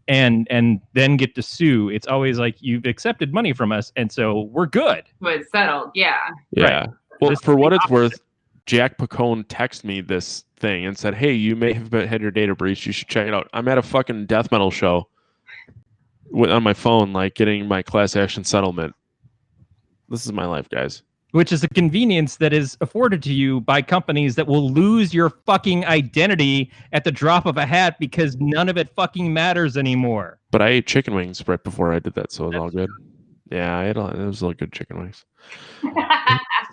and then get to sue. It's always like, you've accepted money from us, and so we're good. But it's settled, yeah. Yeah. Right. Well, Just for what it's opposite. worth, Jack Pacone texted me this thing and said, hey, you may have had your data breached. You should check it out. I'm at a fucking death metal show on my phone, like getting my class action settlement. This is my life, guys. Which is a convenience that is afforded to you by companies that will lose your fucking identity at the drop of a hat because none of it fucking matters anymore. But I ate chicken wings right before I did that, so it was all good. Yeah, it was all good chicken wings.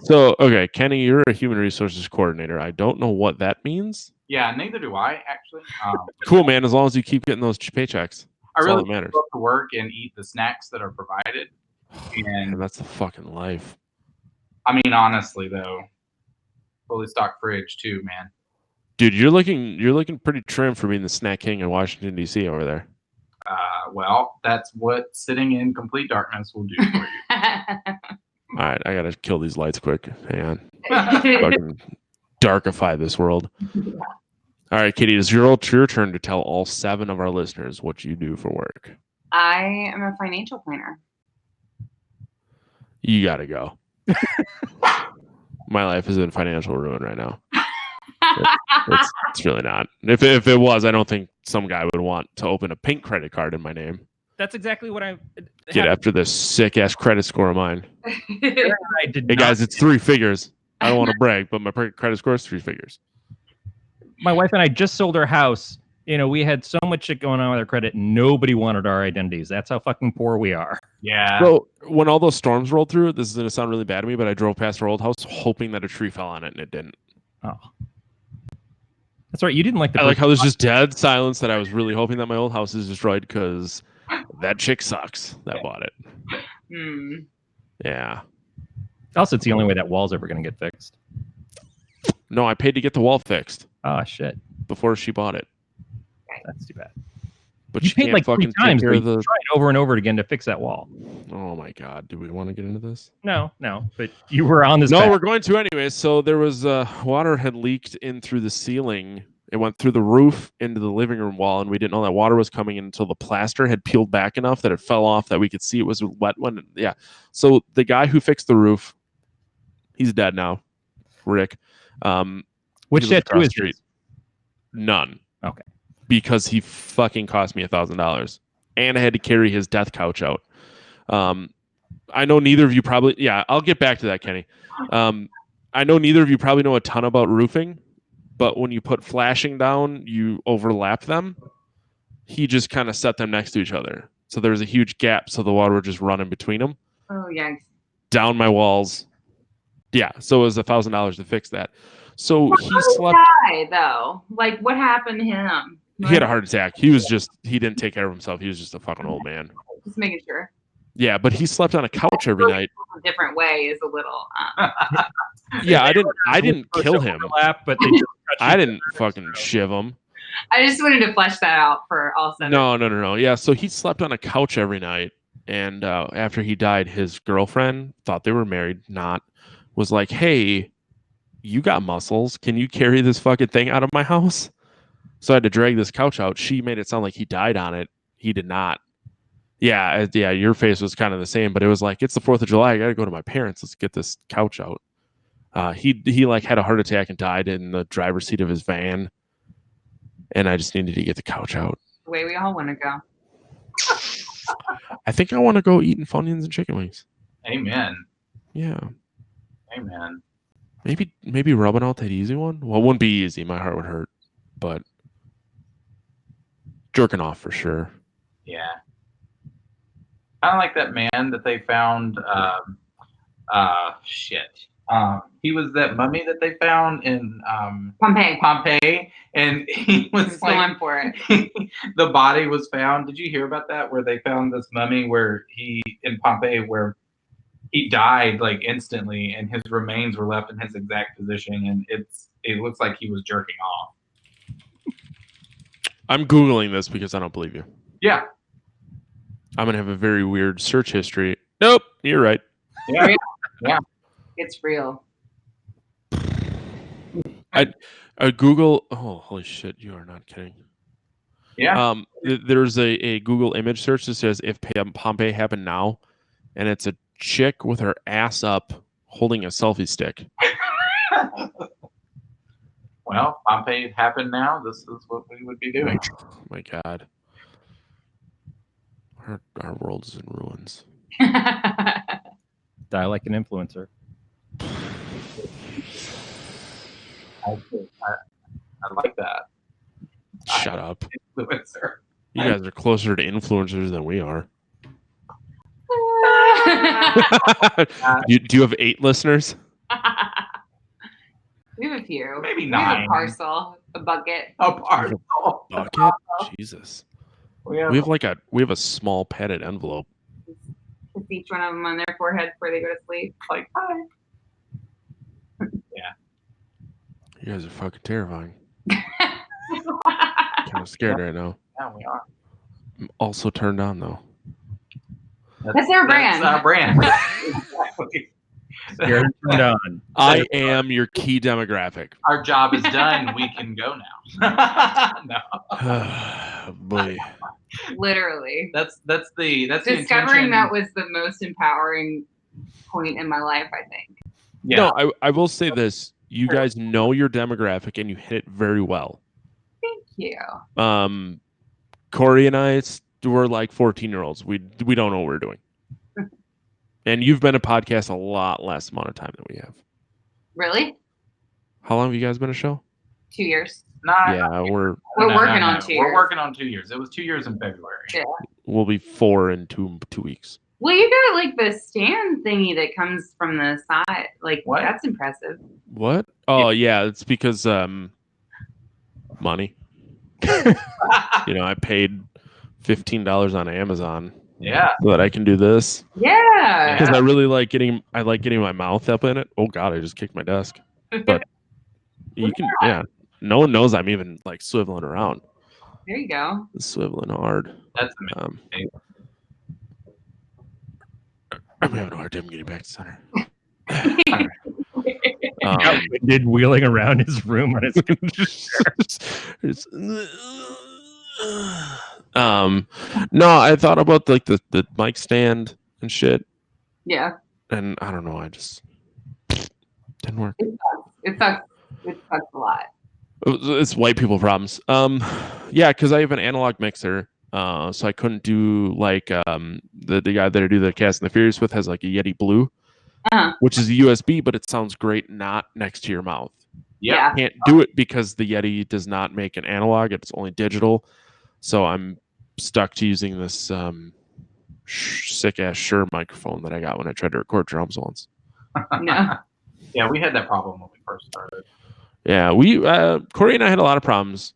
So, okay, Kenny, you're a human resources coordinator. I don't know what that means. Yeah, neither do I, actually. Cool, man, as long as you keep getting those paychecks. I That's all really that matters. love to work and eat the snacks that are provided. And that's the fucking life. I mean, honestly, though, fully stocked fridge, too, man. Dude, you're looking pretty trim for being the snack king in Washington, D.C. over there. Well, that's what sitting in complete darkness will do for you. All right, I gotta kill these lights quick. Hang on. Fucking darkify this world. All right, Kitty, it's your turn to tell all 7 of our listeners what you do for work. I am a financial planner. You gotta go. My life is in financial ruin right now. It's really not. If it was, I don't think some guy would want to open a pink credit card in my name. That's exactly what I Get after this sick ass credit score of mine. I did Hey not. guys, it's 3 figures. I don't want to brag, but my credit score is 3 figures. My wife and I just sold our house. You know, we had so much shit going on with our credit. Nobody wanted our identities. That's how fucking poor we are. Yeah. So when all those storms rolled through, this is going to sound really bad to me, but I drove past our old house hoping that a tree fell on it, and it didn't. Oh, that's right. You didn't like the. I like how there's just dead silence that I was really hoping that my old house is destroyed because that chick sucks that bought it. Yeah. Also, it's the only way that wall's ever going to get fixed. No, I paid to get the wall fixed Oh shit, before she bought it. that's too bad. But You she paid can't like 3 fucking times. take care of the... Tried over and over again to fix that wall. Oh my god, do we want to get into this? No, but you were on this. No, path. we're going to anyway. So there was water had leaked in through the ceiling. It went through the roof into the living room wall, and we didn't know that water was coming in until the plaster had peeled back enough that it fell off that we could see it was wet. Yeah. So the guy who fixed the roof, he's dead now. Rick. Which he lives tattoo across is the street. this? None. Okay. Because he fucking cost me $1,000, and I had to carry his death couch out. I know neither of you probably. Yeah, I'll get back to that, Kenny. I know neither of you probably know a ton about roofing, but when you put flashing down, you overlap them. He just kind of set them next to each other. So there's a huge gap, so the water would just run in between them. Oh, yikes. Down my walls. Yeah, so it was $1,000 to fix that. So he slept. Die, though. Like, what happened to him? He had a heart attack. He didn't take care of himself. He was just a fucking old man. Just making sure. Yeah, but he slept on a couch every night. A different way is a little. Yeah, I didn't kill him. But I didn't fucking shiv him. I just wanted to flesh that out for all seven. No. Yeah, so he slept on a couch every night, and after he died, his girlfriend thought they were married, was like, "Hey, you got muscles. Can you carry this fucking thing out of my house?" So I had to drag this couch out. She made it sound like he died on it. He did not. Yeah, your face was kind of the same, but it was like, it's the 4th of July. I got to go to my parents. Let's get this couch out. He like had a heart attack and died in the driver's seat of his van. And I just needed to get the couch out. The way we all want to go. I think I want to go eating Funyuns and chicken wings. Amen. Yeah. Amen. Maybe rubbing out that easy one. Well, it wouldn't be easy. My heart would hurt. But jerking off for sure. Yeah. Kind of like that man that they found. He was that mummy that they found in Pompeii, and he was going for it. The body was found. Did you hear about that? Where they found this mummy in Pompeii where he died like instantly, and his remains were left in his exact position, and it looks like he was jerking off. I'm Googling this because I don't believe you. Yeah. I'm going to have a very weird search history. Nope, you're right. Yeah. Yeah. It's real. I Google. Oh, holy shit! You are not kidding. Yeah. There's a Google image search that says if Pompeii happened now, and it's a chick with her ass up holding a selfie stick. Well, Pompeii happened now. This is what we would be doing. Oh my God. Our world is in ruins. Die like an influencer. I like that. Shut up. Influencer. You guys are closer to influencers than we are. Do you have 8 listeners? We have a few. Maybe We have 9. a parcel, a bucket. A parcel. Bucket? Jesus. We We have a small padded envelope. Kiss each one of them on their forehead before they go to sleep. like hi. You guys are fucking terrifying. Kind of scared right now. Yeah, we are. I'm also turned on though. That's their brand. That's our brand. Exactly. You're turned on. I am your key demographic. Our job is done. We can go now. No. Boy. Literally. That's the Discovering intention. that was the most empowering point in my life, I think. Yeah. No, I will say this. You guys know your demographic and you hit it very well. Thank you. Corey and I, we're like 14-year-olds. We don't know what we're doing. And you've been a podcast a lot less amount of time than we have. Really? How long have you guys been a show? 2 years. We're working on 2 years. We're working on 2 years. It was 2 years in February. Yeah. we'll be 4 in 2 weeks. Well, you got like the stand thingy that comes from the side. Like, What? That's impressive. What? Oh yeah, it's because money. I paid $15 on Amazon. Yeah. So that I can do this. Yeah. Because I really like getting my mouth up in it. Oh God, I just kicked my desk. But you can, yeah. No one knows I'm even like swiveling around. There you go. Swiveling hard. That's amazing. I'm having a hard time getting back to center. Did wheeling around his room on his no, I thought about like the mic stand and shit. Yeah. And I don't know, I just didn't work. It sucks. It sucks a lot. It's white people problems. Yeah, because I have an analog mixer, so I couldn't do like the guy that I do the Cast and the Furious with has like a Yeti Blue, which is a USB, but it sounds great not next to your mouth. Yeah. Can't do it because the Yeti does not make an analog; it's only digital. So I'm stuck to using this sick ass Shure microphone that I got when I tried to record drums once. No. Yeah, we had that problem when we first started. Yeah, Corey and I had a lot of problems.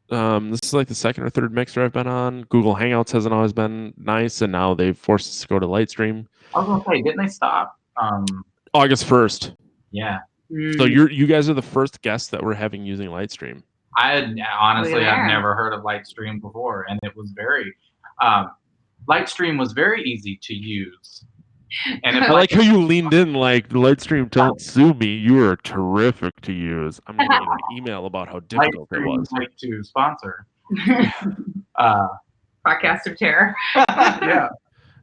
This is like the second or third mixer I've been on. Google Hangouts hasn't always been nice, and now they've forced us to go to Lightstream. I was gonna say, didn't they stop? August 1st. Yeah. So you guys are the first guests that we're having using Lightstream. I've never heard of Lightstream before, and it was very Lightstream was very easy to use. And I like how you leaned in like Lightstream, don't sue me. You are terrific to use. I'm gonna get an email about how difficult it was. Like to sponsor. Podcast of Terror. Yeah.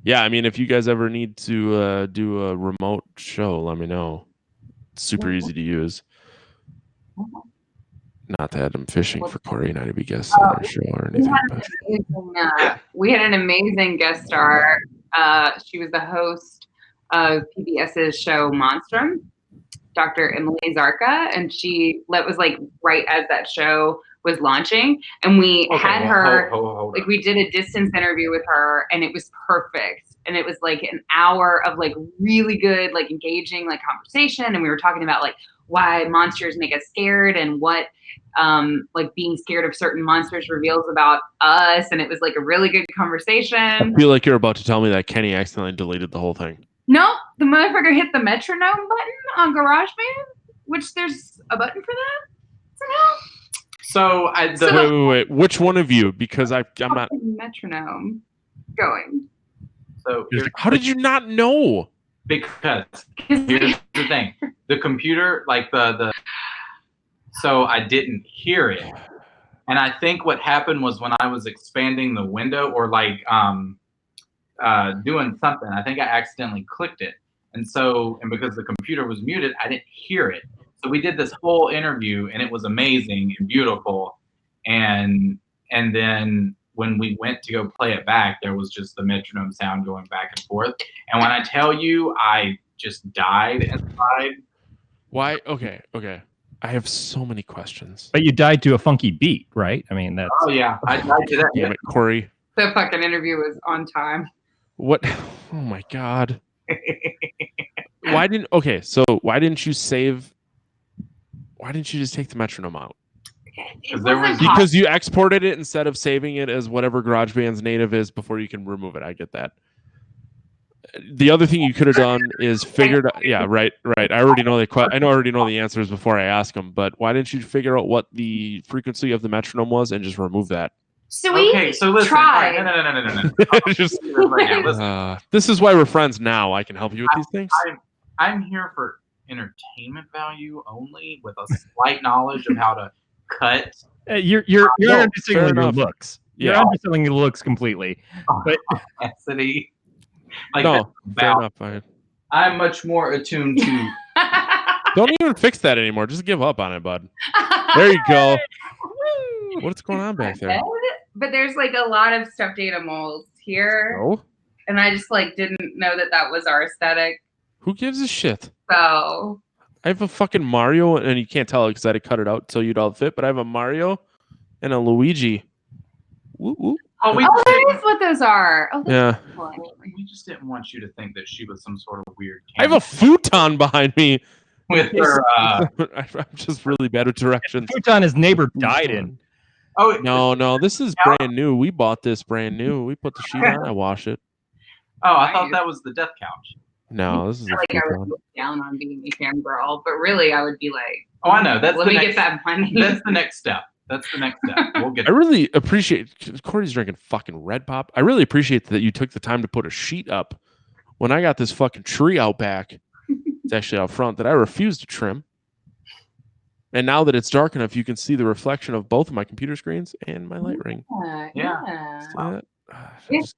Yeah, I mean, if you guys ever need to do a remote show, let me know. It's super easy to use. Not that I'm fishing for Corey and I to be guests on our show or anything. We had an amazing guest star. She was the host of PBS's show Monstrum, Dr. Emily Zarka, and that was like right as that show was launching, and we had her like we did a distance interview with her, and it was perfect, and it was like an hour of like really good, like engaging, like conversation, and we were talking about like why monsters make us scared and what like being scared of certain monsters reveals about us, and it was like a really good conversation. I feel like you're about to tell me that Kenny accidentally deleted the whole thing. No, the motherfucker hit the metronome button on GarageBand, which there's a button for that somehow. So wait. Which one of you? Because I'm not metronome going. So how did you not know? Because here's the thing: the computer, like so I didn't hear it, and I think what happened was when I was expanding the window or like doing something, I think I accidentally clicked it, and because the computer was muted, I didn't hear it. So we did this whole interview, and it was amazing and beautiful, and then when we went to go play it back, there was just the metronome sound going back and forth. And when I tell you, I just died inside. Why? Okay. I have so many questions. But you died to a funky beat, right? I mean, that's... Oh, yeah. I died to that. Damn it, Corey. The fucking interview was on time. What? Oh, my God. Why didn't you save... Why didn't you just take the metronome out? Because you exported it instead of saving it as whatever GarageBand's native is before you can remove it. I get that. The other thing you could have done is figured out. Yeah, right. I already know the answers before I ask them. But why didn't you figure out what the frequency of the metronome was and just remove that? So listen. Tried. No. Just, this is why we're friends now. I can help you with these things. I'm here for entertainment value only, with a slight knowledge of how to cut. You're underselling your looks. You're underselling your looks completely. But capacity. Fair enough. I'm much more attuned to. Don't even fix that anymore. Just give up on it, bud. There you go. What's going on back there? But there's like a lot of stuffed animals here, and I just like didn't know that was our aesthetic. Who gives a shit? So I have a fucking Mario, and you can't tell because I had to cut it out so you'd all fit. But I have a Mario and a Luigi. Woo woo. That is what those are. Yeah. We just didn't want you to think that she was some sort of weird. I have a futon behind me. With her, I'm just really bad with directions. The futon his neighbor died in. Oh no! This is brand new. We bought this brand new. We put the sheet on. I wash it. Oh, I thought that was the death couch. No, this is I would look down on being a cam girl, but really, I would be like, "Oh, I know. Let me get that money." That's the next step. We'll get. I really appreciate Corey's drinking fucking Red Pop. I really appreciate that you took the time to put a sheet up when I got this fucking tree out back. It's actually out front that I refuse to trim. And now that it's dark enough, you can see the reflection of both of my computer screens and my light ring. Yeah. Wow. It's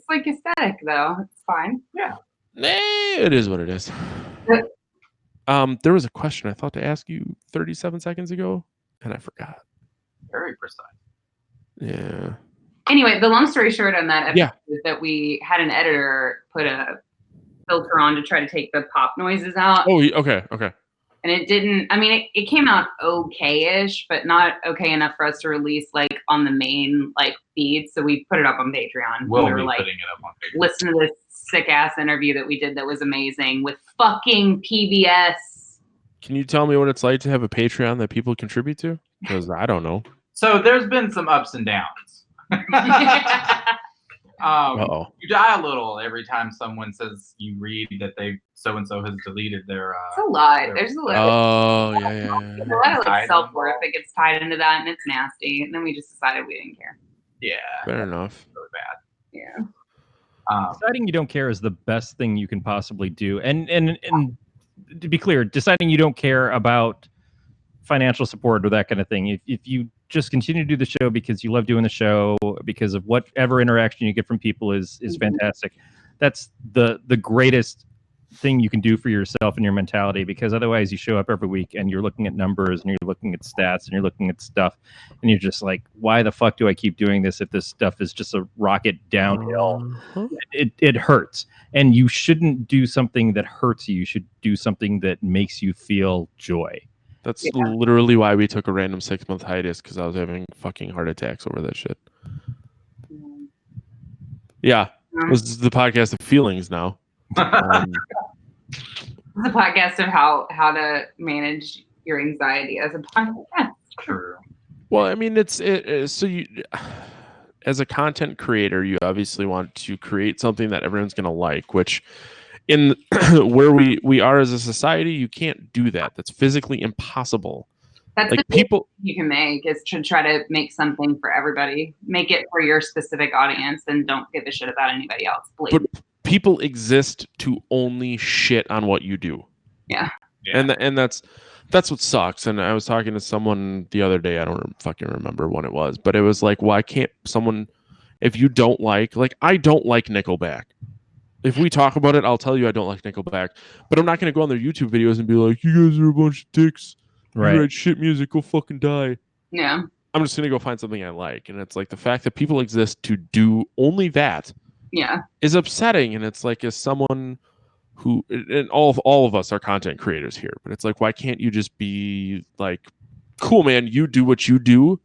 like aesthetic though. It's fine. Yeah. It is what it is. There was a question I thought to ask you 37 seconds ago, and I forgot. Very precise. Yeah. Anyway, the long story short on that episode is that we had an editor put a filter on to try to take the pop noises out. Oh, okay. And it didn't, I mean, it came out okay-ish, but not okay enough for us to release like on the main like feed. So we put it up on Patreon. We'll we were be like, putting it up on Patreon. listen to this sick ass interview that we did that was amazing with fucking PBS. Can you tell me what it's like to have a Patreon that people contribute to? Because I don't know. So there's been some ups and downs. You die a little every time someone says you read that they so-and-so has deleted their It's a lot. There's a lot. Yeah. There's a lot of like self-worth that gets tied into that, and it's nasty. And then we just decided we didn't care. Yeah. Fair enough. Really bad. Yeah. Deciding you don't care is the best thing you can possibly do. And to be clear, deciding you don't care about financial support or that kind of thing. If you just continue to do the show because you love doing the show, because of whatever interaction you get from people is fantastic. That's the greatest thing you can do for yourself and your mentality, because otherwise you show up every week and you're looking at numbers and you're looking at stats and you're looking at stuff and you're just like, why the fuck do I keep doing this if this stuff is just a rocket downhill? It hurts. And you shouldn't do something that hurts you. You should do something that makes you feel joy. That's literally why we took a random 6-month hiatus, because I was having fucking heart attacks over that shit. Yeah. This is the podcast of feelings now. It's a podcast of how to manage your anxiety as a podcast. True. Well, I mean, so you, as a content creator, you obviously want to create something that everyone's going to like, which in where we are as a society, you can't do that. That's physically impossible. That's like the people you can make is to try to make something for everybody. Make it for your specific audience and don't give a shit about anybody else. Please. But people exist to only shit on what you do. Yeah. And that's what sucks. And I was talking to someone the other day, I don't fucking remember when it was, but it was like, why can't someone, if you don't like I don't like Nickelback. If we talk about it, I'll tell you I don't like Nickelback, but I'm not going to go on their YouTube videos and be like, you guys are a bunch of dicks. Right. You write shit music, go fucking die. Yeah. I'm just going to go find something I like. And it's like the fact that people exist to do only that is upsetting. And it's like, as someone who, and all of us are content creators here, but it's like, why can't you just be like, cool, man, you do what you do.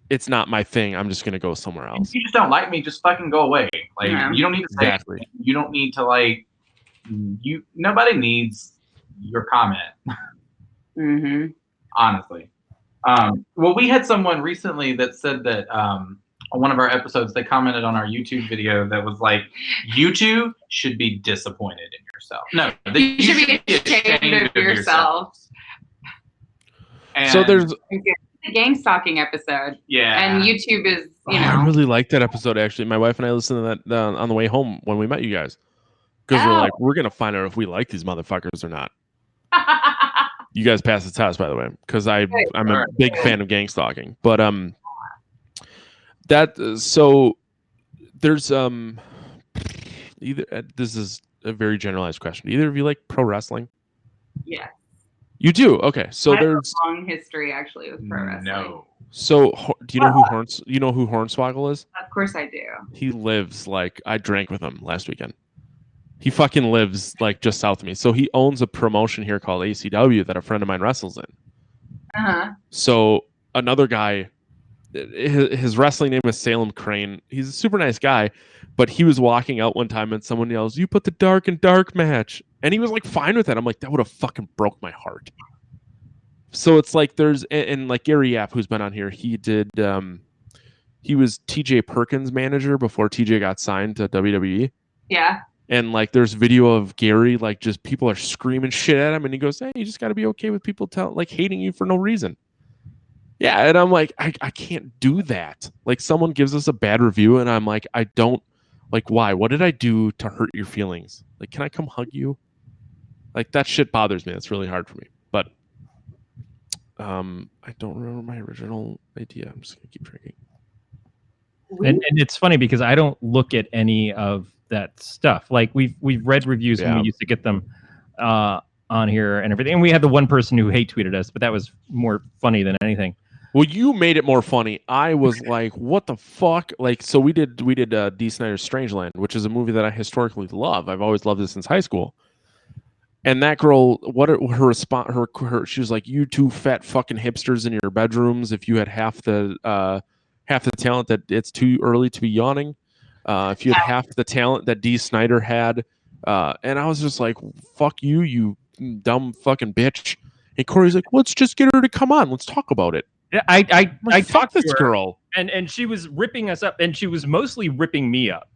It's not my thing. I'm just going to go somewhere else. If you just don't like me, just fucking go away. Like, you don't need to say Exactly. You don't need to nobody needs your comment. Mm-hmm. Honestly. Well, we had someone recently that said that on one of our episodes, they commented on our YouTube video that was like, you two should be disappointed in yourself. No, you should be ashamed of yourself. So there's the gang stalking episode. Yeah. And YouTube is, I really liked that episode, actually. My wife and I listened to that on the way home when we met you guys. Because we're like, we're going to find out if we like these motherfuckers or not. You guys passed the test, by the way, because I'm a big fan of gang stalking. But so there's either this is a very generalized question. Do either of you like pro wrestling? Yeah. You do? Okay. So I have there's a long history actually with pro wrestling. No. So do you know who Hornswoggle is? Of course I do. He lives I drank with him last weekend. He fucking lives just south of me. So he owns a promotion here called ACW that a friend of mine wrestles in. Uh-huh. So another guy, his wrestling name is Salem Crane. He's a super nice guy, but he was walking out one time and someone yells, "You put the dark in dark match." And he was fine with that. I'm like, that would have fucking broke my heart. So it's there's, and Gary Yap, who's been on here, he did, he was TJ Perkins' manager before TJ got signed to WWE. Yeah. And there's video of Gary, just people are screaming shit at him. And he goes, "Hey, you just got to be okay with people hating you for no reason." Yeah. And I'm like, I can't do that. Someone gives us a bad review and I'm like, I don't, why? What did I do to hurt your feelings? Can I come hug you? That shit bothers me. It's really hard for me. But I don't remember my original idea. I'm just going to keep drinking. And it's funny because I don't look at any of that stuff. We've read reviews when we used to get them on here and everything. And we had the one person who hate tweeted us, but that was more funny than anything. Well, you made it more funny. I was like, "What the fuck?" Like, so we did D. Snyder's Strangeland, which is a movie that I historically love. I've always loved it since high school. And that girl, her response? She was like, "You two fat fucking hipsters in your bedrooms. If you had half the talent, that it's too early to be yawning. If you had half the talent that D. Snyder had," and I was just like, "Fuck you, you dumb fucking bitch." And Corey's like, "Let's just get her to come on. Let's talk about it." Yeah, I Fuck talked to this her, girl. and she was ripping us up, and she was mostly ripping me up.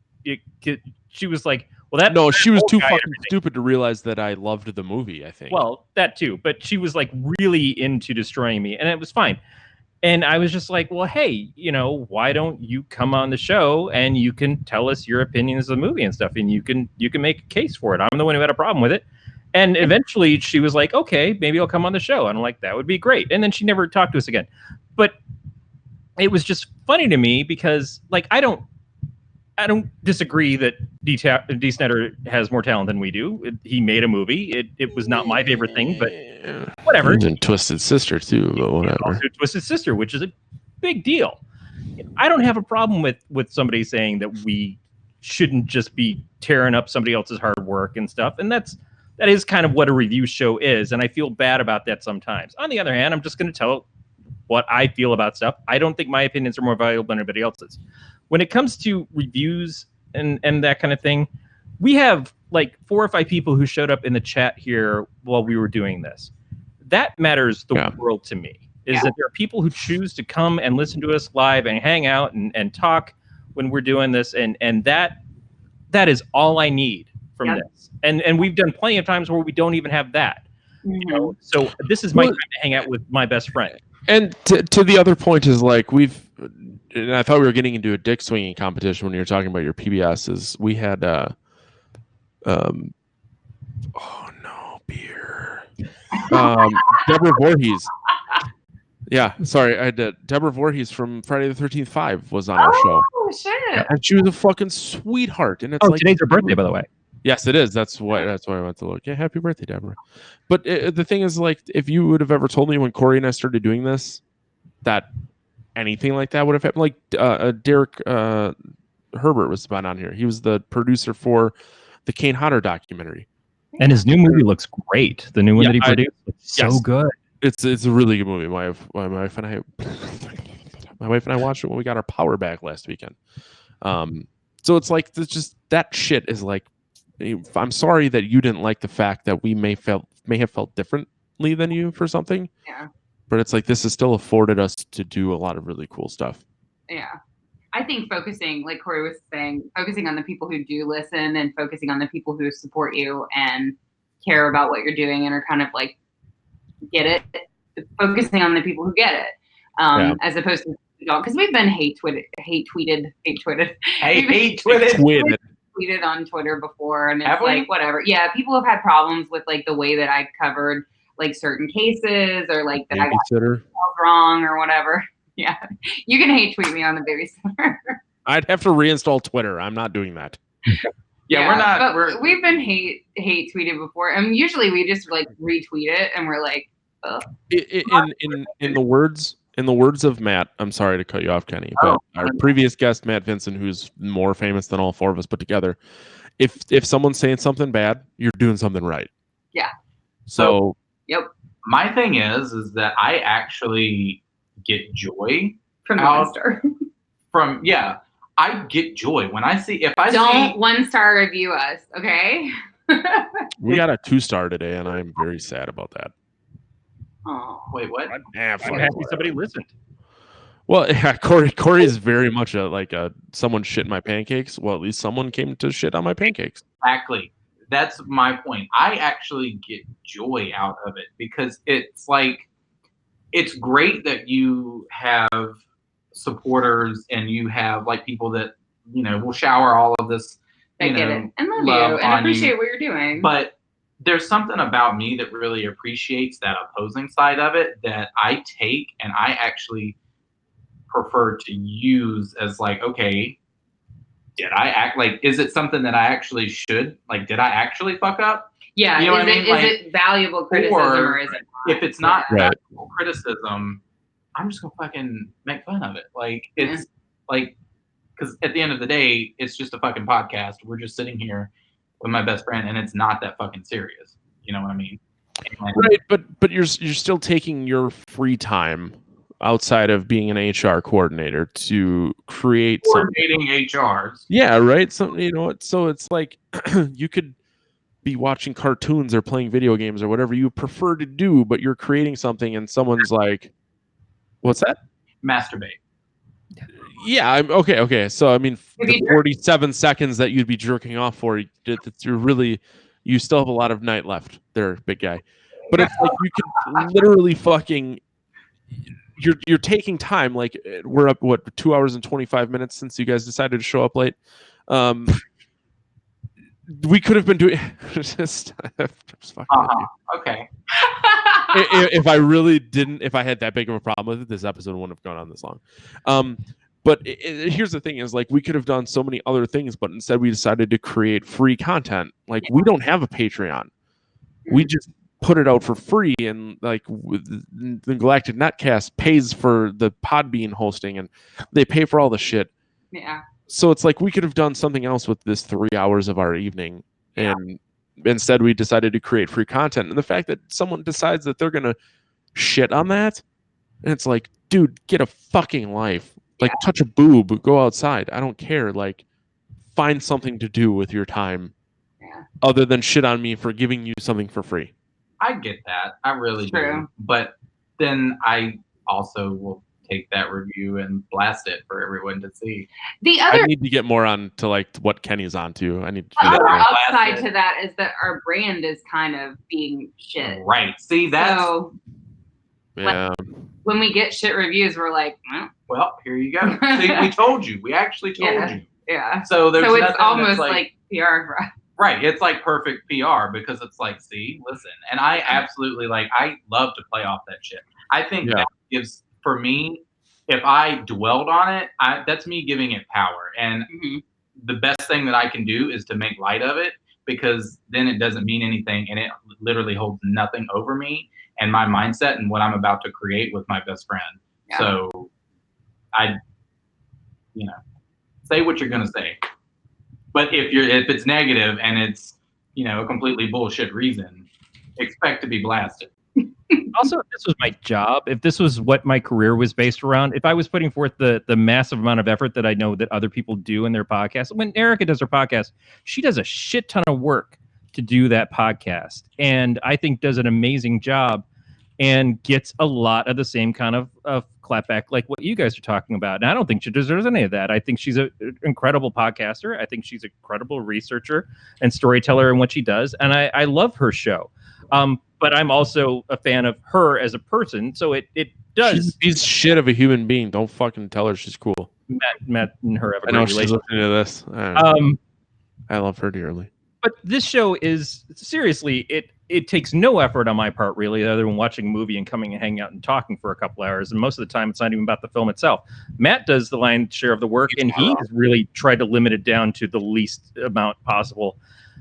She was like, "Well, she was too guy fucking stupid to realize that I loved the movie." I think. Well, that too, but she was like really into destroying me, and it was fine. And I was just like, "Well, hey, why don't you come on the show and you can tell us your opinions of the movie and stuff, and you can make a case for it. I'm the one who had a problem with it." And eventually she was like, "Okay, maybe I'll come on the show." And I'm like, "That would be great." And then she never talked to us again. But it was just funny to me because, like, I don't disagree that D. Snyder has more talent than we do. He made a movie. It was not my favorite thing, but whatever. And Twisted Sister too, but whatever. Also Twisted Sister, which is a big deal. I don't have a problem with somebody saying that we shouldn't just be tearing up somebody else's hard work and stuff. And that is kind of what a review show is, and I feel bad about that sometimes. On the other hand, I'm just going to tell what I feel about stuff. I don't think my opinions are more valuable than anybody else's. When it comes to reviews and that kind of thing, we have like 4 or 5 people who showed up in the chat here while we were doing this. That matters the world to me, is that there are people who choose to come and listen to us live and hang out and talk when we're doing this, and that is all I need from this. And we've done plenty of times where we don't even have that. So this is my time to hang out with my best friend. And to the other point is, like, and I thought we were getting into a dick swinging competition when you were talking about your PBSs. We had beer. Deborah Voorhees. Yeah, sorry, I did. Deborah Voorhees from Friday the 13th 5 was on our show. Oh shit! And she was a fucking sweetheart. And it's today's her birthday, by the way. Yes, it is. That's why I went to look. Yeah, happy birthday, Deborah. But the thing is, like, if you would have ever told me when Corey and I started doing this that anything like that would have happened, like Derek Herbert was spot on here. He was the producer for the Kane Hodder documentary, and his new movie looks great. The new one that he produced, it's so good. It's a really good movie. My wife and I watched it when we got our power back last weekend. So it's like just that shit is like. I'm sorry that you didn't like the fact that we may have felt differently than you for something. Yeah. But it's like this has still afforded us to do a lot of really cool stuff. Yeah. I think focusing, like Corey was saying, focusing on the people who do listen and focusing on the people who support you and care about what you're doing and are kind of like get it. Focusing on the people who get it, as opposed to because we've been hate tweeted on Twitter before, and it's like whatever. Yeah, people have had problems with like the way that I covered like certain cases or like that I got wrong or whatever. Yeah, you can hate tweet me on the babysitter. I'd have to reinstall Twitter. I'm not doing that. Yeah, we're not. But we've been hate tweeted before, and usually we just like retweet it, and we're like, ugh. In the words of Matt, I'm sorry to cut you off, Kenny, but our previous guest, Matt Vincent, who's more famous than all 4 of us put together, if someone's saying something bad, you're doing something right. Yeah. So yep. My thing is that I actually get joy from the monster. I get joy when I see don't 1-star review us, okay? We got a 2-star today, and I'm very sad about that. Oh, wait, what? I'm happy somebody listened. Well, yeah, Corey is very much like someone shit my pancakes. Well, at least someone came to shit on my pancakes. Exactly. That's my point. I actually get joy out of it because it's like, it's great that you have supporters and you have like people that, will shower all of this, I get it. And love you and appreciate what you're doing. But there's something about me that really appreciates that opposing side of it that I take and I actually prefer to use as like, okay, did I act like, is it something that I actually should, like, did I actually fuck up? Yeah. Is it valuable criticism or is it not? If it's not valuable criticism, I'm just gonna fucking make fun of it. Like it's like, because at the end of the day, it's just a fucking podcast. We're just sitting here with my best friend, and it's not that fucking serious. You know what I mean? Right, but you're still taking your free time outside of being an HR coordinator to create coordinating HRs. Yeah, right. So so it's like you could be watching cartoons or playing video games or whatever you prefer to do, but you're creating something, and someone's like, "What's that?" Masturbate. Yeah, I'm okay. So I mean, the 47 seconds that you'd be jerking off for, you still have a lot of night left there, big guy. But it's like you could literally fucking, you're taking time. Like we're up 2 hours and 25 minutes since you guys decided to show up late. We could have been doing just fucking okay. If I had that big of a problem with it, this episode wouldn't have gone on this long. But here's the thing: is like we could have done so many other things, but instead we decided to create free content. Like we don't have a Patreon; we just put it out for free, and like the Galactic Netcast pays for the Podbean hosting, and they pay for all the shit. Yeah. So it's like we could have done something else with this 3 hours of our evening, and instead we decided to create free content. And the fact that someone decides that they're gonna shit on that, and it's like, dude, get a fucking life. Like, touch a boob, go outside. I don't care. Like, find something to do with your time other than shit on me for giving you something for free. I get that. I really do. But then I also will take that review and blast it for everyone to see. I need to get more on to like what Kenny's onto. I need to the other upside to that is that our brand is kind of being shit. Right. See, that's... So, yeah. When we get shit reviews, we're like, well, here you go. See, we told you. We actually told you. Yeah. So it's almost like PR for us. Right. It's like perfect PR because it's like, see, listen. And I absolutely I love to play off that shit. I think that gives, for me, if I dwelled on it, that's me giving it power. And the best thing that I can do is to make light of it, because then it doesn't mean anything and it literally holds nothing over me and my mindset and what I'm about to create with my best friend. Yeah. So say what you're going to say. But if it's negative and it's, a completely bullshit reason, expect to be blasted. Also, if this was my job, if this was what my career was based around, if I was putting forth the massive amount of effort that I know that other people do in their podcast, when Erica does her podcast, she does a shit ton of work to do that podcast. And I think does an amazing job and gets a lot of the same kind of clapback like what you guys are talking about. And I don't think she deserves any of that. I think she's an incredible podcaster. I think she's a credible researcher and storyteller in what she does. And I love her show. But I'm also a fan of her as a person. So it does. She's shit of a human being. Don't fucking tell her she's cool. Matt and her have a great relationship. She's listening to this. I love her dearly. But this show is, seriously, it takes no effort on my part, really, other than watching a movie and coming and hanging out and talking for a couple hours. And most of the time, it's not even about the film itself. Matt does the lion's share of the work, and he's really tried to limit it down to the least amount possible.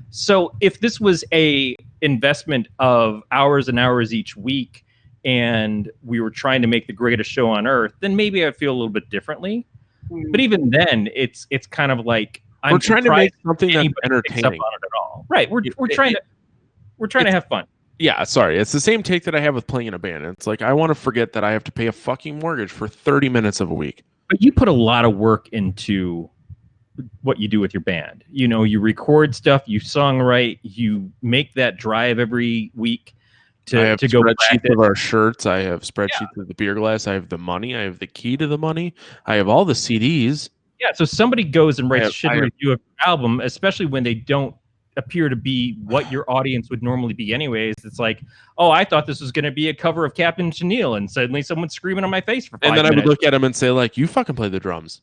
So if this was a investment of hours and hours each week, and we were trying to make the greatest show on earth, then maybe I'd feel a little bit differently. But even then, it's kind of like we're trying to make something that's entertaining. On it at all. Right? We're trying to have fun. Yeah, sorry. It's the same take that I have with playing in a band. It's like I want to forget that I have to pay a fucking mortgage for 30 minutes of a week. But you put a lot of work into what you do with your band. You record stuff, you songwrite, you make that drive every week to go spreadsheets of our shirts. I have spreadsheets of the beer glass. I have the money. I have the key to the money. I have all the CDs. Yeah, so somebody goes and writes a shitty review of your album, especially when they don't appear to be what your audience would normally be anyways. It's like, oh, I thought this was going to be a cover of Captain Chenille, and suddenly someone's screaming on my face for 5 minutes. And then I would look at him and say, like, you fucking play the drums.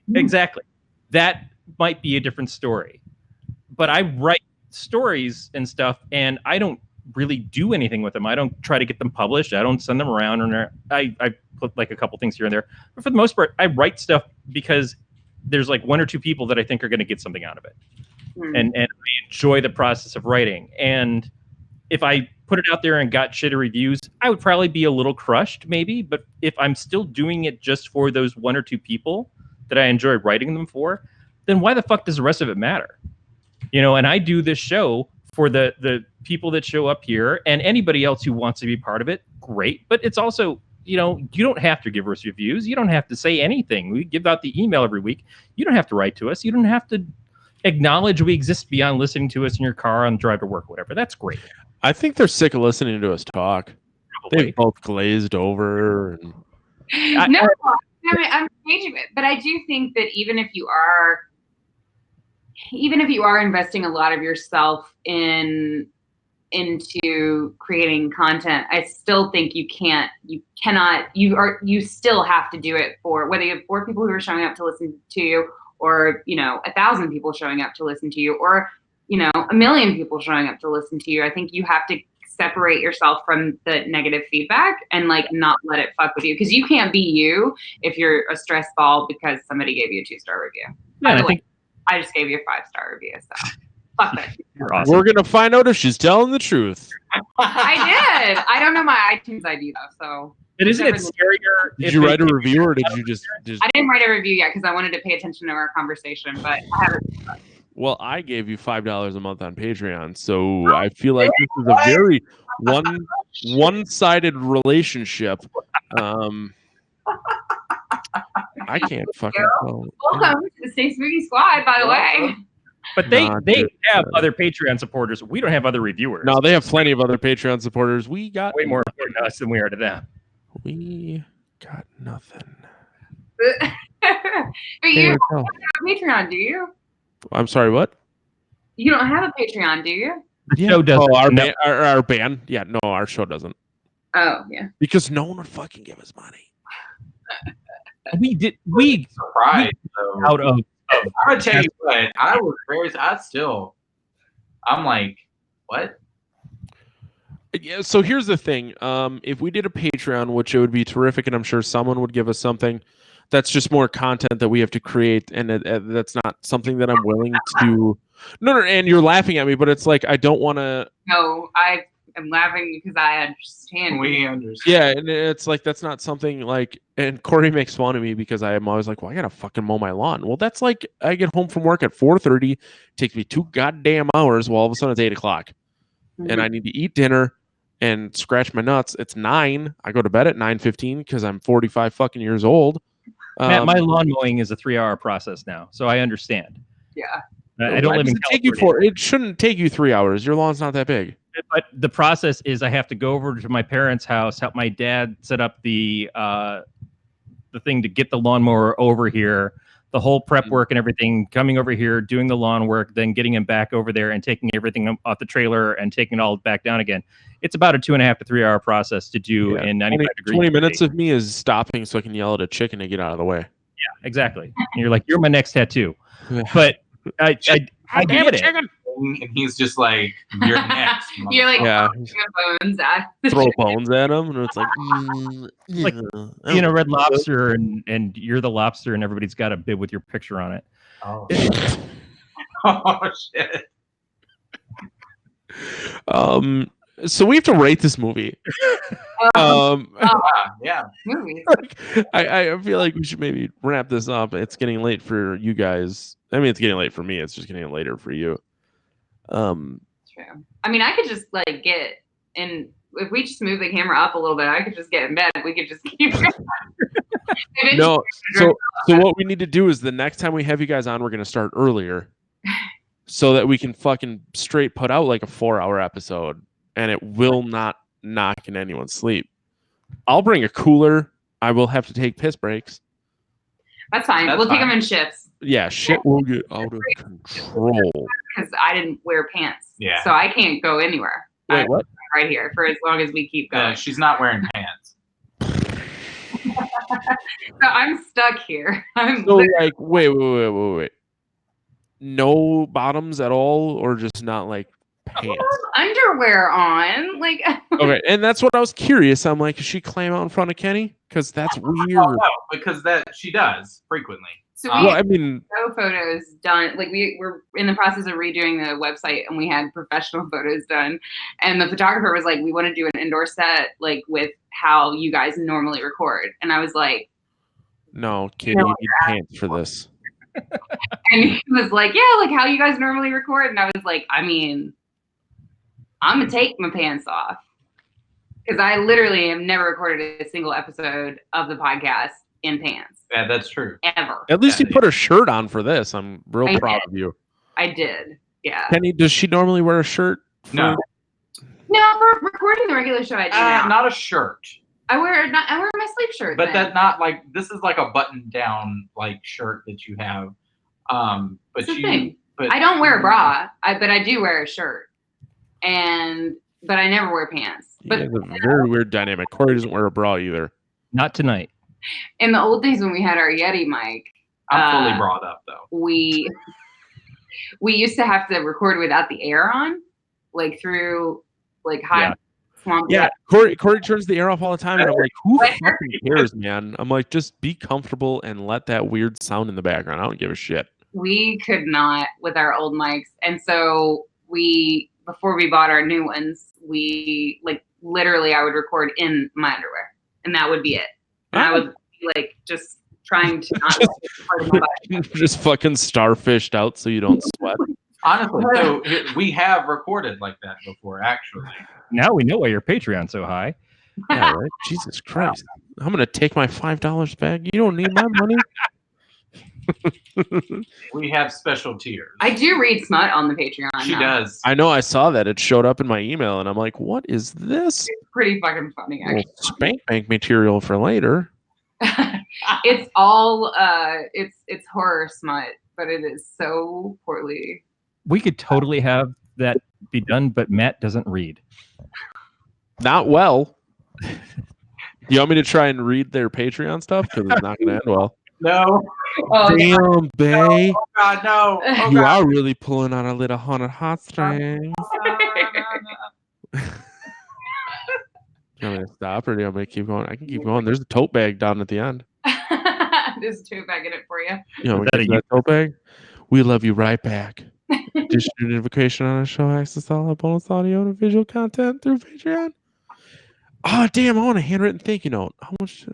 Right. Exactly. That might be a different story. But I write stories and stuff, and I don't really do anything with them. I don't try to get them published. I don't send them around. Or I put like a couple things here and there. But for the most part, I write stuff because there's like one or two people that I think are going to get something out of it. And I enjoy the process of writing. And if I put it out there and got shitty reviews, I would probably be a little crushed, maybe. But if I'm still doing it just for those 1 or 2 people that I enjoy writing them for, then why the fuck does the rest of it matter? And I do this show for the people that show up here and anybody else who wants to be part of it. Great. But it's also, you don't have to give us reviews. You don't have to say anything. We give out the email every week. You don't have to write to us. You don't have to acknowledge we exist beyond listening to us in your car on the drive to work, whatever. That's great. I think they're sick of listening to us talk. Probably. They've both glazed over. And... No, I'm engaging it, but I do think that even if you are investing a lot of yourself into creating content, I still think you still have to do it for whether you have 4 people who are showing up to listen to you, or 1,000 people showing up to listen to you, or 1 million people showing up to listen to you. I think you have to separate yourself from the negative feedback and not let it fuck with you, because you can't be you if you're a stress ball because somebody gave you a 2-star review. By the way, I just gave you a 5-star review, so fuck that. Awesome. We're gonna find out if she's telling the truth. I did. I don't know my iTunes ID though, so. But isn't it scarier? Did you write a review or did you just? I didn't write a review yet because I wanted to pay attention to our conversation, but I haven't. Well, I gave you $5 a month on Patreon, so I feel like this is a very one-sided relationship. I can't fucking tell. Welcome to the Stay Spooky Squad, by the way. But they have other Patreon supporters. We don't have other reviewers. No, they have plenty of other Patreon supporters. We got way more important to us than we are to them. We got nothing. But you don't have a Patreon, do you? I'm sorry, what? You don't have a Patreon, do you? The show doesn't. Oh, our band? Yeah, no, our show doesn't. Oh, yeah. Because no one would fucking give us money. We surprised out of. I'm gonna tell you what. I'm like, what? Yeah, so here's the thing. If we did a Patreon, which it would be terrific, and I'm sure someone would give us something, that's just more content that we have to create, and that's not something that I'm willing to. No, and you're laughing at me, but it's like I don't want to. No, I am laughing because I understand. We understand. Yeah, and it's like that's not something like. And Corey makes fun of me because I am always like, well, I gotta fucking mow my lawn. Well, that's like I get home from work at 4:30, takes me 2 goddamn hours. Well, all of a sudden it's 8 o'clock, and I need to eat dinner and scratch my nuts. It's 9. I go to bed at 9:15 because I'm 45 fucking years old. Matt, my lawn mowing is a 3-hour process now, so I understand. Yeah. I don't live in California. It shouldn't take you 3 hours. Your lawn's not that big. But the process is I have to go over to my parents' house, help my dad set up the thing to get the lawnmower over here, the whole prep work and everything, coming over here, doing the lawn work, then getting him back over there and taking everything off the trailer and taking it all back down again. It's about a 2.5 to 3 hour process to do in 95 degrees. 20 minutes of me is stopping so I can yell at a chicken to get out of the way. Yeah, exactly. And you're like, you're my next tattoo. But I get it. And he's just like, you're next. You're like, bones throw bones at him, and it's like, like being a Red Lobster, and you're the lobster, and everybody's got a bib with your picture on it. Oh, oh shit. So we have to rate this movie. Yeah. Movies. I feel like we should maybe wrap this up. It's getting late for you guys. I mean, it's getting late for me. It's just getting later for you. True. I mean, I could just get in. If we just move the camera up a little bit, I could just get in bed. We could just keep. No. So what we need to do is the next time we have you guys on, we're going to start earlier, so that we can fucking straight put out like a 4-hour episode, and it will not knock in anyone's sleep. I'll bring a cooler. I will have to take piss breaks. That's fine. We'll take them in shifts. Yeah, shit will get out of control. Because I didn't wear pants. Yeah. So I can't go anywhere. Wait, what? Right here for as long as we keep going. Yeah, she's not wearing pants. So I'm stuck here. So like, wait. No bottoms at all, or just not like pants? Underwear on, like. Okay, and that's what I was curious. I'm like, does she climb out in front of Kenny? Because that's weird. No, because she does frequently. So well, I mean, no photos done. Like we're in the process of redoing the website, and we had professional photos done. And the photographer was like, "We want to do an indoor set, like with how you guys normally record." And I was like, no, kid, you need pants for this. and he was like, "Yeah, like how you guys normally record." And I was like, "I mean, I'm gonna take my pants off because I literally have never recorded a single episode of the podcast in pants." Yeah, that's true. Ever. At least you put a shirt on for this. I'm real proud of you. I did. Yeah. Penny, does she normally wear a shirt? No. No, for recording the regular show, I do now. Not a shirt. I wear my sleep shirt. But that's not like, this is like a button down like shirt that you have. But it's the thing. I don't wear a bra, but I do wear a shirt. But I never wear pants. But it's a very weird dynamic. Corey doesn't wear a bra either. Not tonight. In the old days when we had our Yeti mic, I'm fully brought up though. We used to have to record without the air on, like through like hot swamp. Yeah, Corey turns the air off all the time, and I'm like, who fucking cares, man? I'm like, just be comfortable and let that weird sound in the background. I don't give a shit. We could not with our old mics, and so before we bought our new ones, we like literally I would record in my underwear, and that would be it. And I would be like just trying to not part of my body. Just fucking starfished out so you don't sweat. Honestly, so we have recorded like that before, actually. Now we know why your Patreon's so high. Yeah, right? Jesus Christ. I'm going to take my $5 back. You don't need my money. We have special tiers. I do read smut on the Patreon. She does. I know, I saw that. It showed up in my email, and I'm like, what is this? It's pretty fucking funny, actually. Well, spank bank material for later. It's all it's horror smut, but it is so poorly. We could totally have that be done, but Matt doesn't read. Not well. You want me to try and read their Patreon stuff? Because it's not going to end well. No. Oh, Damn, bae. Oh, God, no. Oh, You God. are really pulling on a little haunted heartstrings. You want me to stop, or do you want me to keep going? I can keep going. There's a tote bag down at the end. There's two bag in it for you. You know, we get that tote bag. We love you right back. Distribution notification on our show, access to all our bonus audio and visual content through Patreon. Oh, damn, I want a handwritten thank you note. How much?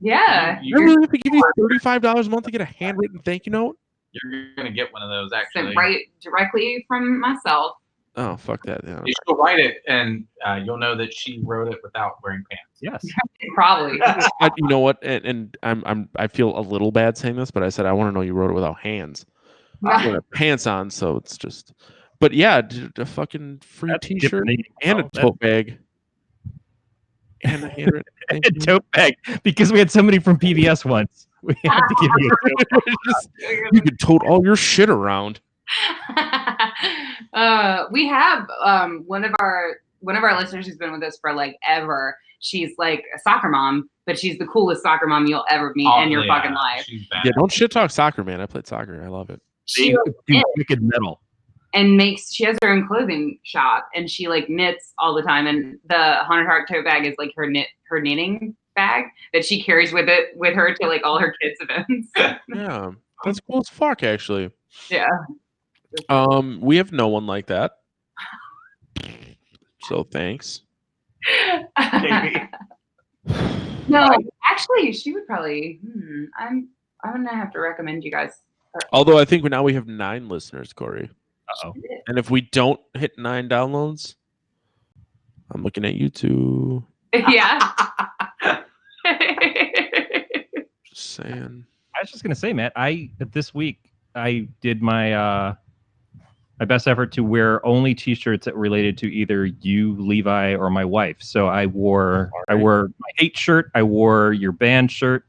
Yeah. I really have to give you $35 a month to get a handwritten thank you note? You're going to get one of those, actually. Sent right directly from myself. Oh, fuck that. Yeah. She'll write it, and you'll know that she wrote it without wearing pants. Yes. Probably. You know what? And I feel a little bad saying this, but I said I want to know you wrote it without hands. I wear pants on, so it's just. But yeah, a fucking free That's T-shirt different. and a tote bag. And a handwritten thank A you. tote bag, because we had somebody from PBS once. We had to give you a tote bag. You could tote all your shit around. We have one of our listeners who's been with us for like ever. She's like a soccer mom, but she's the coolest soccer mom you'll ever meet in your fucking life. She's bad. Yeah, don't shit talk soccer, man. I played soccer. I love it. She Do wicked metal. and she has her own clothing shop, and she like knits all the time. And the Haunted Heart tote bag is like her knitting bag that she carries with her to like all her kids' events. Yeah, that's cool as fuck, actually. Yeah. We have no one like that. So thanks. No, actually, she would probably. I'm gonna have to recommend you guys. Although I think now we have 9 listeners, Corey. Uh-oh. And if we don't hit 9 downloads, I'm looking at you too. Yeah. Just saying. I was just gonna say, Matt, this week I did my my best effort to wear only T-shirts that related to either you, Levi, or my wife. So I wore my hate shirt, I wore your band shirt,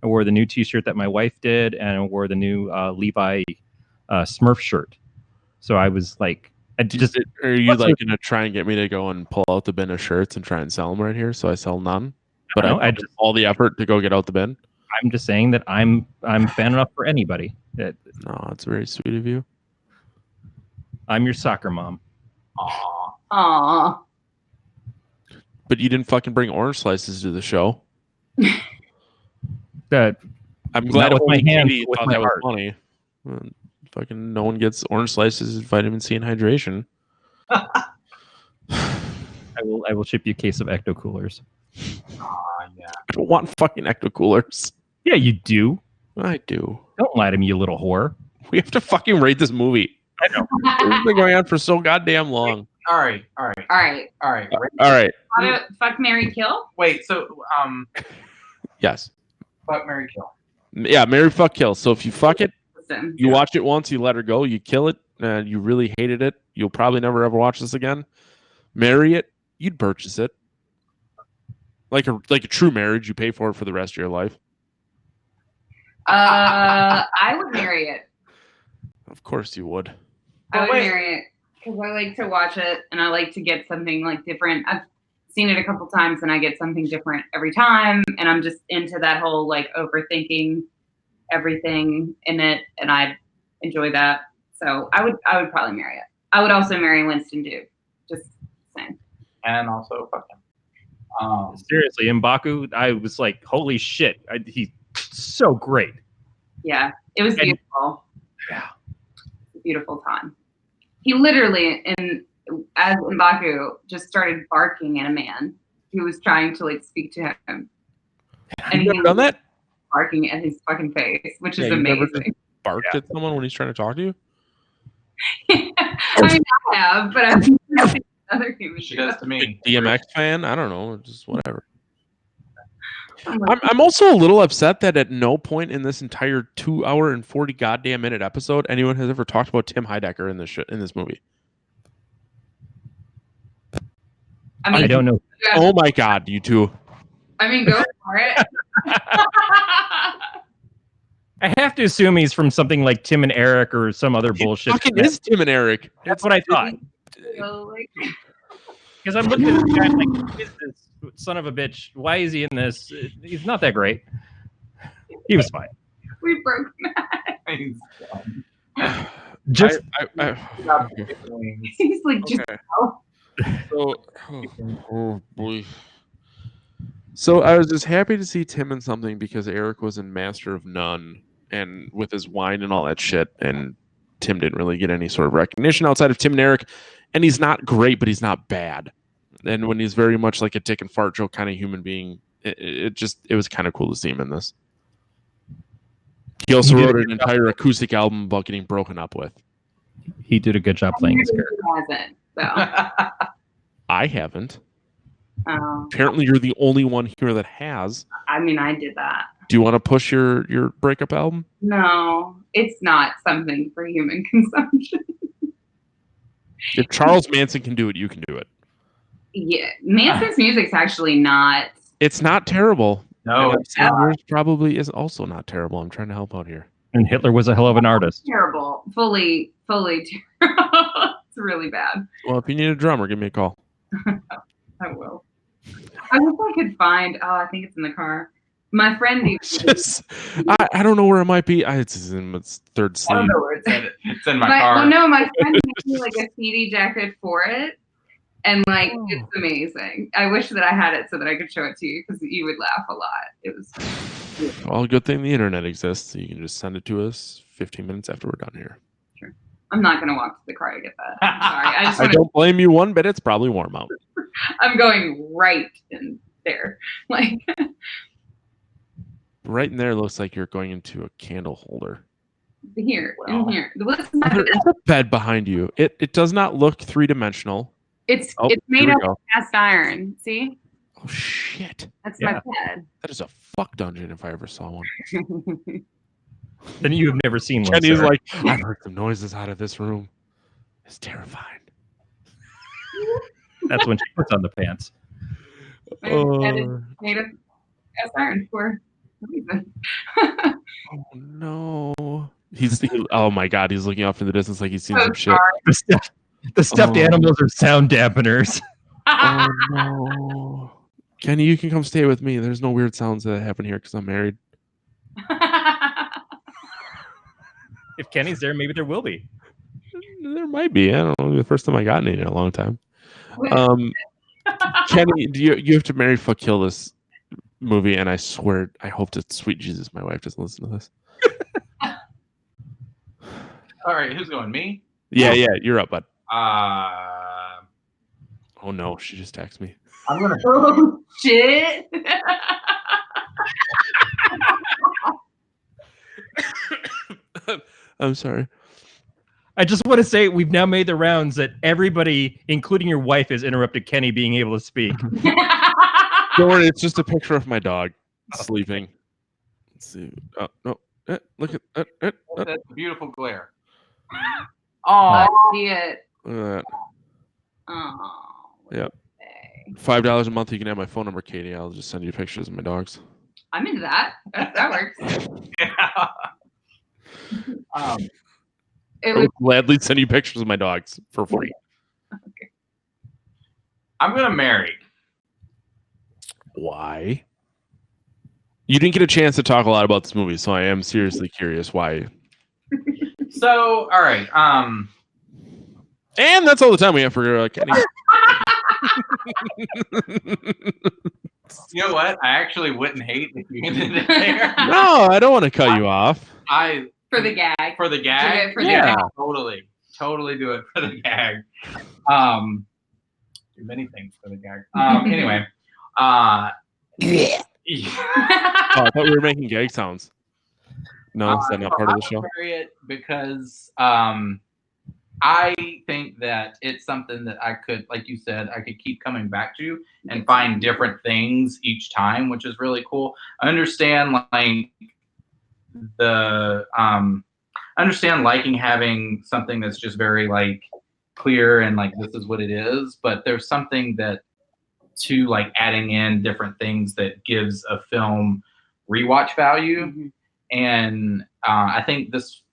I wore the new T-shirt that my wife did, and I wore the new Levi Smurf shirt. So I was like, Are you like gonna try and get me to go and pull out the bin of shirts and try and sell them right here, so I sell none? But I just all the effort to go get out the bin. I'm just saying that I'm fan enough for anybody. No, it's very sweet of you. I'm your soccer mom. Aww. But you didn't fucking bring orange slices to the show. That I'm glad with my only hands, Katie with thought my that was heart. funny. Fucking no one gets orange slices, vitamin C, and hydration. I will ship you a case of Ecto Coolers. Yeah. I don't want fucking ecto coolers. Yeah, you do. I do. Don't lie to me, you little whore. We have to fucking rate this movie. I know. It's been going on for so goddamn long. All right. All right. All right. How to fuck, marry, kill? Wait. So Yes. fuck, marry, kill. Yeah, marry, fuck, kill. So if you fuck it, Listen. you watch it once, you let her go, you kill it, and you really hated it, you'll probably never ever watch this again. Marry it, you'd purchase it. Like a true marriage, you pay for it for the rest of your life. I would marry it. Of course you would. I would wait. marry it because I like to watch it and I like to get something like different. I've seen it a couple times and I get something different every time, and I'm just into that whole like overthinking everything in it, and I enjoy that. So I would probably marry it. I would also marry Winston Duke. Just saying. And also fuck him. Seriously, M'Baku, I was like, holy shit, he's so great. Yeah, it was And- beautiful. Yeah. Beautiful time. He literally, as M'Baku, just started barking at a man who was trying to like speak to him, and You he ever done that? barking at his fucking face, which is Yeah, you never amazing. Barked at someone when he's trying to talk to you? I mean, I have, but I've never seen other humans. She does to me. Big DMX fan? I don't know. Just whatever. I'm also a little upset that at no point in this entire 2 hour and 40 goddamn minute episode anyone has ever talked about Tim Heidecker in this movie. I mean, I don't know. Oh my god, you two. I mean, go for it. I have to assume he's from something like Tim and Eric or some other bullshit. Fucking is Tim and Eric. That's what I thought. So, like, Because I'm looking at this guy like, who is this son of a bitch? Why is he in this? He's not that great. He was fine. we broke Just He's like, just Okay. So, oh boy. So I was just happy to see Tim in something because Eric was in Master of None and with his wine and all that shit, and Tim didn't really get any sort of recognition outside of Tim and Eric. And he's not great, but he's not bad. And when he's very much like a dick and fart joke kind of human being, it was kind of cool to see him in this. He also wrote an entire acoustic album about getting broken up with. he did a good job playing his character. hasn't. So, I haven't. Apparently, you're the only one here that has. I mean, I did that. Do you want to push your breakup album? No, it's not something for human consumption. If Charles Manson can do it, you can do it. Yeah, Manson's music's actually not. It's not terrible. No, And I'm saying yours probably is also not terrible. I'm trying to help out here. And Hitler was a hell of an artist. Terrible. Fully terrible. It's really bad. Well, if you need a drummer, give me a call. I will. I wish I could find. Oh, I think it's in the car. My friend. It's just, I don't know where it might be. It's in its third I sleeve. don't know where it's at. it's in my car. Well, no, my friend made me like a CD jacket for it, and like it's amazing. I wish that I had it so that I could show it to you because you would laugh a lot. It was. Well, good thing the internet exists. So you can just send it to us 15 minutes after we're done here. I'm not gonna walk to the car to get that. I'm sorry. I just I want don't blame you one bit. It's probably warm out. I'm going right in there. Like. Right in there looks like you're going into a candle holder. Here, Well, in here. Listen to There that. is a bed behind you. It does not look three-dimensional. It's Oh, made here out we of go. cast iron. See, Oh shit! that's Yeah. my bed. That is a fuck dungeon if I ever saw one. Then you have never seen one. Kenny's Sarah. like, I've heard some noises out of this room. It's terrifying. That's when she puts on the pants. My bed is made of cast iron for a reason. Oh no! Oh my god! He's looking off in the distance like he's seen So some shit. sorry. The stuffed Oh. animals are sound dampeners. Oh no! Kenny, you can come stay with me. There's no weird sounds that happen here because I'm married. If Kenny's there, maybe there will be. There might be. I don't know. The first time I got any in a long time. Kenny, you have to marry, fuck, kill this movie, and I swear, I hope to sweet Jesus, my wife doesn't listen to this. All right, who's going? Me? Yeah, you're up, bud. Uh, Oh no, she just texted me. I'm gonna. Oh shit! I'm sorry. I just want to say we've now made the rounds that everybody, including your wife, has interrupted Kenny being able to speak. Don't worry, it's just a picture of my dog sleeping. Let's see. Oh no! Look at That's a beautiful glare. I Oh, see it. that. Oh. Yep. Okay. $5 a month. You can have my phone number, Katie. I'll just send you pictures of my dogs. I'm into that. That works. yeah. It I was would gladly send you pictures of my dogs for free. okay. I'm gonna marry. Why? You didn't get a chance to talk a lot about this movie, so I am seriously curious why. So, all right. And that's all the time we have for Kenny. You know what? I actually wouldn't hate if you ended it there. No, I don't want to cut you off. For the gag. For the gag. Do it for the Yeah. gag. Totally do it for the gag. Do many things for the gag. Anyway. Oh, I thought we were making gag sounds. No, is that not part of the show? Marry it because I think that it's something that I could, like you said, I could keep coming back to and find different things each time, which is really cool. I understand liking having something that's just very like clear and like this is what it is, but there's something that to like adding in different things that gives a film rewatch value. Mm-hmm. And I think Us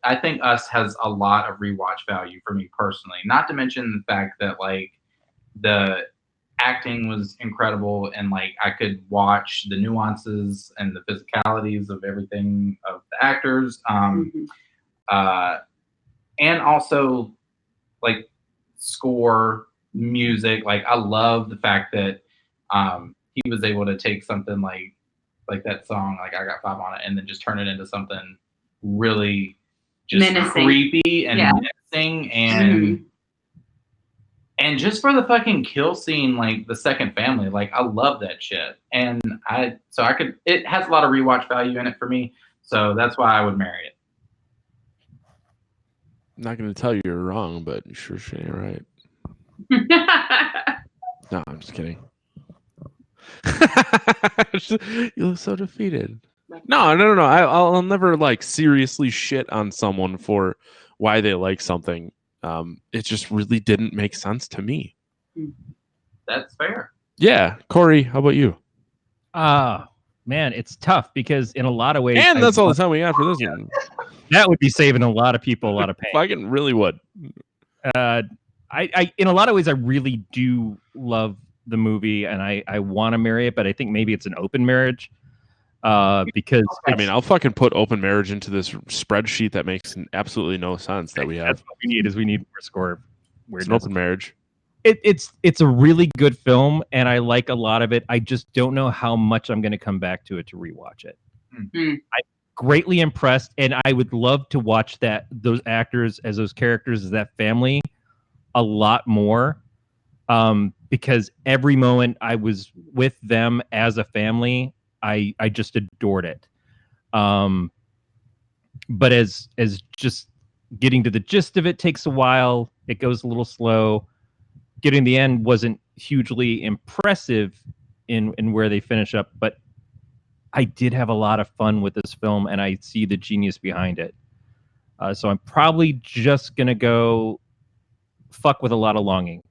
has a lot of rewatch value for me personally. Not to mention the fact that like the acting was incredible, and like I could watch the nuances and the physicalities of everything of the actors, and also like score, music. Like I love the fact that he was able to take something like that song, like I Got Five on It, and then just turn it into something really just menacing. Creepy and menacing, and and just for the fucking kill scene, like the second family, like I love that shit, and it has a lot of rewatch value in it for me, so that's why I would marry it. I'm not going to tell you you're wrong, but you sure she ain't right. No, I'm just kidding. You look so defeated. No. I'll never like seriously shit on someone for why they like something. It just really didn't make sense to me. That's fair. Yeah, Corey, how about you? Man, it's tough because in a lot of ways, And that's all the time we got for this one. That would be saving a lot of people a lot of pain. Fucking really would. I in a lot of ways, I really do love the movie, and I want to marry it, but I think maybe it's an open marriage. Because I mean, I'll fucking put open marriage into this spreadsheet that makes absolutely no sense that we have. That's what we need more score. It's an open marriage. It's a really good film, and I like a lot of it. I just don't know how much I'm going to come back to it to rewatch it. I'm greatly impressed, and I would love to watch those actors as those characters as that family a lot more, because every moment I was with them as a family, I just adored it. But as just getting to the gist of it takes a while. It goes a little slow. Getting the end wasn't hugely impressive in where they finish up, but I did have a lot of fun with this film, and I see the genius behind it. So I'm probably just gonna go fuck with a lot of longing.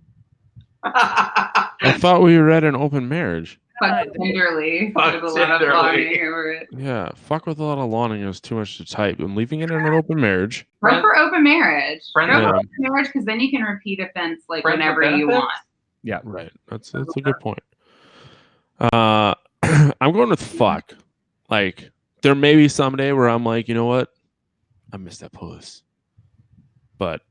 I thought we read an open marriage. Fuck tenderly. Fuck With a lot of tenderly. longing over it. Yeah, fuck with a lot of longing is too much to type. I'm leaving it in an open marriage. Go for open marrich. Go Friends- for Yeah. open marriage, because then you can repeat offense like Friends with whenever you benefits? want. Yeah. Right. That's a good point. I'm going with fuck. Like, there may be someday where I'm like, you know what? I miss that puss. But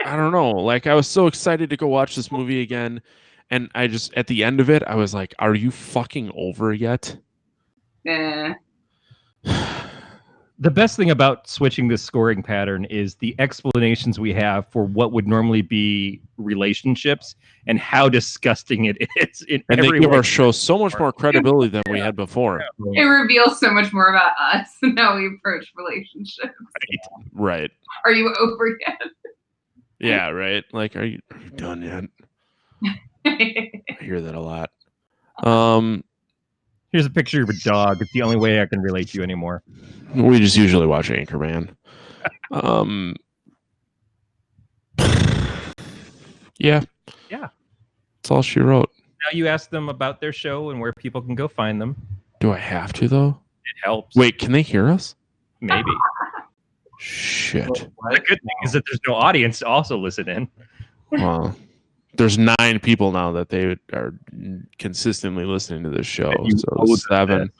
I don't know. Like, I was so excited to go watch this movie again. And I just, at the end of it, I was like, are you fucking over yet? Yeah. The best thing about switching this scoring pattern is the explanations we have for what would normally be relationships and how disgusting it is. And they give our show so much more credibility than we had before. It reveals so much more about us and how we approach relationships. Right. Are you over yet? Yeah, right. Like, are you done yet? I hear that a lot. Here's a picture of a dog. It's the only way I can relate to you anymore. We just usually watch Anchorman. Yeah. That's all she wrote. Now you ask them about their show and where people can go find them. Do I have to, though? It helps. Wait, can they hear us? Maybe. Shit. The good thing is that there's no audience to also listen in. Well, there's 9 people now that they are consistently listening to this show. So 7.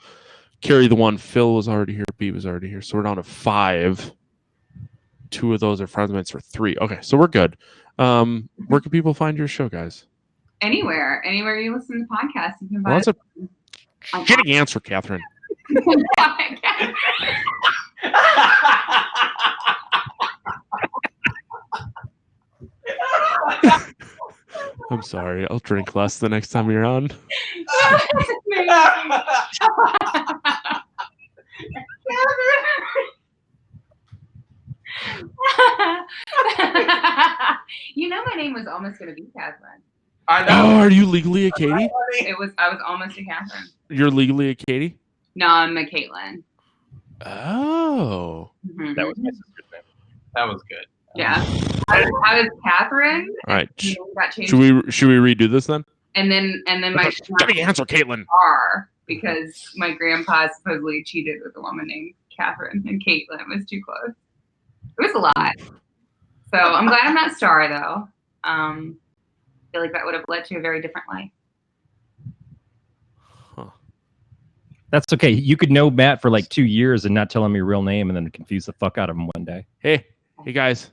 Carrie the one. Phil was already here. B was already here. So we're down to 5. 2 of those are friends of mine, or 3. Okay, so we're good. Where can people find your show, guys? Anywhere you listen to podcasts, you can Well, find that's a shitty answer, Catherine. I'm sorry. I'll drink less the next time you're on. You know, my name was almost going to be Catherine. I know. Oh, are you legally a Katie? I was almost a Catherine. You're legally a Katie? No, I'm a Caitlin. Oh. Mm-hmm. That was my sister's name. That was good. Yeah. I was Catherine. All right. Got changed. Should we redo this then? And then my Shitty answer, Caitlin. R because my grandpa supposedly cheated with a woman named Catherine, and Caitlin was too close. It was a lot. So I'm glad I'm not Star though. I feel like that would have led to a very different life. Huh. That's okay. You could know Matt for like 2 years and not tell him your real name and then confuse the fuck out of him one day. Hey guys.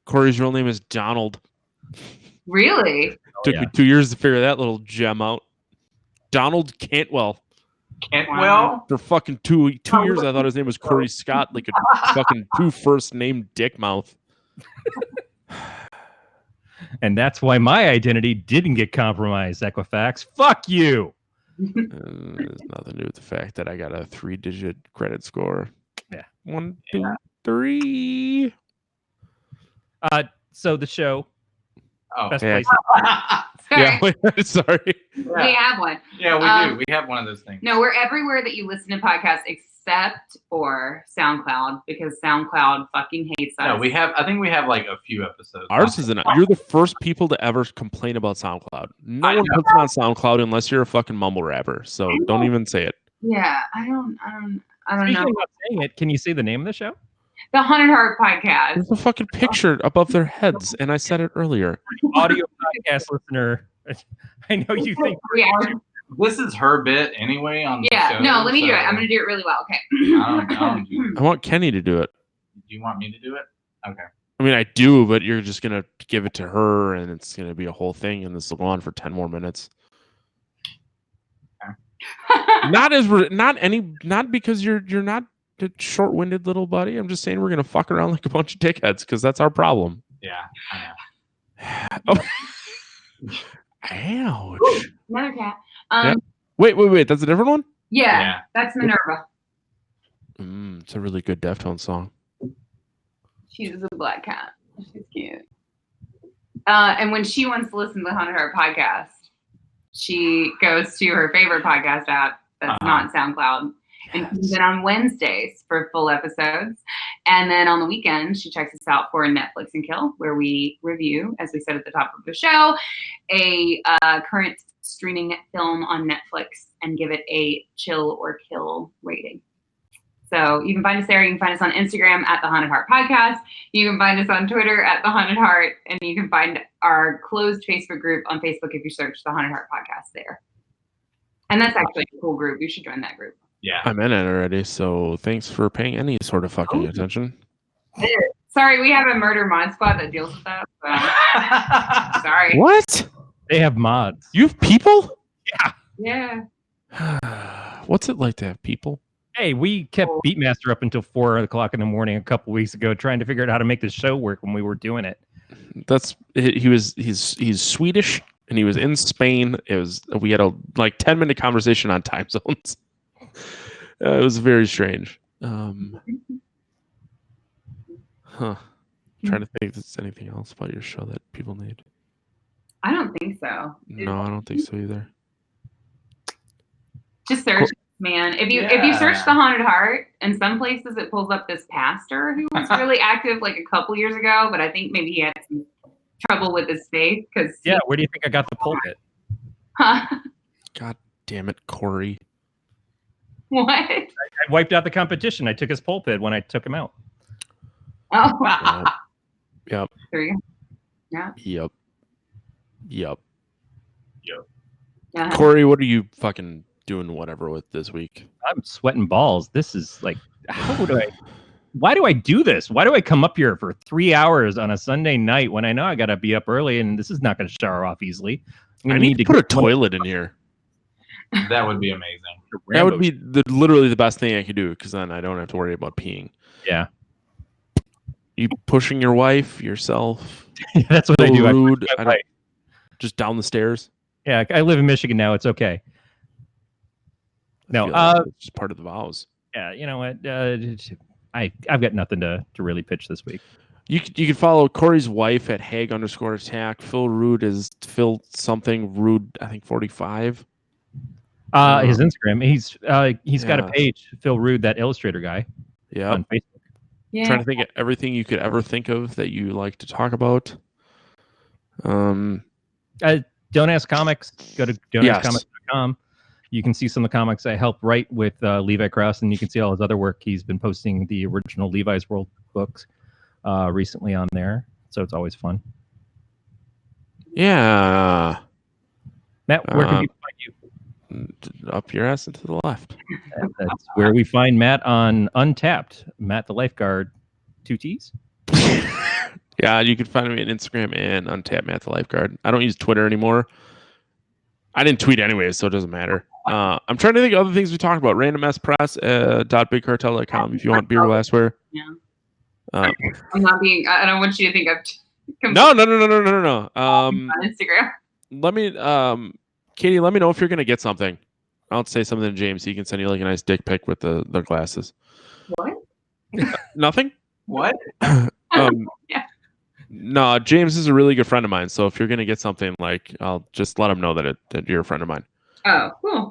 Corey's real name is Donald. Really? Took me 2 years to figure that little gem out. Donald Cantwell. Cantwell? For fucking two years, I thought his name was Corey Scott, like a fucking 2 first name dick mouth. And that's why my identity didn't get compromised, Equifax. Fuck you. There's nothing to do with the fact that I got a 3-digit credit score. Yeah. 1, 2, 3. So the show. Oh. Best Yeah. place. Sorry. Yeah, sorry. We have one. Yeah, we do. We have one of those things. No, we're everywhere that you listen to podcasts except for SoundCloud because SoundCloud fucking hates us. No, we have. I think we have like a few episodes. Ours isn't. You're the first people to ever complain about SoundCloud. No one puts it on SoundCloud unless you're a fucking mumble rapper. So don't even say it. Yeah, I don't Speaking know. about saying it, can you say the name of the show? The Haunted Heart Podcast. There's a fucking picture above their heads, and I said it earlier. Audio podcast listener. I know you think. Yeah. This is her bit anyway on the show. No, let me do it. I'm going to do it really well. Okay. I don't do I want Kenny to do it. Do you want me to do it? Okay. I mean, I do, but you're just gonna give it to her, and it's gonna be a whole thing, and this will go on for 10 more minutes. Okay. Not because you're not a short-winded little buddy. I'm just saying we're gonna fuck around like a bunch of dickheads because that's our problem. Yeah, I know. Ouch. Another cat. Yeah. Wait. That's a different one? Yeah, that's Minerva. It's a really good Deftones song. She's a black cat. She's cute. And when she wants to listen to the Haunted Heart podcast, she goes to her favorite podcast app that's not SoundCloud. And comes in on Wednesdays for full episodes. And then on the weekend, she checks us out for Netflix and Kill, where we review, as we said at the top of the show, a current streaming film on Netflix and give it a chill or kill rating. So you can find us there. You can find us on Instagram at The Haunted Heart Podcast. You can find us on Twitter at The Haunted Heart. And you can find our closed Facebook group on Facebook if you search The Haunted Heart Podcast there. And that's actually a cool group. You should join that group. Yeah. I'm in it already, so thanks for paying any sort of fucking attention. Sorry, we have a murder mod squad that deals with that. So. Sorry. What? They have mods. You have people? Yeah. What's it like to have people? Hey, we kept Beatmaster up until 4 o'clock in the morning a couple weeks ago, trying to figure out how to make the show work when we were doing it. He's Swedish and he was in Spain. We had a 10-minute conversation on time zones. It was very strange. Trying to think if there's anything else about your show that people need. I don't think so. No, I don't think so either. Just search, man. If you search the Haunted Heart, in some places it pulls up this pastor who was really active a couple years ago, but I think maybe he had some trouble with his faith because where do you think I got the pulpit? God damn it, Corey. What? I wiped out the competition. I took his pulpit when I took him out. Oh wow. Yep. There you go. Yeah. Yep. Uh-huh. Corey, what are you fucking doing whatever with this week? I'm sweating balls. This is why do I do this? Why do I come up here for 3 hours on a Sunday night when I know I got to be up early and this is not going to shower off easily? I need to put a toilet in here. That would be amazing. That would be literally the best thing I could do because then I don't have to worry about peeing. Yeah. You pushing your wife, yourself. That's what I do. Rude. Just down the stairs. Yeah, I live in Michigan now. It's okay. No, it's just part of the vows. Yeah, you know what? I've got nothing to really pitch this week. You can follow Corey's wife at Hag_attack. Phil Rude is Phil something Rude. I think 45. His Instagram. He's got a page. Phil Rude, that illustrator guy. Yeah. On Facebook. Yeah. Trying to think of everything you could ever think of that you like to talk about. Don't Ask Comics. Go to don'taskcomics.com. You can see some of the comics I helped write with Levi Krauss, and you can see all his other work. He's been posting the original Levi's World books recently on there, so it's always fun. Yeah. Matt, where can people find you? Up your ass and to the left. That's where we find Matt on Untapped. Matt the Lifeguard, 2 T's. Yeah, you can find me on Instagram and Untapped Matt the Lifeguard. I don't use Twitter anymore. I didn't tweet anyway, so it doesn't matter. I'm trying to think of other things we talked about. randomspress.bigcartel.com if you want beer glassware. Yeah. I'm not being. I don't want you to think I've. No. On Instagram. Let me, Katie. Let me know if you're gonna get something. I'll say something to James. He can send you a nice dick pic with the glasses. What? Nothing. What? Yeah. No, James is a really good friend of mine. So if you're gonna get something, I'll just let him know that you're a friend of mine. Oh, cool.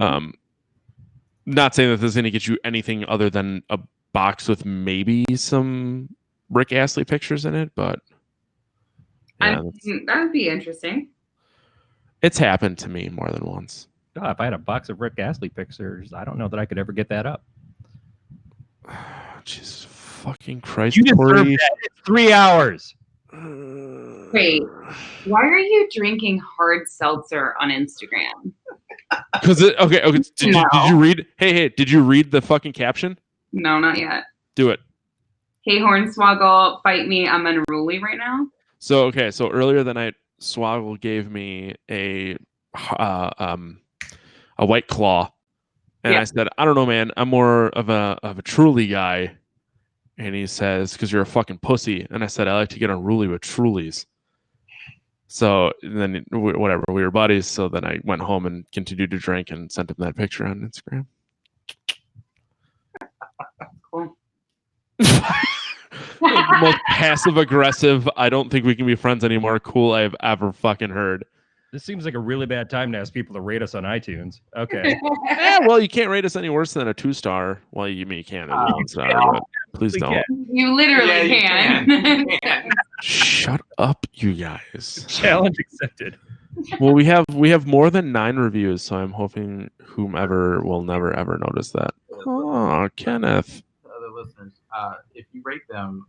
Not saying that this is gonna get you anything other than a box with maybe some Rick Astley pictures in it, but yeah, that would be interesting. It's happened to me more than once. God, if I had a box of Rick Astley pictures, I don't know that I could ever get that up. Jesus fucking Christ! You deserve that. It's 3 hours. Wait, why are you drinking hard seltzer on Instagram? Because okay. Did you read? Hey, did you read the fucking caption? No, not yet. Do it. Hey, Hornswoggle, fight me. I'm unruly right now. So earlier that night, Swoggle gave me a White Claw, and I said, I don't know, man. I'm more of a Truly guy. And he says, because you're a fucking pussy. And I said, I like to get unruly with Trulies. So then, whatever, we were buddies. So then I went home and continued to drink and sent him that picture on Instagram. Cool. The most passive aggressive, I don't think we can be friends anymore, cool I've ever fucking heard. This seems like a really bad time to ask people to rate us on iTunes. Okay. Yeah, well, you can't rate us any worse than a 2-star. Well, you can every once in a while, but please don't. You literally can. Shut up, you guys. Challenge accepted. Well, we have more than 9 reviews, so I'm hoping whomever will never ever notice that. Oh, Kenneth. Other listeners, if you rate them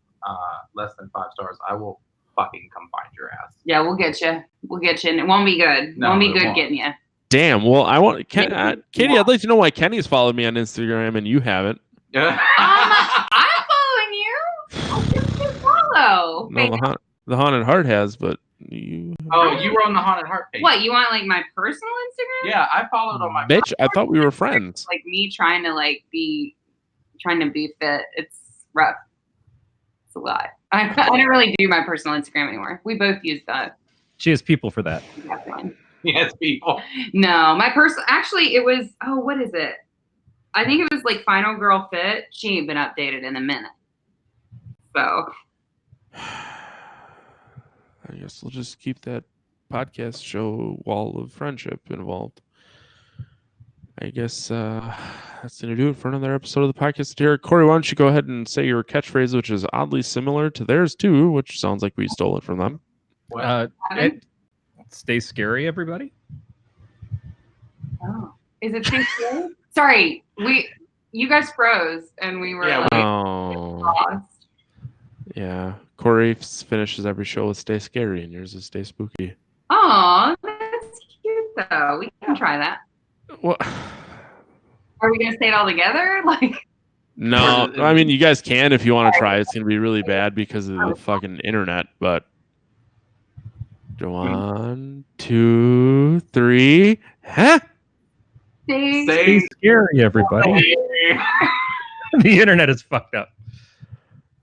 less than 5 stars, I will fucking come find your ass. Yeah, we'll get you. And it won't be good. No, won't be good getting you. Damn. Well, I want Katie. I'd like to know why Kenny's followed me on Instagram and you haven't. I'm following you. I'll give you a follow. No, the Haunted Heart has, but you Oh, you were on the Haunted Heart page. What, you want like my personal Instagram? Yeah, I followed on my. Bitch, I thought we were friends. Like me trying to be fit. It's rough. It's a lot. I don't really do my personal Instagram anymore. We both use that. She has people for that. Yes, people. No, my personal. Actually, it was. Oh, what is it? I think it was like Final Girl Fit. She ain't been updated in a minute. So. I guess we'll just keep that podcast show wall of friendship involved. I guess that's going to do it for another episode of the podcast here. Corey, why don't you go ahead and say your catchphrase, which is oddly similar to theirs too, which sounds like we stole it from them. Stay scary, everybody. Oh, is it stay scary? Sorry, you guys froze and we were lost. Yeah, Corey finishes every show with "Stay Scary," and yours is "Stay Spooky." Oh, that's cute though. We can try that. What? Are we gonna say it all together? No, I mean you guys can if you want to try. It's gonna be really bad because of the fucking internet. But 1, 2, 3, huh? Stay scary, everybody. The internet is fucked up.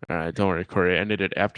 All right, don't worry, Corey. I ended it after you